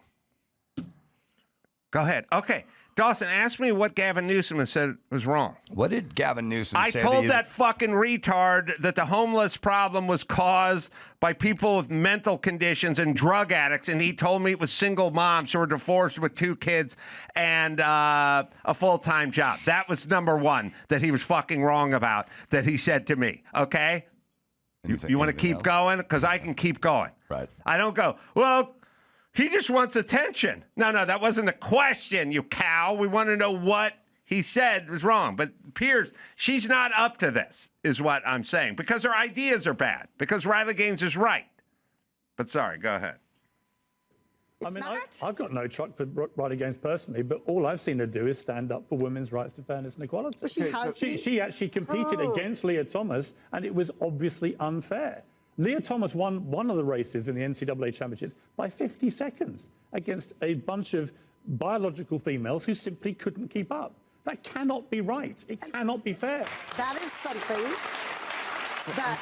Go ahead. Okay, Dawson, ask me what Gavin Newsom has said was wrong. What did Gavin Newsom say? I told that fucking retard that the homeless problem was caused by people with mental conditions and drug addicts, and he told me it was single moms who were divorced with 2 kids and a full-time job. That was number one that he was fucking wrong about, that he said to me, okay? You want to keep going? Because I can keep going. Right. I don't go, well, he just wants attention. No, that wasn't the question, you cow. We want to know what he said was wrong. But Pierce, she's not up to this, is what I'm saying, because her ideas are bad, because Riley Gaines is right. But sorry, go ahead. I've got no truck for Riley Gaines personally, but all I've seen her do is stand up for women's rights to fairness and equality. Well, she actually competed against Leah Thomas, and it was obviously unfair. Leah Thomas won one of the races in the NCAA championships by 50 seconds against a bunch of biological females who simply couldn't keep up. That cannot be right. It cannot be fair. That is something that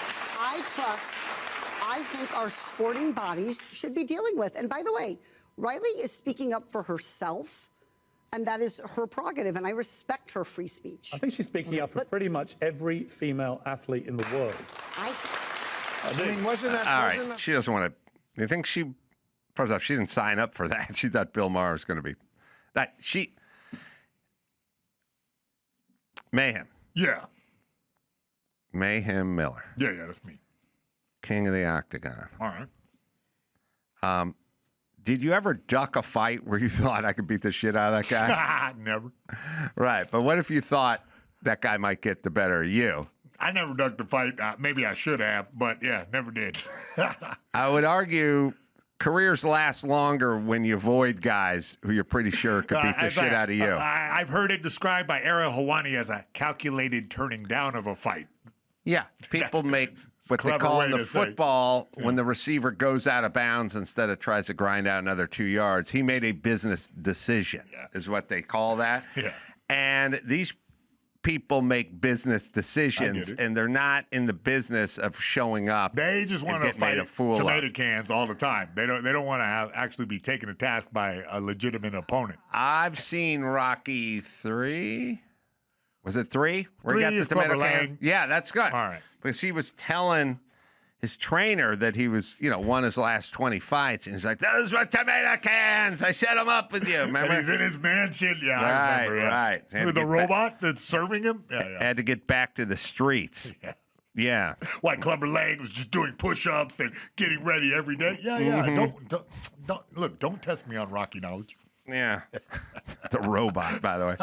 I think our sporting bodies should be dealing with. And by the way, Riley is speaking up for herself, and that is her prerogative, and I respect her free speech. I think she's speaking up for pretty much every female athlete in the world. I mean, wasn't that... All right, she doesn't want to... You think she... First off, she didn't sign up for that. She thought Bill Maher was going to be... Mayhem. Yeah. Mayhem Miller. Yeah, that's me. King of the Octagon. All right. Did you ever duck a fight where you thought I could beat the shit out of that guy? Never. Right, but what if you thought that guy might get the better of you? I never ducked a fight. Maybe I should have, but yeah, never did. I would argue careers last longer when you avoid guys who you're pretty sure could beat the shit out of you. I've heard it described by Ariel Helwani as a calculated turning down of a fight. Yeah, people make what they call in the football when the receiver goes out of bounds instead of tries to grind out another 2 yards. He made a business decision, is what they call that. Yeah. And these people make business decisions, and they're not in the business of showing up. They just want to fight tomato cans all the time. They don't want to actually be taken to task by a legitimate opponent. I've seen Rocky 3. Was it 3? Where 3 he got is the tomato Clubber cans? Lang. Yeah, that's good. All right. Because he was telling his trainer that he was, won his last 20 fights. And he's like, those were tomato cans. I set them up with you. Remember? And he's in his mansion. Yeah, I remember. Right. With the robot that's serving him? Yeah. Had to get back to the streets. Yeah. Like Clubber Lang was just doing push-ups and getting ready every day. Yeah. Mm-hmm. Don't test me on Rocky knowledge. Yeah. The robot, by the way.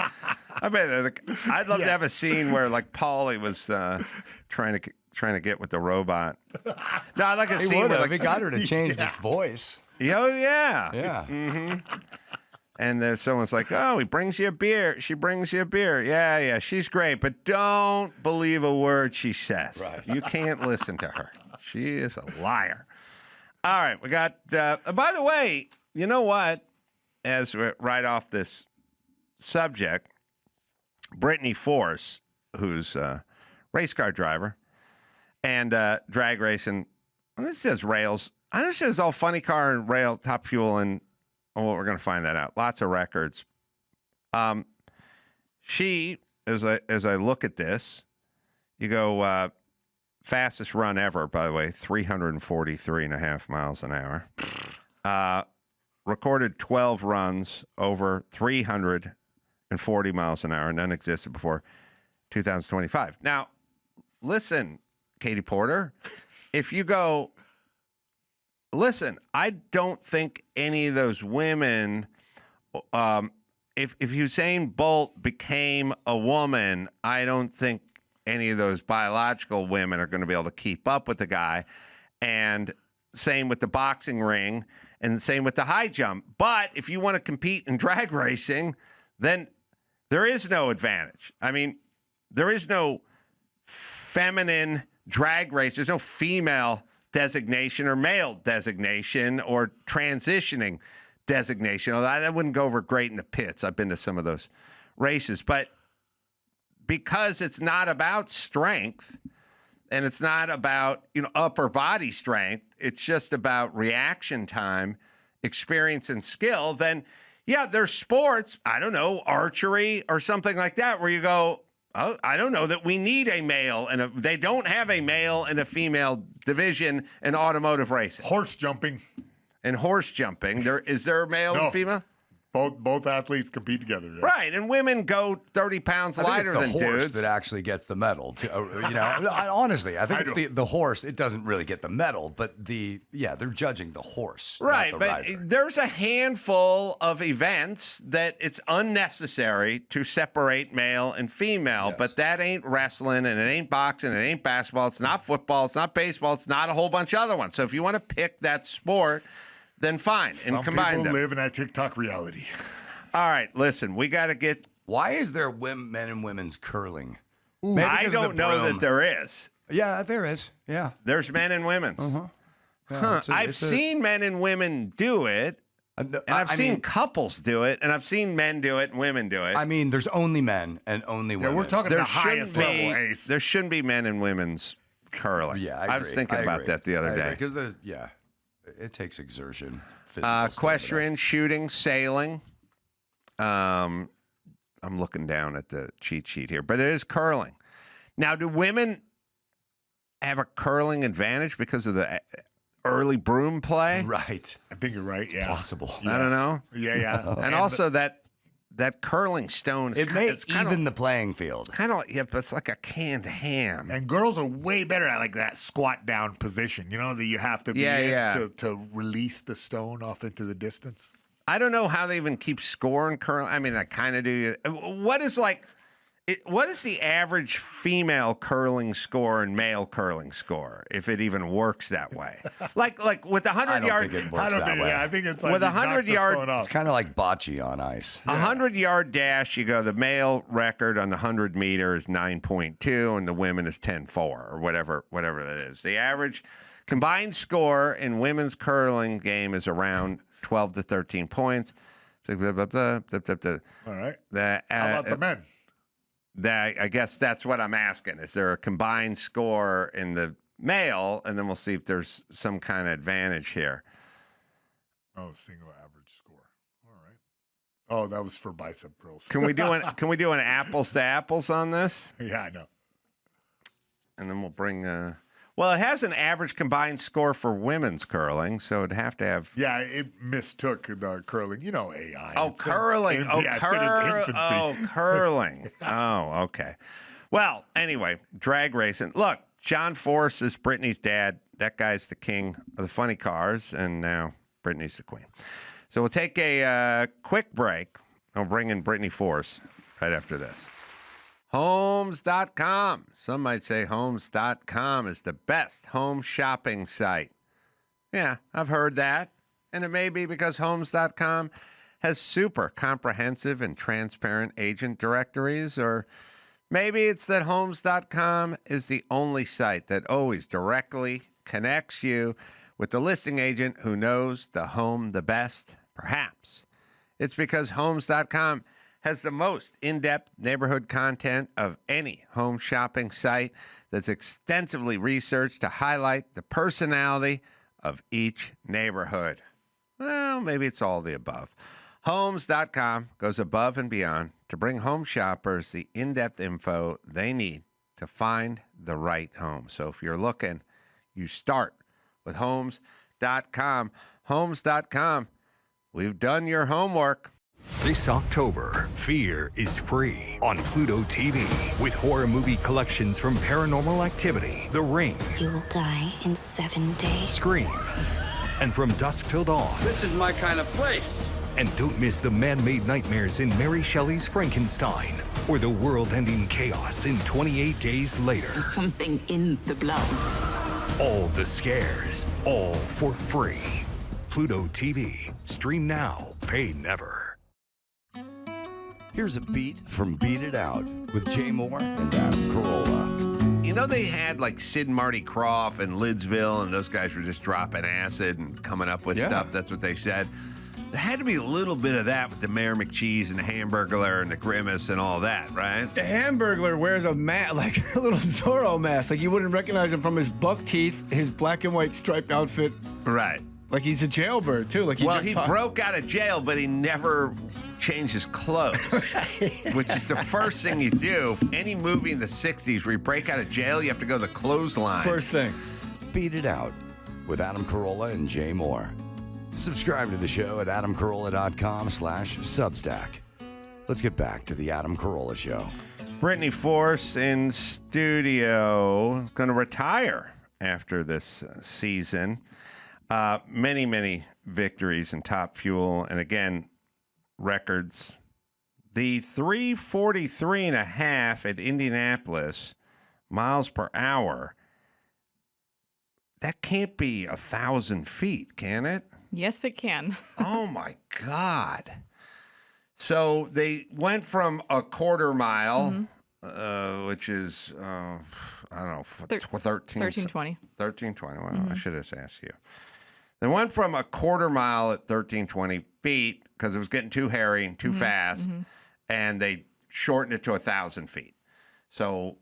I'd love to have a scene where, like, Paulie was trying to get with the robot. No, I'd like a scene where, like, he got her to change its voice. Oh, yeah. Yeah. Mm-hmm. And then someone's like, oh, he brings you a beer. She brings you a beer. Yeah, she's great, but don't believe a word she says. Right. You can't listen to her. She is a liar. All right, we got, by the way, you know what? As we're right off this subject, Brittany Force, who's a race car driver and drag racing, and this says rails. I understand it's all funny car and rail, Top Fuel, and we're going to find that out. Lots of records. She, as I look at this, you go fastest run ever, by the way, 343.5 miles an hour. Recorded 12 runs over 340 miles an hour, none existed before 2025. Now, listen, Katie Porter, if you go, listen, I don't think any of those women, if Usain Bolt became a woman, I don't think any of those biological women are going to be able to keep up with the guy. And same with the boxing ring. And same with the high jump. But if you want to compete in drag racing, then there is no advantage. I mean, there is no feminine drag race. There's no female designation or male designation or transitioning designation. Although that wouldn't go over great in the pits. I've been to some of those races. But because it's not about strength, and it's not about, upper body strength. It's just about reaction time, experience, and skill. Then, yeah, there's sports, I don't know, archery or something like that, where you go, oh, I don't know that we need a male. And they don't have a male and a female division in automotive racing. Horse jumping. And horse jumping. Is there a male and female? Both athletes compete together. Yeah. Right, and women go 30 pounds lighter than the horse dudes. that actually gets the medal. Honestly, I think it's the horse. It doesn't really get the medal, but they're judging the horse. Right, not the but rider. there's a handful of events that it's unnecessary to separate male and female, but that ain't wrestling, and it ain't boxing, it ain't basketball, it's not football, it's not baseball, it's not a whole bunch of other ones. So if you want to pick that sport, then fine, and Some combine people them. live in that TikTok reality. All right, listen, we got to get... Why is there men and women's curling? Maybe I don't know that there is. Yeah, there is. Yeah. There's men and women's. Yeah, I've seen men and women do it, and I've seen couples do it, and I've seen men do it and women do it. I mean, there's only men and only women. we're talking the highest level, Ace. There shouldn't be men and women's curling. Yeah, I was thinking about that the other day. Because it takes exertion. Equestrian, shooting, sailing. I'm looking down at the cheat sheet here, but it is curling. Now, do women have a curling advantage because of the early broom play? Right. I think you're right. Yeah. Possible. I don't know. Yeah. And also that curling stone, it's even the playing field. Kind of, but it's like a canned ham. And girls are way better at like that squat down position. You know that you have to be to release the stone off into the distance. I don't know how they even keep score in curling. I mean, I kind of do. What is the average female curling score and male curling score, if it even works that way? like with the 100 yard. I don't think it works that way. Yeah, I think it's like with 100 yard. It's kind of like bocce on ice. 100 yard dash, you go. The male record on the 100 meter is 9.2, and the women is 10.4 or whatever that is. The average combined score in women's curling game is around 12 to 13 points. All right. How about the men? I guess that's what I'm asking. Is there a combined score in the male? And then we'll see if there's some kind of advantage here. Oh, single average score. All right. Oh, that was for bicep curls. Can we do an apples to apples on this? Yeah, I know. And then we'll bring well, it has an average combined score for women's curling, so it'd have to have... Yeah, it mistook the curling. You know AI. Oh, curling. Curling. Oh, okay. Well, anyway, drag racing. Look, John Force is Brittany's dad. That guy's the king of the funny cars, and now Brittany's the queen. So we'll take a quick break. I'll bring in Brittany Force right after this. Homes.com. Some might say Homes.com is the best home shopping site. Yeah, I've heard that. And it may be because Homes.com has super comprehensive and transparent agent directories, or maybe it's that Homes.com is the only site that always directly connects you with the listing agent who knows the home the best. Perhaps it's because Homes.com has the most in-depth neighborhood content of any home shopping site that's extensively researched to highlight the personality of each neighborhood. Well, maybe it's all the above. Homes.com goes above and beyond to bring home shoppers the in-depth info they need to find the right home. So if you're looking, you start with Homes.com. Homes.com. We've done your homework. This October, Fear is free on Pluto TV with horror movie collections from Paranormal Activity, The Ring, You will die in 7 days. Scream, and From Dusk Till Dawn. This is my kind of place. And don't miss the man-made nightmares in Mary Shelley's Frankenstein or the world-ending chaos in 28 Days Later. There's something in the blood. All the scares, all for free. Pluto TV. Stream now, pay never. Here's a beat from Beat It Out with Jay Moore and Adam Carolla. You know, they had like Sid and Marty Krofft and Lidsville, and those guys were just dropping acid and coming up with stuff. That's what they said. There had to be a little bit of that with the Mayor McCheese and the Hamburglar and the Grimace and all that, right? The Hamburglar wears a mask, like a little Zorro mask. Like you wouldn't recognize him from his buck teeth, his black and white striped outfit. Right. Like he's a jailbird, too. Like he broke out of jail, but he never changed his clothes, which is the first thing you do. Any movie in the 60s where you break out of jail, you have to go to the clothesline. First thing. Beat It Out with Adam Carolla and Jay Moore. Subscribe to the show at adamcarolla.com/Substack. Let's get back to the Adam Carolla Show. Brittany Force in studio, going to retire after this season. Many, many victories in Top Fuel, and again, records. The 343.5 at Indianapolis miles per hour. That can't be 1,000 feet, can it? Yes, it can. Oh my God. So they went from a quarter mile, which is, I don't know, 1320. 1320. Well, I should have asked you. They went from a quarter mile at 1320 feet because it was getting too hairy and too fast, and they shortened it to 1,000 feet. So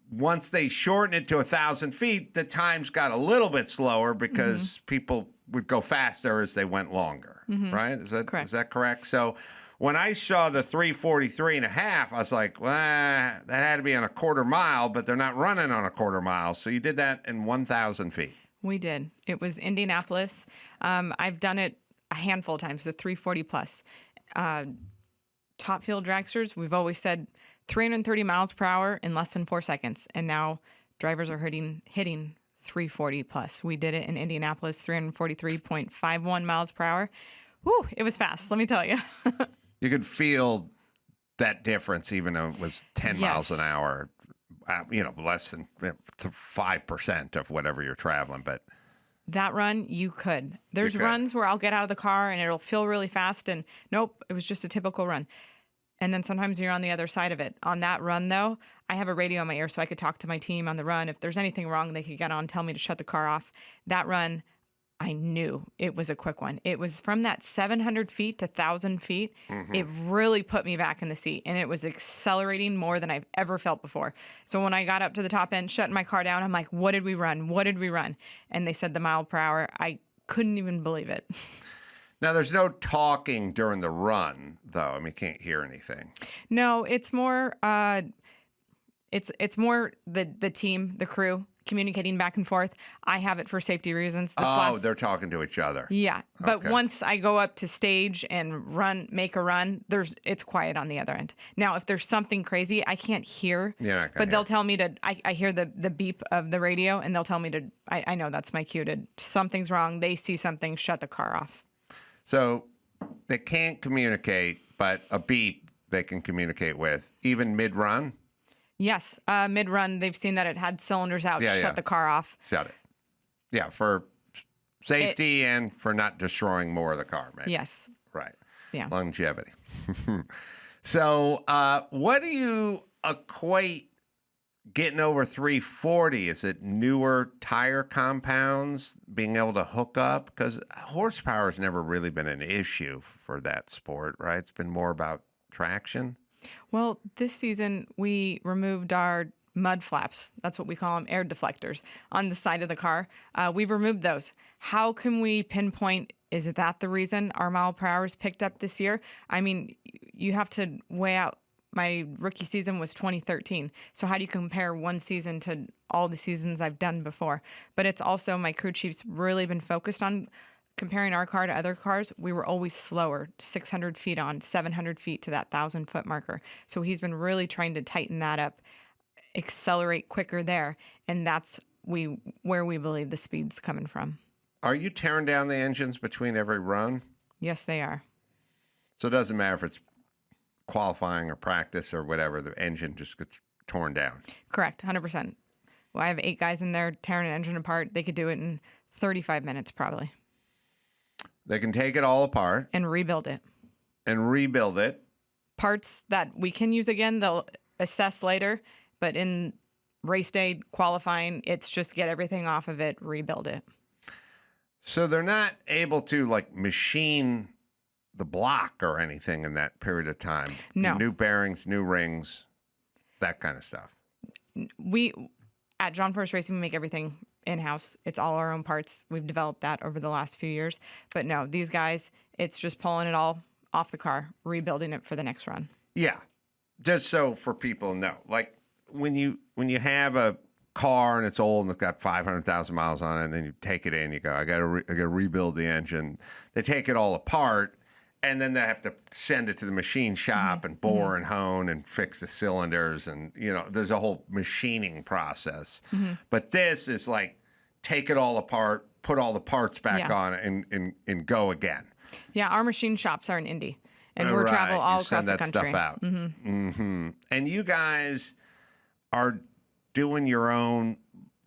once they shortened it to 1,000 feet, the times got a little bit slower because people would go faster as they went longer, right? Is that correct? Is that correct? So when I saw the 343.5, I was like, well, that had to be on a quarter mile, but they're not running on a quarter mile. So you did that in 1,000 feet. We did. It was Indianapolis. I've done it a handful of times, the 340 plus. Top field dragsters, we've always said 330 miles per hour in less than 4 seconds. And now drivers are hitting 340 plus. We did it in Indianapolis, 343.51 miles per hour. Whew, it was fast, let me tell you. You could feel that difference even though it was 10 miles an hour, less than 5% of whatever you're traveling. But that run, you could. There's runs where I'll get out of the car and it'll feel really fast and nope, it was just a typical run. And then sometimes you're on the other side of it. On that run, though, I have a radio in my ear so I could talk to my team on the run. If there's anything wrong, they could get on, tell me to shut the car off. That run, I knew it was a quick one. It was from that 700 feet to 1,000 feet. It really put me back in the seat, and it was accelerating more than I've ever felt before. So when I got up to the top end, shutting my car down, I'm like, what did we run? What did we run? And they said the mile per hour. I couldn't even believe it. Now, there's no talking during the run, though. I mean, you can't hear anything. No, it's more it's more the team, the crew, communicating back and forth. I have it for safety reasons. They're talking to each other. Yeah, but once I go up to stage and make a run, it's quiet on the other end. Now, if there's something crazy, I can't hear. They'll tell me to. I hear the beep of the radio, and they'll tell me to. I know that's my cue to. Something's wrong. They see something. Shut the car off. So they can't communicate, but a beep they can communicate with, even mid-run? Yes, mid-run, they've seen that it had cylinders out. Shut the car off. Shut it. Yeah, for safety and for not destroying more of the car, maybe. Yes. Right. Yeah. Longevity. So what do you equate getting over 340? Is it newer tire compounds, being able to hook up? Because horsepower has never really been an issue for that sport, right? It's been more about traction. Well, this season we removed our mud flaps. That's what we call them, air deflectors, on the side of the car. We've removed those. How can we pinpoint, is that the reason our mile per hour is picked up this year? I mean, you have to weigh out. My rookie season was 2013. So how do you compare one season to all the seasons I've done before? But it's also my crew chief's really been focused on comparing our car to other cars. We were always slower, 600 feet on, 700 feet to that 1,000-foot marker. So he's been really trying to tighten that up, accelerate quicker there. And that's where we believe the speed's coming from. Are you tearing down the engines between every run? Yes, they are. So it doesn't matter if it's qualifying or practice or whatever, the engine just gets torn down. Correct, 100%. Well, I have 8 guys in there tearing an engine apart. They could do it in 35 minutes probably. They can take it all apart. And rebuild it. Parts that we can use again, they'll assess later. But in race day qualifying, it's just get everything off of it, rebuild it. So they're not able to machine the block or anything in that period of time? No. New bearings, new rings, that kind of stuff. We, at John Force Racing, we make everything in-house. It's all our own parts. We've developed that over the last few years. But no, these guys, it's just pulling it all off the car, rebuilding it for the next run. Yeah. Just so for people know, when you have a car and it's old and it's got 500,000 miles on it, and then you take it in, you go, I got to rebuild the engine. They take it all apart, and then they have to send it to the machine shop and bore and hone and fix the cylinders, and there's a whole machining process. But this is like take it all apart, put all the parts back on it, and go again. Yeah, our machine shops are in Indy, and we travel all across the country. Send that stuff out. And you guys are doing your own,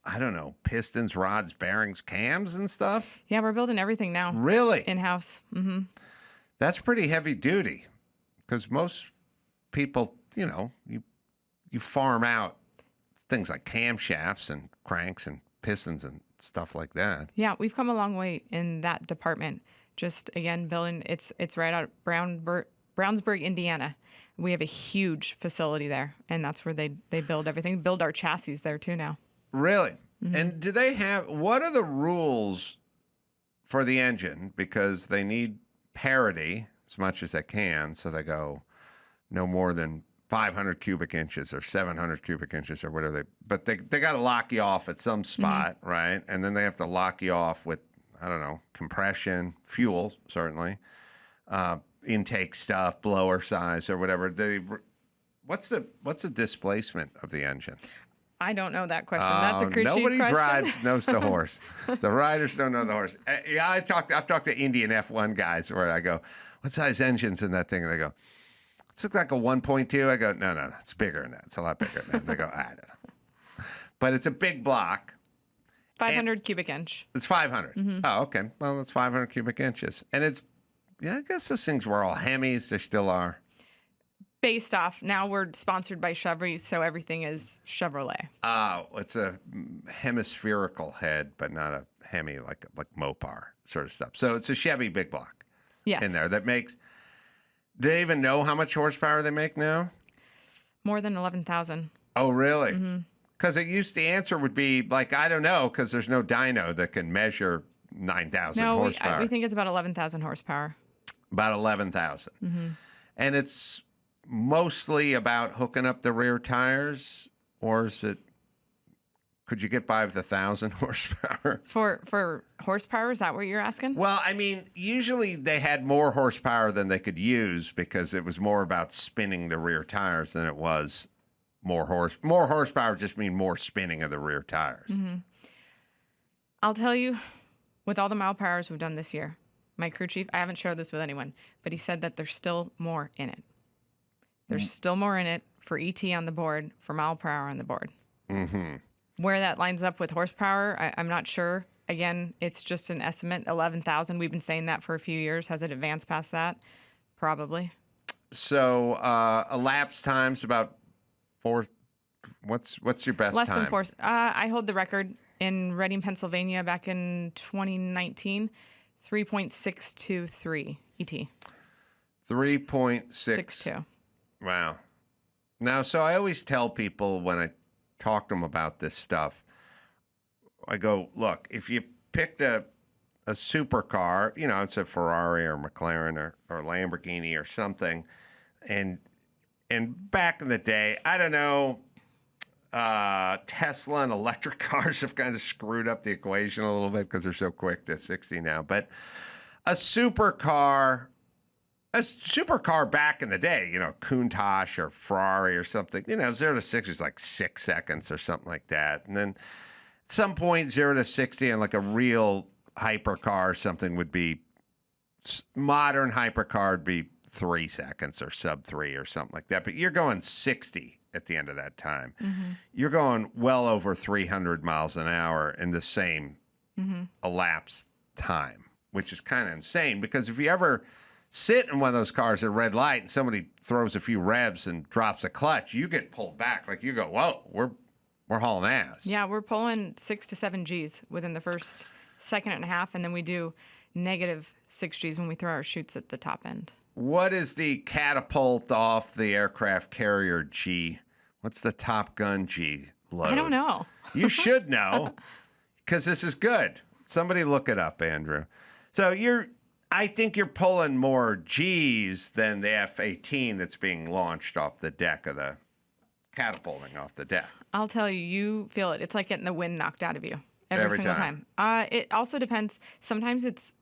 I don't know, pistons, rods, bearings, cams, and stuff? Yeah, we're building everything now. Really? In-house. That's pretty heavy duty, because most people, you farm out things like camshafts and cranks and pistons and stuff like that. Yeah, we've come a long way in that department. Just, again, building, it's right out of Brownsburg, Indiana. We have a huge facility there, and that's where they build everything. Build our chassis there, too, now. Really? And do they have, what are the rules for the engine? Because they need parity as much as they can, so they go no more than 500 cubic inches or 700 cubic inches or whatever. But they got to lock you off at some spot, right? And then they have to lock you off with, I don't know, compression, fuel, certainly. Intake stuff, blower size, or whatever. What's the displacement of the engine? I don't know that question. That's a crew chief nobody question. drives knows the horse. The riders don't know the horse. Yeah, I've talked to Indian F1 guys where I go, "What size engine's in that thing?" And they go, "It looks like a 1.2." I go, "No, it's bigger than that. It's a lot bigger than that." And they go, "I don't know," but it's a big block. 500 cubic inch. It's 500. Oh, okay. Well, it's 500 cubic inches, and it's. Yeah, I guess those things were all Hemis. They still are. Based off, now we're sponsored by Chevy, so everything is Chevrolet. Oh, it's a hemispherical head, but not a Hemi like Mopar sort of stuff. So it's a Chevy big block in there that makes. Do they even know how much horsepower they make now? More than 11,000. Oh, really? Because the answer would be like, I don't know, because there's no dyno that can measure 9,000 horsepower. We think it's about 11,000 horsepower. About 11,000. And it's mostly about hooking up the rear tires, or is it? Could you get by with 1,000 horsepower? For horsepower, is that what you're asking? Well, I mean, usually they had more horsepower than they could use because it was more about spinning the rear tires than it was more horsepower. Just mean more spinning of the rear tires. I'll tell you, with all the mile per hours we've done this year, my crew chief, I haven't shared this with anyone, but he said that there's still more in it. There's still more in it for ET on the board, for mile per hour on the board. Where that lines up with horsepower, I'm not sure. Again, it's just an estimate, 11,000. We've been saying that for a few years. Has it advanced past that? Probably. So elapsed time's about four. What's your best Less time? than 4. I hold the record in Reading, Pennsylvania back in 2019, 3.623 ET. 3.62. Wow. Now, so I always tell people when I talk to them about this stuff, I go, look, if you picked a supercar, it's a Ferrari or McLaren or Lamborghini or something, and back in the day, I don't know, Tesla and electric cars have kind of screwed up the equation a little bit because they're so quick to 60 now. But a supercar back in the day, Countach or Ferrari or something, 0 to 60 is like 6 seconds or something like that. And then at some point, 0 to 60 on like a real hypercar or something would be, modern hypercar would be 3 seconds or sub 3 or something like that. But you're going 60 at the end of that time. You're going well over 300 miles an hour in the same elapsed time, which is kind of insane because if you ever sit in one of those cars at a red light and somebody throws a few revs and drops a clutch, you get pulled back. Like you go, whoa, we're hauling ass. Yeah, we're pulling 6 to 7 Gs within the first second and a half, and then we do negative 6 Gs when we throw our chutes at the top end. What is the catapult off the aircraft carrier G? What's the Top Gun G load? I don't know. You should know because this is good. Somebody look it up, Andrew. So I think you're pulling more Gs than the F-18 that's being launched off the deck of the catapulting off the deck. I'll tell you, you feel it. It's like getting the wind knocked out of you every single time. It also depends. Sometimes it's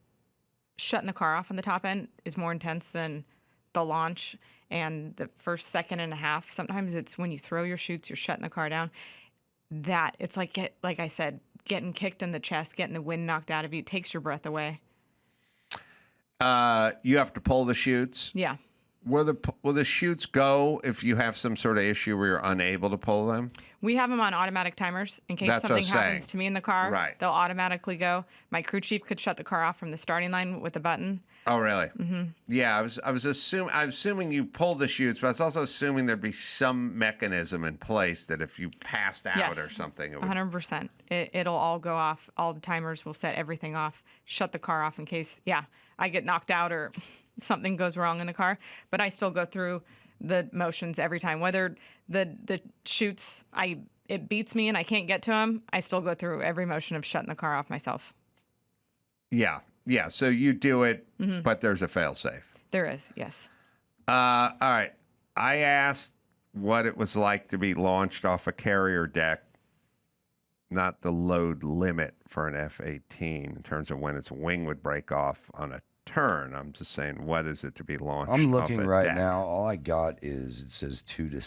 shutting the car off on the top end is more intense than the launch and the first second and a half. Sometimes it's when you throw your chutes, you're shutting the car down. That it's like I said, getting kicked in the chest, getting the wind knocked out of you. It takes your breath away. You have to pull the chutes. Yeah. Will the chutes go if you have some sort of issue where you're unable to pull them? We have them on automatic timers in case something happens to me in the car. Right. They'll automatically go. My crew chief could shut the car off from the starting line with a button. Oh, really? Mm-hmm. Yeah, I'm assuming you pull the chutes, but I was also assuming there'd be some mechanism in place that if you passed out or something, it would... 100%. It'll all go off. All the timers will set everything off. Shut the car off in case, I get knocked out or something goes wrong in the car. But I still go through the motions every time. Whether the chutes, it beats me and I can't get to them, I still go through every motion of shutting the car off myself. Yeah. Yeah, so you do it, but there's a fail-safe. There is, yes. All right. I asked what it was like to be launched off a carrier deck, not the load limit for an F-18 in terms of when its wing would break off on a turn. I'm just saying, what is it to be launched I'm off looking a right deck? now. All I got is, it says 2 to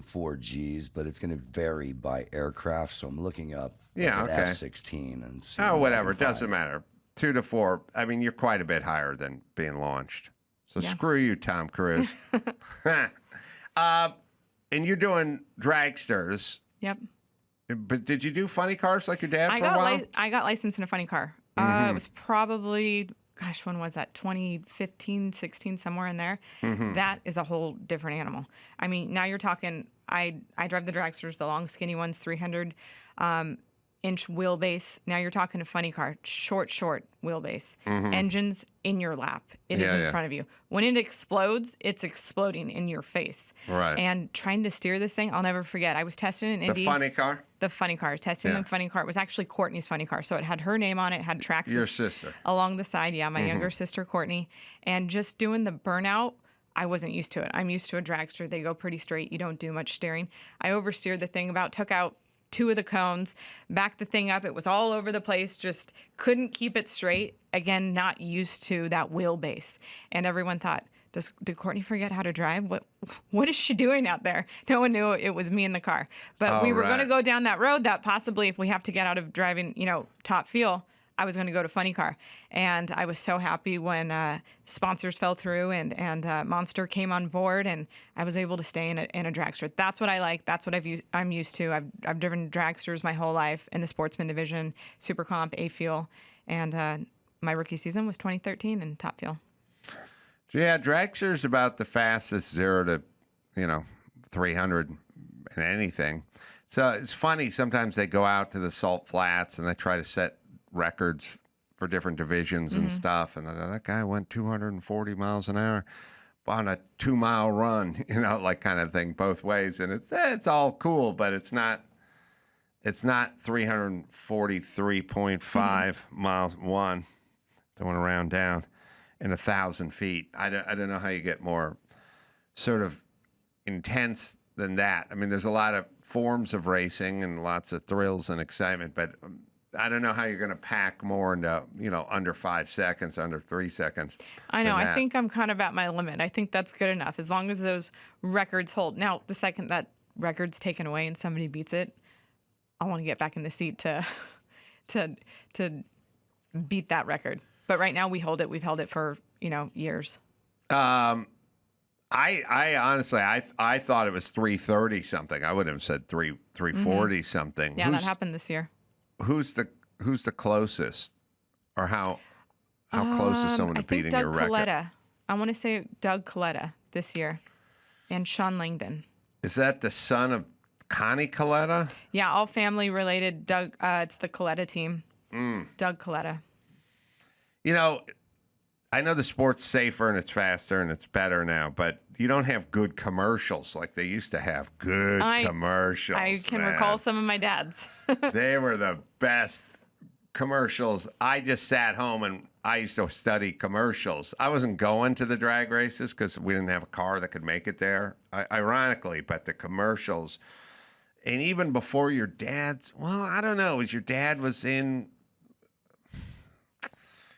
4 Gs, but it's going to vary by aircraft, so I'm looking up an F-16 and see. Oh, whatever. It doesn't matter. 2 to 4. I mean, you're quite a bit higher than being launched. So screw you, Tom Cruise. And you're doing dragsters. Yep. But did you do funny cars like your dad for a while? I got licensed in a funny car. It was probably, when was that? 2015, 16, somewhere in there. That is a whole different animal. I mean, now you're talking, I drive the dragsters, the long, skinny ones, 300 inch wheelbase. Now you're talking a funny car, short wheelbase. Engines in your lap. It is in front of you. When it explodes, it's exploding in your face. Right. And trying to steer this thing, I'll never forget. I was testing in Indy. The funny car? The funny car. Testing the funny car. It was actually Courtney's funny car. So it had her name on it, had Traxxas. Your sister. Along the side. Yeah, my younger sister, Courtney. And just doing the burnout, I wasn't used to it. I'm used to a dragster. They go pretty straight. You don't do much steering. I oversteered the thing took out 2 of the cones, backed the thing up. It was all over the place, just couldn't keep it straight. Again, not used to that wheelbase. And everyone thought, did Courtney forget how to drive? What is she doing out there? No one knew it was me in the car. But we were going to go down that road that possibly if we have to get out of driving, top fuel, I was going to go to funny car. And I was so happy when sponsors fell through and Monster came on board and I was able to stay in a dragster. That's what I like. That's what I'm used to. I've driven dragsters my whole life in the sportsman division, Super Comp, A-Fuel. And my rookie season was 2013 in Top Fuel. Yeah, dragster's about the fastest 0 to, 300 in anything. So it's funny. Sometimes they go out to the salt flats and they try to set records for different divisions and stuff. And that guy went 240 miles an hour on a 2-mile run, like kind of thing both ways. And it's all cool, but it's not 343.5 miles going around down in 1,000 feet. I don't know how you get more sort of intense than that. I mean, there's a lot of forms of racing and lots of thrills and excitement, but I don't know how you're going to pack more into, under 5 seconds, under 3 seconds. I know. I think I'm kind of at my limit. I think that's good enough as long as those records hold. Now, the second that record's taken away and somebody beats it, I want to get back in the seat to beat that record. But right now we hold it. We've held it for, years. I honestly, I thought it was 330 something. I would have said 340 something. Yeah, that happened this year. Who's the closest, or how close is someone to beating your record? Coletta. I want to say Doug Coletta this year, and Sean Langdon. Is that the son of Connie Coletta? Yeah, all family related. Doug, it's the Coletta team. Doug Coletta. I know the sport's safer and it's faster and it's better now, but you don't have good commercials like they used to have. Commercials. I can recall some of my dad's. They were the best commercials. I just sat home and I used to study commercials. I wasn't going to the drag races because we didn't have a car that could make it there, ironically, but the commercials. And even before your dad's, well, I don't know, your dad was in,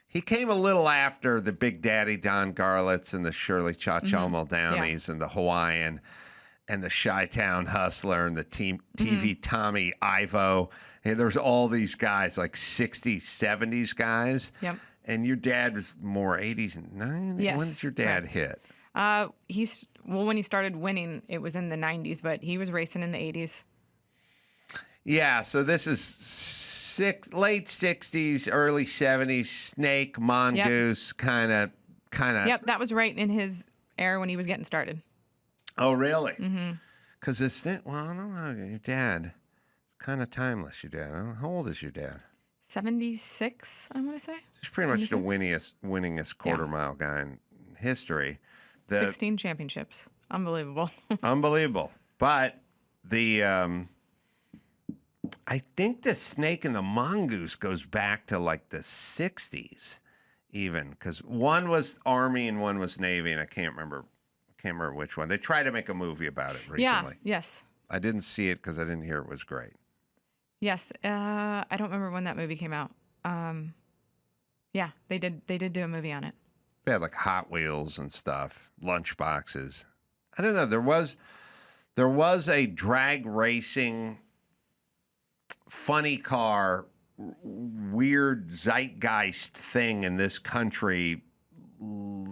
he came a little after the Big Daddy Don Garlits and the Shirley Cha-Cha Muldownys and the Hawaiian and the Chi-Town Hustler and the TV Tommy Ivo. And there's all these guys, like 60s, 70s guys. Yep. And your dad was more 80s and 90s? Yes, When did your dad correct. hit? When he started winning, it was in the 90s, but he was racing in the 80s. Yeah, so this is late 60s, early 70s, snake, mongoose, kind of. Yep, that was right in his era when he was getting started. Oh, really? Mm-hmm. Because I don't know, your dad, it's kind of timeless, your dad. I don't know, how old is your dad? 76, I want to say. He's pretty much the 76? winningest quarter mile guy in history. 16 championships. Unbelievable. Unbelievable. But I think the snake and the mongoose goes back to like the 60s even, because one was Army and one was Navy, and I can't remember which one. They tried to make a movie about it recently. Yeah, yes. I didn't see it because I didn't hear it was great. Yes, I don't remember when that movie came out. Yeah, they did do a movie on it. They had like Hot Wheels and stuff, lunch boxes. I don't know. There was a drag racing funny car, weird zeitgeist thing in this country,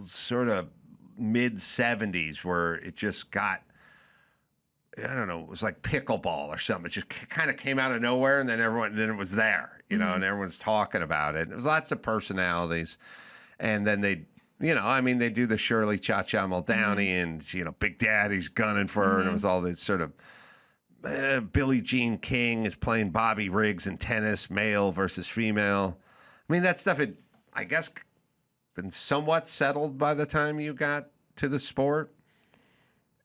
sort of mid-70s, where it just got, I don't know, it was like pickleball or something. It just kind of came out of nowhere, and then it was there, and everyone's talking about it. It was lots of personalities, and then they do the Shirley Cha-Cha Muldowney, and, Big Daddy's gunning for her, and it was all this sort of, Billie Jean King is playing Bobby Riggs in tennis, male versus female. I mean, that stuff had, I guess, been somewhat settled by the time you got to the sport.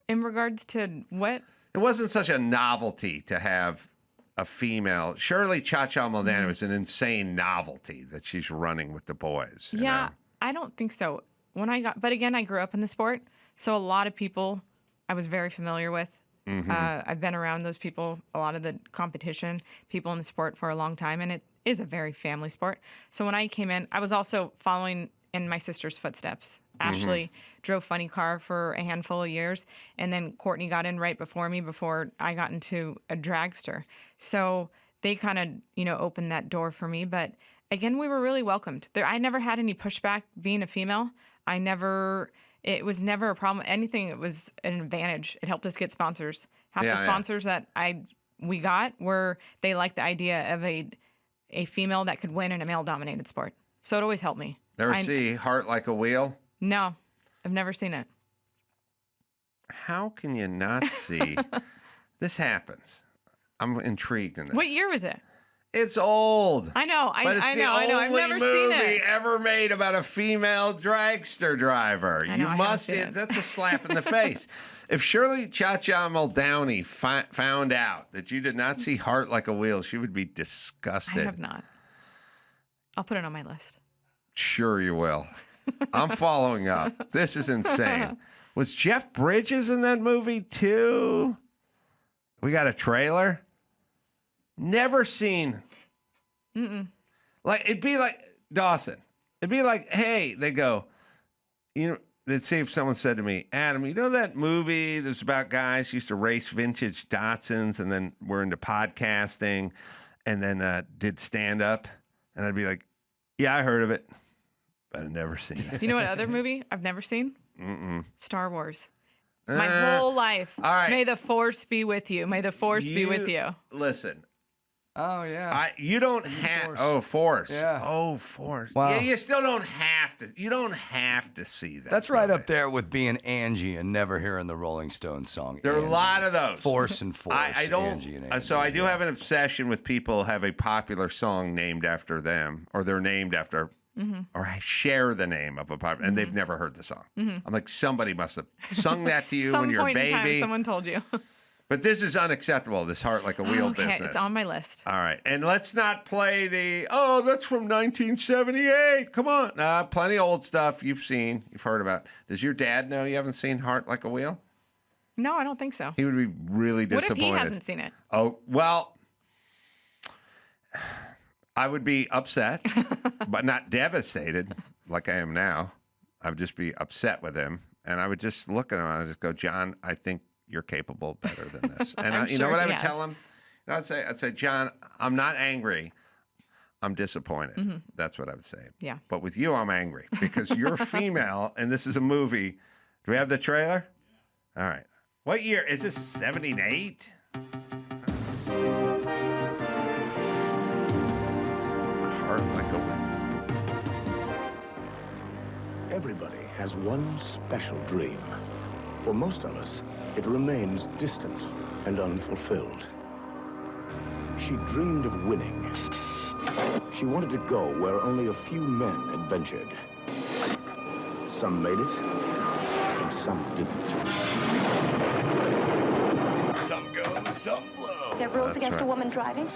In regards to what? It wasn't such a novelty to have a female. Shirley Cha-Cha Muldowney was an insane novelty that she's running with the boys. Yeah, I don't think so. But again, I grew up in the sport, so a lot of people I was very familiar with. I've been around those people, a lot of the competition, people in the sport for a long time, and it is a very family sport. So when I came in, I was also following in my sister's footsteps. Ashley drove funny car for a handful of years, and then Courtney got in right before me, before I got into a dragster. So they kind of, opened that door for me. But again, we were really welcomed. I never had any pushback being a female. It was never a problem. Anything, it was an advantage. It helped us get sponsors. Half the sponsors that we got were, they liked the idea of a female that could win in a male-dominated sport. So it always helped me. Ever see Heart Like a Wheel? No, I've never seen it. How can you not see? This happens. I'm intrigued in this. What year was it? It's old. I know. But it's I know. I've never seen the only movie it. ever made about a female dragster driver. I know, I haven't seen it. That's a slap in the face. If Shirley Cha-Cha Muldowney found out that you did not see Heart Like a Wheel, she would be disgusted. I have not. I'll put it on my list. Sure you will. I'm following up. This is insane. Was Jeff Bridges in that movie too? We got a trailer? Never seen. Like, it'd be like, Dawson, it'd be like, hey, they go, they'd say if someone said to me, Adam, you know that movie that's about guys who used to race vintage Datsuns and then were into podcasting and then did stand-up? And I'd be like, yeah, I heard of it, but I've never seen it. You know what other movie I've never seen? Star Wars. My whole life. All right. May the Force be with you. May the Force be with you. Listen. Oh, yeah. You don't have... Oh, Force. Yeah. Oh, Force. Wow. Yeah, you still don't have to... You don't have to see that. That's right up there with being Angie and never hearing the Rolling Stones song. There are Angie. a lot of those. Force and Force. I don't... Angie and Angie. So I do have an obsession with people who have a popular song named after them, or they're named after... Or I share the name of a popular... And they've never heard the song. I'm like, somebody must have sung that to you when you're a baby. In time, someone told you. But this is unacceptable, this heart like a wheel Okay, business. it's on my list. All right. And let's not play that's from 1978. Come on. Plenty of old stuff you've seen, you've heard about. Does your dad know you haven't seen Heart Like a Wheel? No, I don't think so. He would be really What disappointed. if he hasn't seen it? Oh, well, I would be upset, but not devastated like I am now. I would just be upset with him. And I would just look at him and I'd just go, John, I think you're capable better than this. And you know what I would tell him? I'd say, John, I'm not angry. I'm disappointed. Mm-hmm. That's what I would say. Yeah. But with you, I'm angry because you're female and this is a movie. Do we have the trailer? All right. What year? Is this 78? Heart Like a Wheel. Everybody has one special dream. For most of us, it remains distant and unfulfilled. She dreamed of winning. She wanted to go where only a few men had ventured. Some made it, and some didn't. Some go, some blow. There are rules against a woman driving?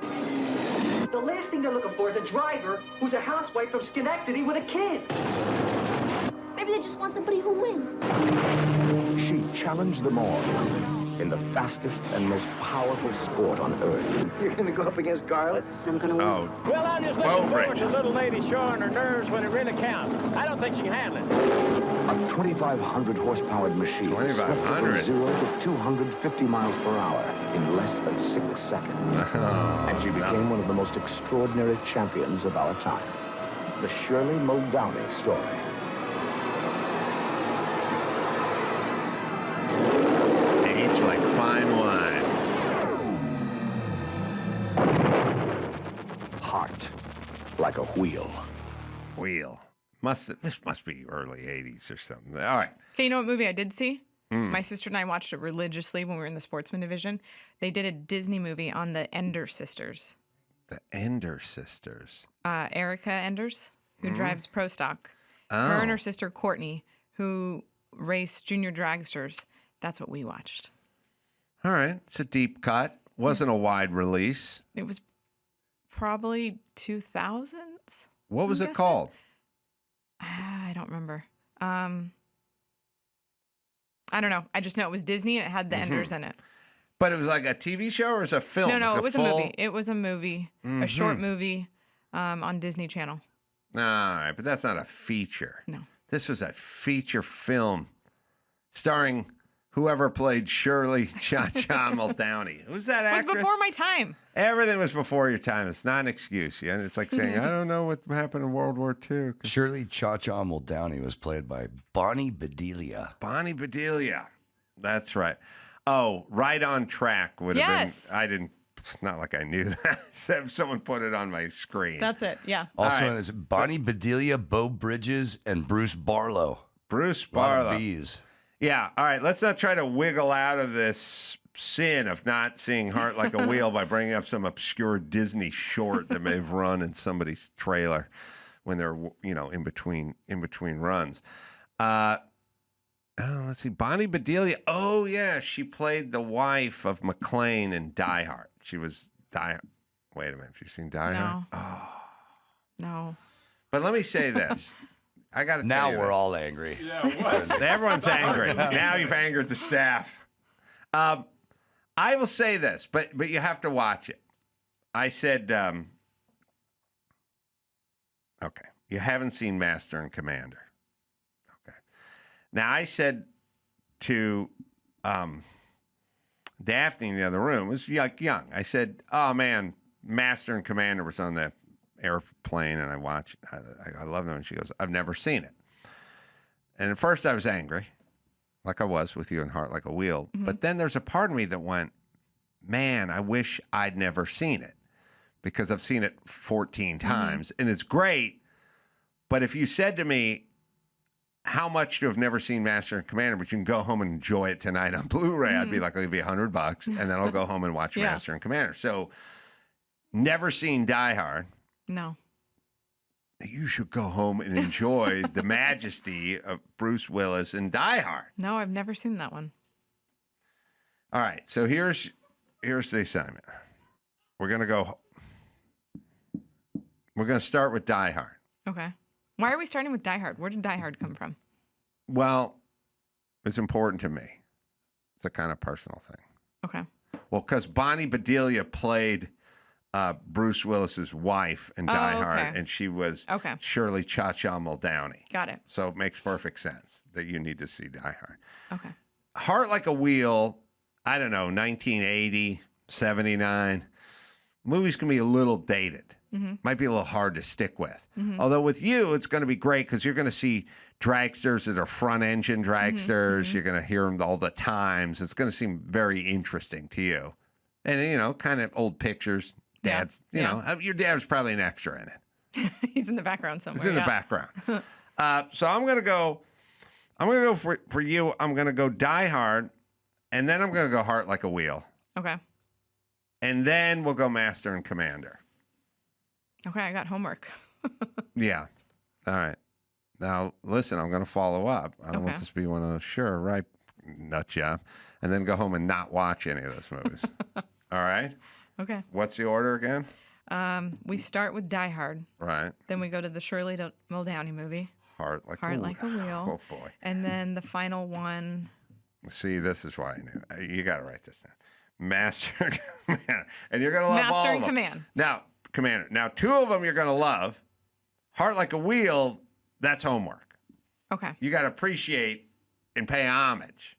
The last thing they're looking for is a driver who's a housewife from Schenectady with a kid. Maybe they just want somebody who wins. She challenged them all in the fastest and most powerful sport on earth. You're gonna go up against Garland? I'm gonna win. Oh. Well, I'm just looking forward to a little lady showing her nerves when it really counts. I don't think she can handle it. A 2,500 horsepower machine swept from 0 to 250 miles per hour in less than 6 seconds. And she became one of the most extraordinary champions of our time. The Shirley Muldowney story. Aged like fine wine. Heart like a wheel. Wheel. This must be early 80s or something. All right. Okay, you know what movie I did see? Mm. My sister and I watched it religiously when we were in the sportsman division. They did a Disney movie on the Ender sisters. The Ender sisters. Erica Enders, who drives Pro Stock. Oh. Her and her sister Courtney, who race junior dragsters. That's what we watched. All right. It's a deep cut. Wasn't a wide release. It was probably 2000s. What was it called? I don't remember. I don't know. I just know it was Disney and it had the Enders in it. But it was like a TV show or was it a film? No, it was a movie. It was a movie, a short Mhm. movie on Disney Channel. All right, but that's not a feature. No. This was a feature film starring whoever played Shirley Cha-Cha Muldowney. Who's that It was actress? before my time. Everything was before your time. It's not an excuse. Yeah? It's like saying, I don't know what happened in World War II. Shirley Cha-Cha Muldowney was played by Bonnie Bedelia. Bonnie Bedelia. That's right. Oh, Right on Track would have been. It's not like I knew that. Someone put it on my screen. That's it. Yeah. Also known as Bonnie Bedelia, Bo Bridges, and Bruce Barlow. Bruce A lot of Barlow. B's. Yeah. All right. Let's not try to wiggle out of this sin of not seeing Heart Like a Wheel by bringing up some obscure Disney short that may have run in somebody's trailer when they're, in between runs. Let's see. Bonnie Bedelia. Oh, yeah. She played the wife of McClane in Die Hard. She was Wait a minute. Have you seen Die Hard? Oh. No. But let me say this. I got to tell Now you we're this. all angry. Everyone's angry. Now you've angered the staff. I will say this, but you have to watch it. I said, okay, you haven't seen Master and Commander. Okay. Now, I said to Daphne in the other room, it was young. I said, oh, man, Master and Commander was on the airplane, and I watched it. I love them. And she goes, I've never seen it. And at first I was angry, like I was with you in Heart Like a Wheel. Mm-hmm. But then there's a part of me that went, man, I wish I'd never seen it because I've seen it 14 times. And it's great. But if you said to me, how much to have never seen Master and Commander, but you can go home and enjoy it tonight on Blu-ray, I'd be like, I'll give you $100, and then I'll go home and watch Master and Commander. So never seen Die Hard. No. You should go home and enjoy the majesty of Bruce Willis in Die Hard. No, I've never seen that one. All right, so here's the assignment. We're gonna start with Die Hard. Okay. Why are we starting with Die Hard? Where did Die Hard come from? Well, it's important to me. It's a kind of personal thing. Okay. Well, because Bonnie Bedelia played Bruce Willis's wife in Die Hard, and she was Shirley Cha-Cha Muldowney. Got it. So it makes perfect sense that you need to see Die Hard. Okay. Heart Like a Wheel, I don't know, 1980, 79. Movies can be a little dated. Might be a little hard to stick with. Although with you, it's going to be great because you're going to see dragsters that are front-engine dragsters. You're going to hear them all the times. It's going to seem very interesting to you. And, you know, kind of old pictures. Dad's, you know, your dad was probably an extra in it. He's in the background somewhere. He's in the background. So I'm going to go for you. I'm going to go Die Hard, and then I'm going to go Heart Like a Wheel. Okay. And then we'll go Master and Commander. Okay, I got homework. Yeah. All right. Now, listen, I'm going to follow up. I don't want this to be one of those, sure, right, nut job, and then go home and not watch any of those movies. All right? Okay. What's the order again? We start with Die Hard. Right. Then we go to the Shirley Muldowney movie. Heart Like a Wheel. Oh, boy. And then the final one. See, this is why I knew. You got to write this down. Master and Commander. And you're going to love all of them. Master and Command. Now, Commander. Now, two of them you're going to love. Heart Like a Wheel, that's homework. Okay. You got to appreciate and pay homage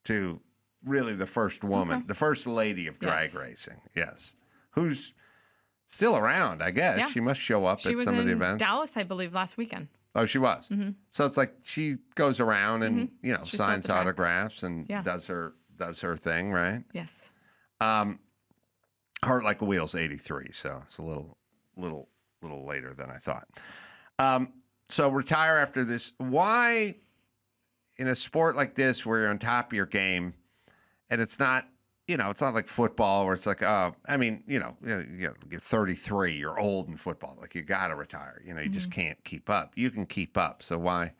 to really the first woman, the first lady of drag racing. Yes. Who's still around, I guess. Yeah. She must show up at some of the events. She was in Dallas, I believe, last weekend. Oh, she was. So it's like she goes around and you know She signs sold the track. autographs and does her thing, right? Yes. Heart Like a Wheel's 83, so it's a little later than I thought. So retire after this. Why, in a sport like this where you're on top of your game, and it's not, you know, it's not like football where it's like, I mean, you're 33, you're old in football, like you got to retire. You know, you just can't keep up. You can keep up, so why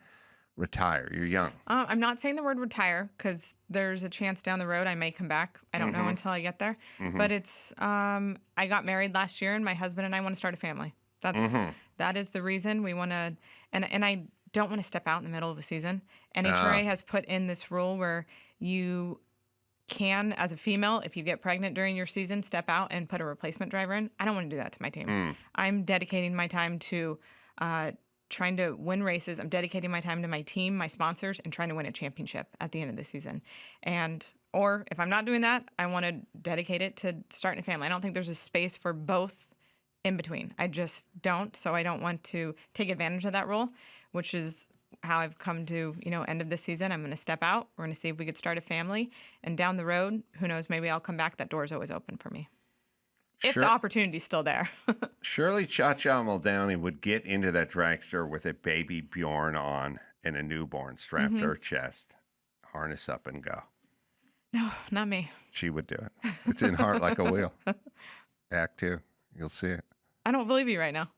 retire? You're young. I'm not saying the word retire because there's a chance down the road I may come back. I don't know until I get there. But it's I got married last year, and my husband and I want to start a family. That is the reason we want to, and I don't want to step out in the middle of the season. NHRA has put in this rule where you can, as a female, if you get pregnant during your season, step out and put a replacement driver in. I don't want to do that to my team. I'm dedicating my time to trying to win races. I'm dedicating my time to my team, my sponsors, and trying to win a championship at the end of the season. Or if I'm not doing that, I want to dedicate it to starting a family. I don't think there's a space for both in between. I just don't. So I don't want to take advantage of that rule, which is how I've come to, end of this season. I'm going to step out. We're going to see if we could start a family. And down the road, who knows, maybe I'll come back. That door is always open for me. If the opportunity's still there. Shirley Cha-Cha Muldowney would get into that dragster with a baby Bjorn on and a newborn strapped to her chest, harness up and go. No, not me. She would do it. It's in Heart Like a Wheel. Act 2. You'll see it. I don't believe you right now.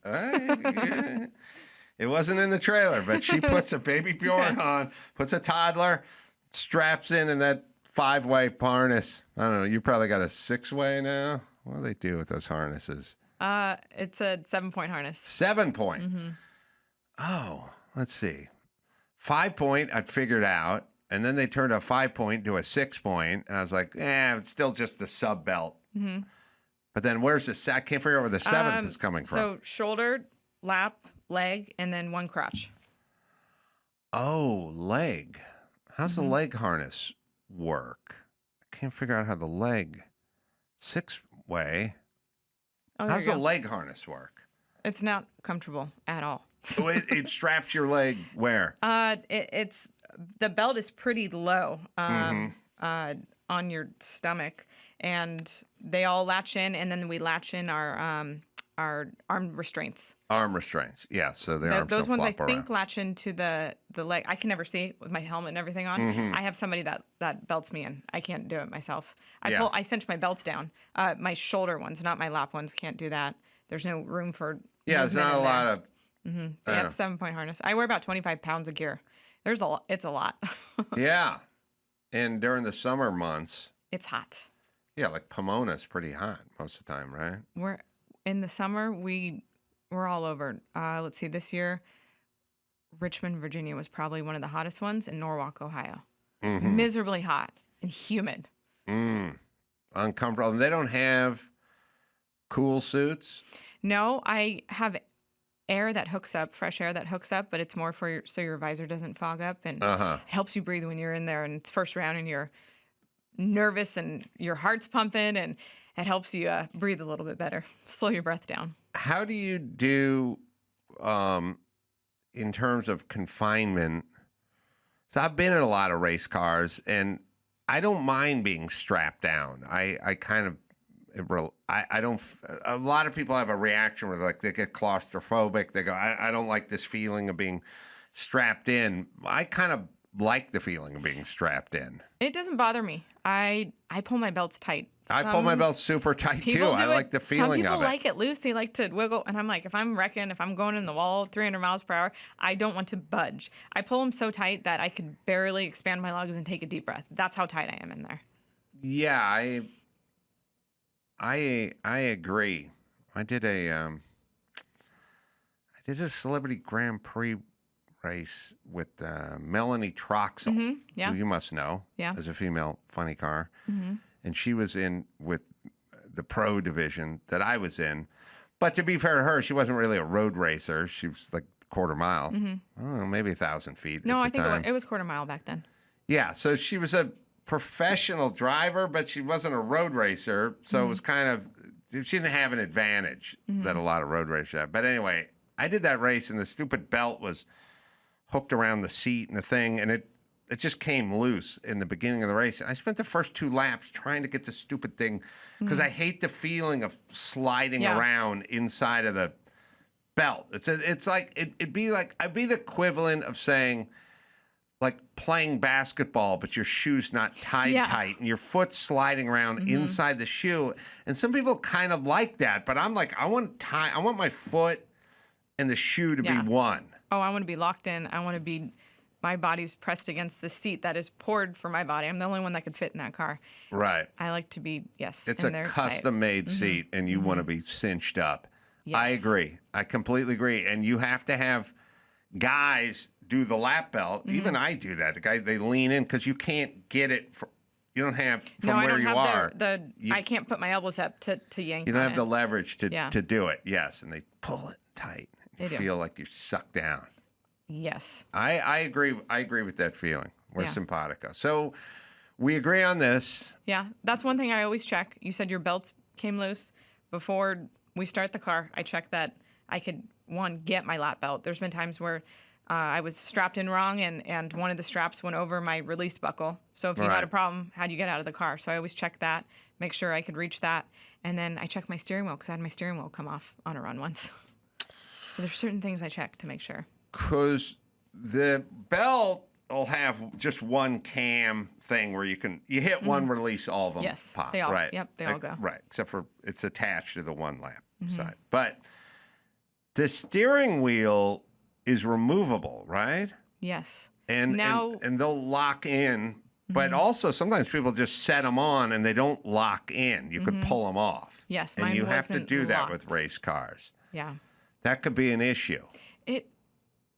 It wasn't in the trailer, but she puts a baby Bjorn on, puts a toddler, straps in that 5-way harness. I don't know. You probably got a 6-way now. What do they do with those harnesses? It's a 7-point harness. 7-point? Oh, let's see. 5-point, I'd figured out. And then they turned a 5-point to a 6-point. And I was like, it's still just the sub belt. But then where's the I can't figure out where the 7th is coming from. So shoulder, lap, leg, and then one crotch. Oh, leg. How's the leg harness work? I can't figure out how the leg 6-way. How's the leg harness work? It's not comfortable at all. So it straps your leg where? It's the belt is pretty low on your stomach, and they all latch in, and then we latch in our arm restraints. Arm restraints, yeah. So the arms those don't ones I flop think around. latch into the leg. I can never see with my helmet and everything on. I have somebody that belts me in. I can't do it myself. I cinch my belts down. My shoulder ones, not my lap ones, can't do that. There's no room for there's not a lot of. Yeah, it's 7-point harness. I wear about 25 pounds of gear. It's a lot. Yeah, and during the summer months, It's hot. Yeah, like Pomona's pretty hot most of the time, right? We're in the summer. We're all over. Let's see. This year, Richmond, Virginia was probably one of the hottest ones, in Norwalk, Ohio. Mm-hmm. Miserably hot and humid. Uncomfortable. And they don't have cool suits? No, I have air that hooks up, fresh air that hooks up, but it's more for so your visor doesn't fog up, and it helps you breathe when you're in there. And it's first round, and you're nervous, and your heart's pumping, and it helps you breathe a little bit better, slow your breath down. How do you do in terms of confinement? So I've been in a lot of race cars, and I don't mind being strapped down. I kind of, I don't, a lot of people have a reaction where like they get claustrophobic. They go, I don't like this feeling of being strapped in. I kind of like the feeling of being strapped in. It doesn't bother me. I pull my belts tight. I pull my belts super tight too. I like the feeling of it. Some people like it loose. They like to wiggle. And I'm like, if I'm wrecking, if I'm going in the wall 300 miles per hour, I don't want to budge. I pull them so tight that I can barely expand my lungs and take a deep breath. That's how tight I am in there. Yeah, I agree. I did a Celebrity Grand Prix race with Melanie Troxel, yeah. who you must know as a female funny car. And she was in with the pro division that I was in. But to be fair to her, she wasn't really a road racer. She was like quarter mile. I don't know, maybe 1,000 feet. No, at I the think time. it was quarter mile back then. Yeah, so she was a professional driver, but she wasn't a road racer. So it was kind of, she didn't have an advantage that a lot of road racers have. But anyway, I did that race, and the stupid belt was hooked around the seat and the thing, and it just came loose in the beginning of the race. And I spent the first 2 laps trying to get the stupid thing, because I hate the feeling of sliding around inside of the belt. It's like it'd be like I'd be the equivalent of saying, like playing basketball, but your shoe's not tied tight, and your foot's sliding around inside the shoe. And some people kind of like that, but I'm like, I want my foot and the shoe to be one. Oh, I want to be locked in. I want to be, my body's pressed against the seat that is poured for my body. I'm the only one that could fit in that car. Right. I like to be, It's in a there custom-made seat, and you want to be cinched up. Yes. I agree. I completely agree. And you have to have guys do the lap belt. Even I do that. The guys, they lean in because you can't get it. You don't have from where you are. I can't put my elbows up to yank. You don't on have the it. leverage to do it. Yes, and they pull it tight. You They do. feel like you're sucked down. Yes. I agree. I agree with that feeling. We're simpatico. So we agree on this. Yeah, that's one thing I always check. You said your belt came loose. Before we start the car, I check that I could, get my lap belt. There's been times where I was strapped in wrong, and one of the straps went over my release buckle. So if you had a problem, how do you get out of the car? So I always check that, make sure I could reach that. And then I check my steering wheel, because I had my steering wheel come off on a run once. So there's certain things I check to make sure. Because the belt will have just one cam thing where you hit one release, all of them pop. They all, right. Yep, they all go. Right, except for it's attached to the one lap side. But the steering wheel is removable, right? Yes. And now, and they'll lock in, but also sometimes people just set them on and they don't lock in. You could pull them off. Yes, and mine you have to wasn't do that locked. with race cars. Yeah. That could be an issue.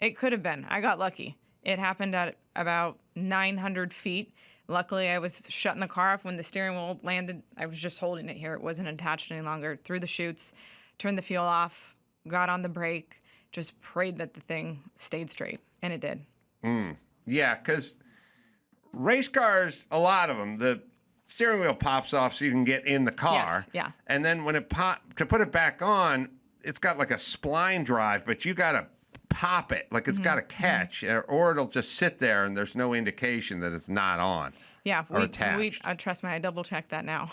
It could have been. I got lucky. It happened at about 900 feet. Luckily, I was shutting the car off when the steering wheel landed. I was just holding it here. It wasn't attached any longer. Threw the chutes, turned the fuel off, got on the brake, just prayed that the thing stayed straight, and it did. Yeah, because race cars, a lot of them, the steering wheel pops off so you can get in the car. Yes, yeah. And then when to put it back on, it's got like a spline drive, but you got to pop it, like it's got to catch, or it'll just sit there and there's no indication that it's not on. Yeah, attached. trust me, I double check that now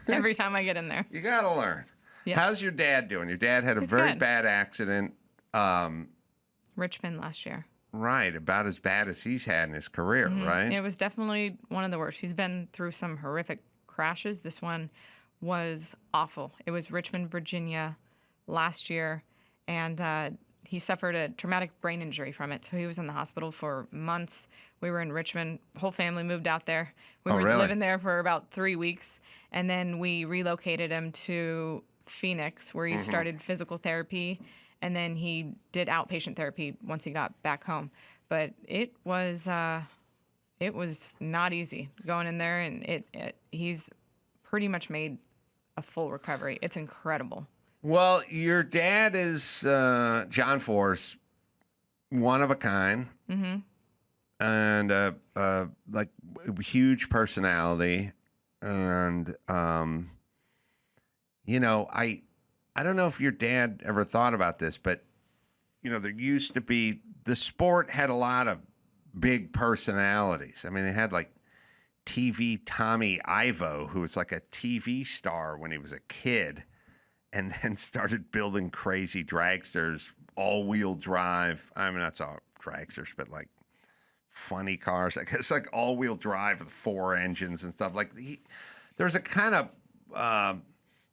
every time I get in there. You got to learn. Yes. How's your dad doing? Your dad had a very bad accident. Richmond last year. Right, about as bad as he's had in his career, right? It was definitely one of the worst. He's been through some horrific crashes. This one was awful. It was Richmond, Virginia last year, and he suffered a traumatic brain injury from it. So he was in the hospital for months. We were in Richmond. Whole family moved out there. We were living there for about 3 weeks. And then we relocated him to Phoenix, where he started physical therapy. And then he did outpatient therapy once he got back home. But it was not easy going in there. And he's pretty much made a full recovery. It's incredible. Well, your dad is John Force, one of a kind, and like huge personality, and you know, I don't know if your dad ever thought about this, but you know, there used to be the sport had a lot of big personalities. I mean, they had like TV Tommy Ivo, who was like a TV star when he was a kid. And then started building crazy dragsters, all-wheel drive. I mean, that's all dragsters, but like funny cars. I guess like all-wheel drive with 4 engines and stuff. Like there's a kind of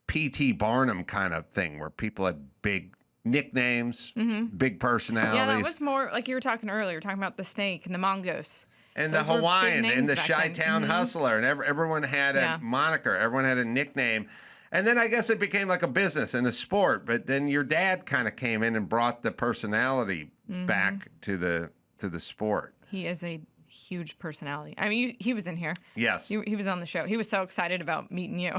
P.T. Barnum kind of thing where people had big nicknames, big personalities. Yeah, that was more like you were talking earlier, talking about the snake and the mongoose. And the Hawaiian and the Chi-Town Hustler. And everyone had a moniker. Everyone had a nickname. And then I guess it became like a business and a sport. But then your dad kind of came in and brought the personality back to the sport. He is a huge personality. I mean, he was in here. Yes. He was on the show. He was so excited about meeting you.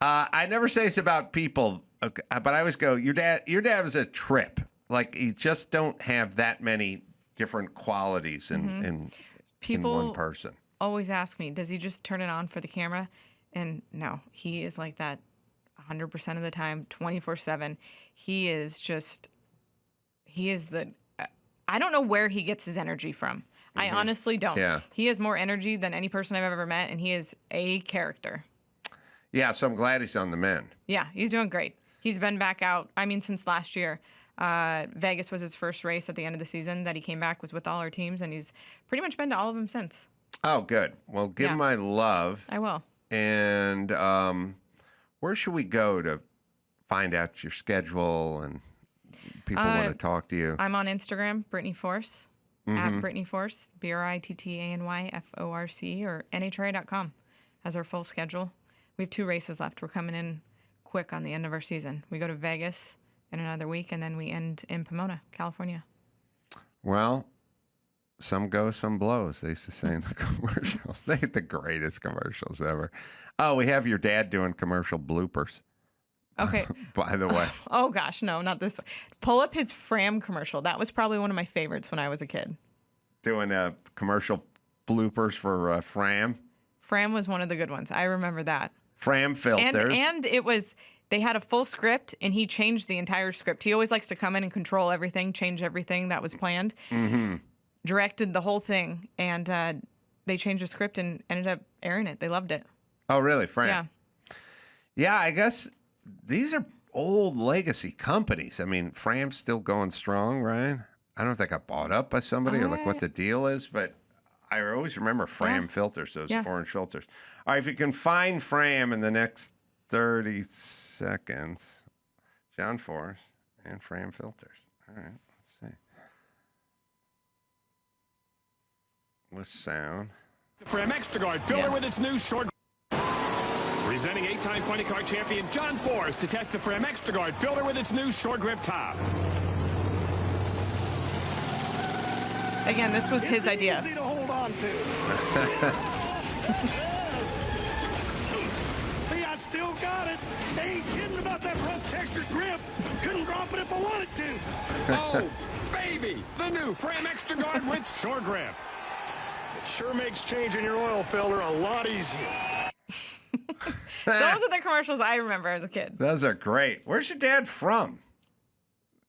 I never say this about people, okay, but I always go, your dad was a trip. Like, you just don't have that many different qualities in one person. Always ask me, does he just turn it on for the camera? And no, he is like that 100% of the time, 24/7. He is I don't know where he gets his energy from. I honestly don't. Yeah. He has more energy than any person I've ever met, and he is a character. Yeah, so I'm glad he's on the men. Yeah, he's doing great. He's been back out, I mean, since last year. Vegas was his first race at the end of the season that he came back, was with all our teams, and he's pretty much been to all of them since. Oh, good. Well, give him my love. I will. And where should we go to find out your schedule and people want to talk to you? I'm on Instagram, Brittany Force, at Brittany Force, BRITTANYFORC, or NHRA.com has our full schedule. We have 2 races left. We're coming in quick on the end of our season. We go to Vegas in another week, and then we end in Pomona, California. Well, some go, some blows, they used to say in the commercials. They had the greatest commercials ever. Oh, we have your dad doing commercial bloopers. Okay. By the way. Oh, gosh, no, not this. Pull up his Fram commercial. That was probably one of my favorites when I was a kid. Doing commercial bloopers for Fram. Fram was one of the good ones. I remember that. Fram filters. And it was, they had a full script, and he changed the entire script. He always likes to come in and control everything, change everything that was planned. Directed the whole thing, and they changed the script and ended up airing it. They loved it. Oh, really, Fram? Yeah. Yeah, I guess these are old legacy companies. I mean, Fram's still going strong, right? I don't know if they got bought up by somebody or like what the deal is, but I always remember Fram filters, those orange filters. All right, if you can find Fram in the next 30 seconds, John Force and Fram filters. All right, let's see. With sound. The Fram Extra Guard filter with its new short. Presenting 8-time funny car champion John Force to test the Fram Extra Guard filter with its new short grip top. Again, this was his idea. Easy to hold on to. See, I still got it. They ain't kidding about that rough textured grip. Couldn't drop it if I wanted to. Oh, baby! The new Fram Extra Guard with short grip. It sure makes changing your oil filter a lot easier. Those are the commercials I remember as a kid. Those are great. Where's your dad from?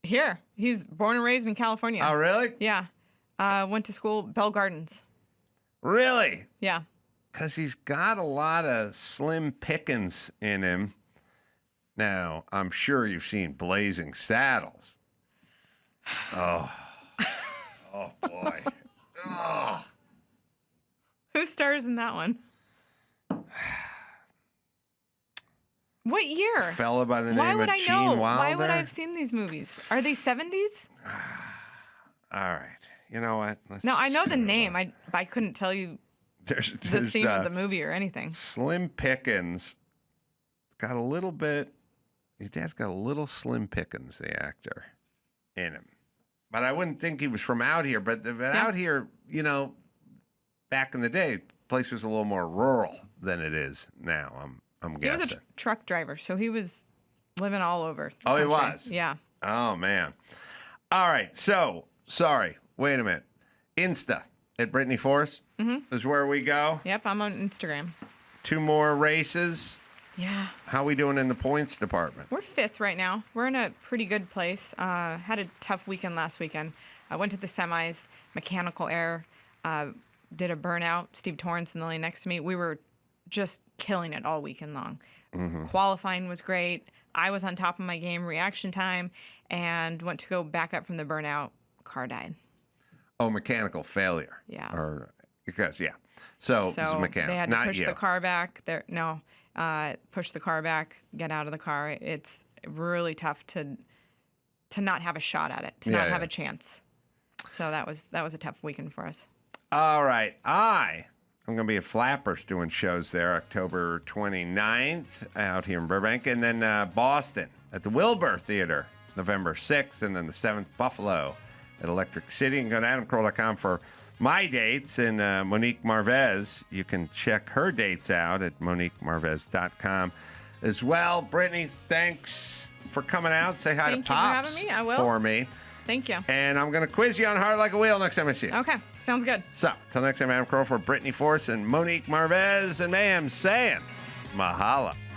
Here. He's born and raised in California. Oh, really? Yeah. Went to school, Bell Gardens. Really? Yeah. Because he's got a lot of slim pickings in him. Now, I'm sure you've seen Blazing Saddles. Oh. Oh, boy. Oh. Who stars in that one? What year? Fella by the name Why of would I Gene know? Wilder. Why would I have seen these movies? Are they 70s? All right. You know what? No, I know the name. I couldn't tell you There's the theme of the movie or anything. Slim Pickens got a little bit. His dad's got a little Slim Pickens, the actor, in him. But I wouldn't think he was from out here. But out here, you know, back in the day, the place was a little more rural than it is now. I'm guessing. He was a truck driver, so he was living all over. the Oh, he country. was? Yeah. Oh, man. All right. So, sorry. Wait a minute. Insta at Brittany Force is where we go. Yep, I'm on Instagram. 2 more races. Yeah. How we doing in the points department? We're 5th right now. We're in a pretty good place. Had a tough weekend last weekend. I went to the semis, mechanical error, did a burnout. Steve Torrance in the lane next to me. We were just killing it all weekend long. Qualifying was great. I was on top of my game, reaction time, and went to go back up from the burnout. Car died. Oh, mechanical failure. Yeah. Or because So it's a mechanic. They had to not push you. the car back. Push the car back, get out of the car. It's really tough to not have a shot at it, to not have a chance. So that was a tough weekend for us. All right. I'm going to be at Flappers doing shows there October 29th out here in Burbank. And then Boston at the Wilbur Theater November 6th. And then the 7th, Buffalo at Electric City. And go to AdamCarolla.com for my dates. And Monique Marvez, you can check her dates out at MoniqueMarvez.com as well. Brittany, thanks for coming out. Say hi Thank to you for Pops having me. I will. for me. Thank you. And I'm going to quiz you on Heart Like a Wheel next time I see you. Okay, sounds good. So, till next time, Adam Carolla for Brittany Force and Monique Marvez and Mayhem saying, Mahala.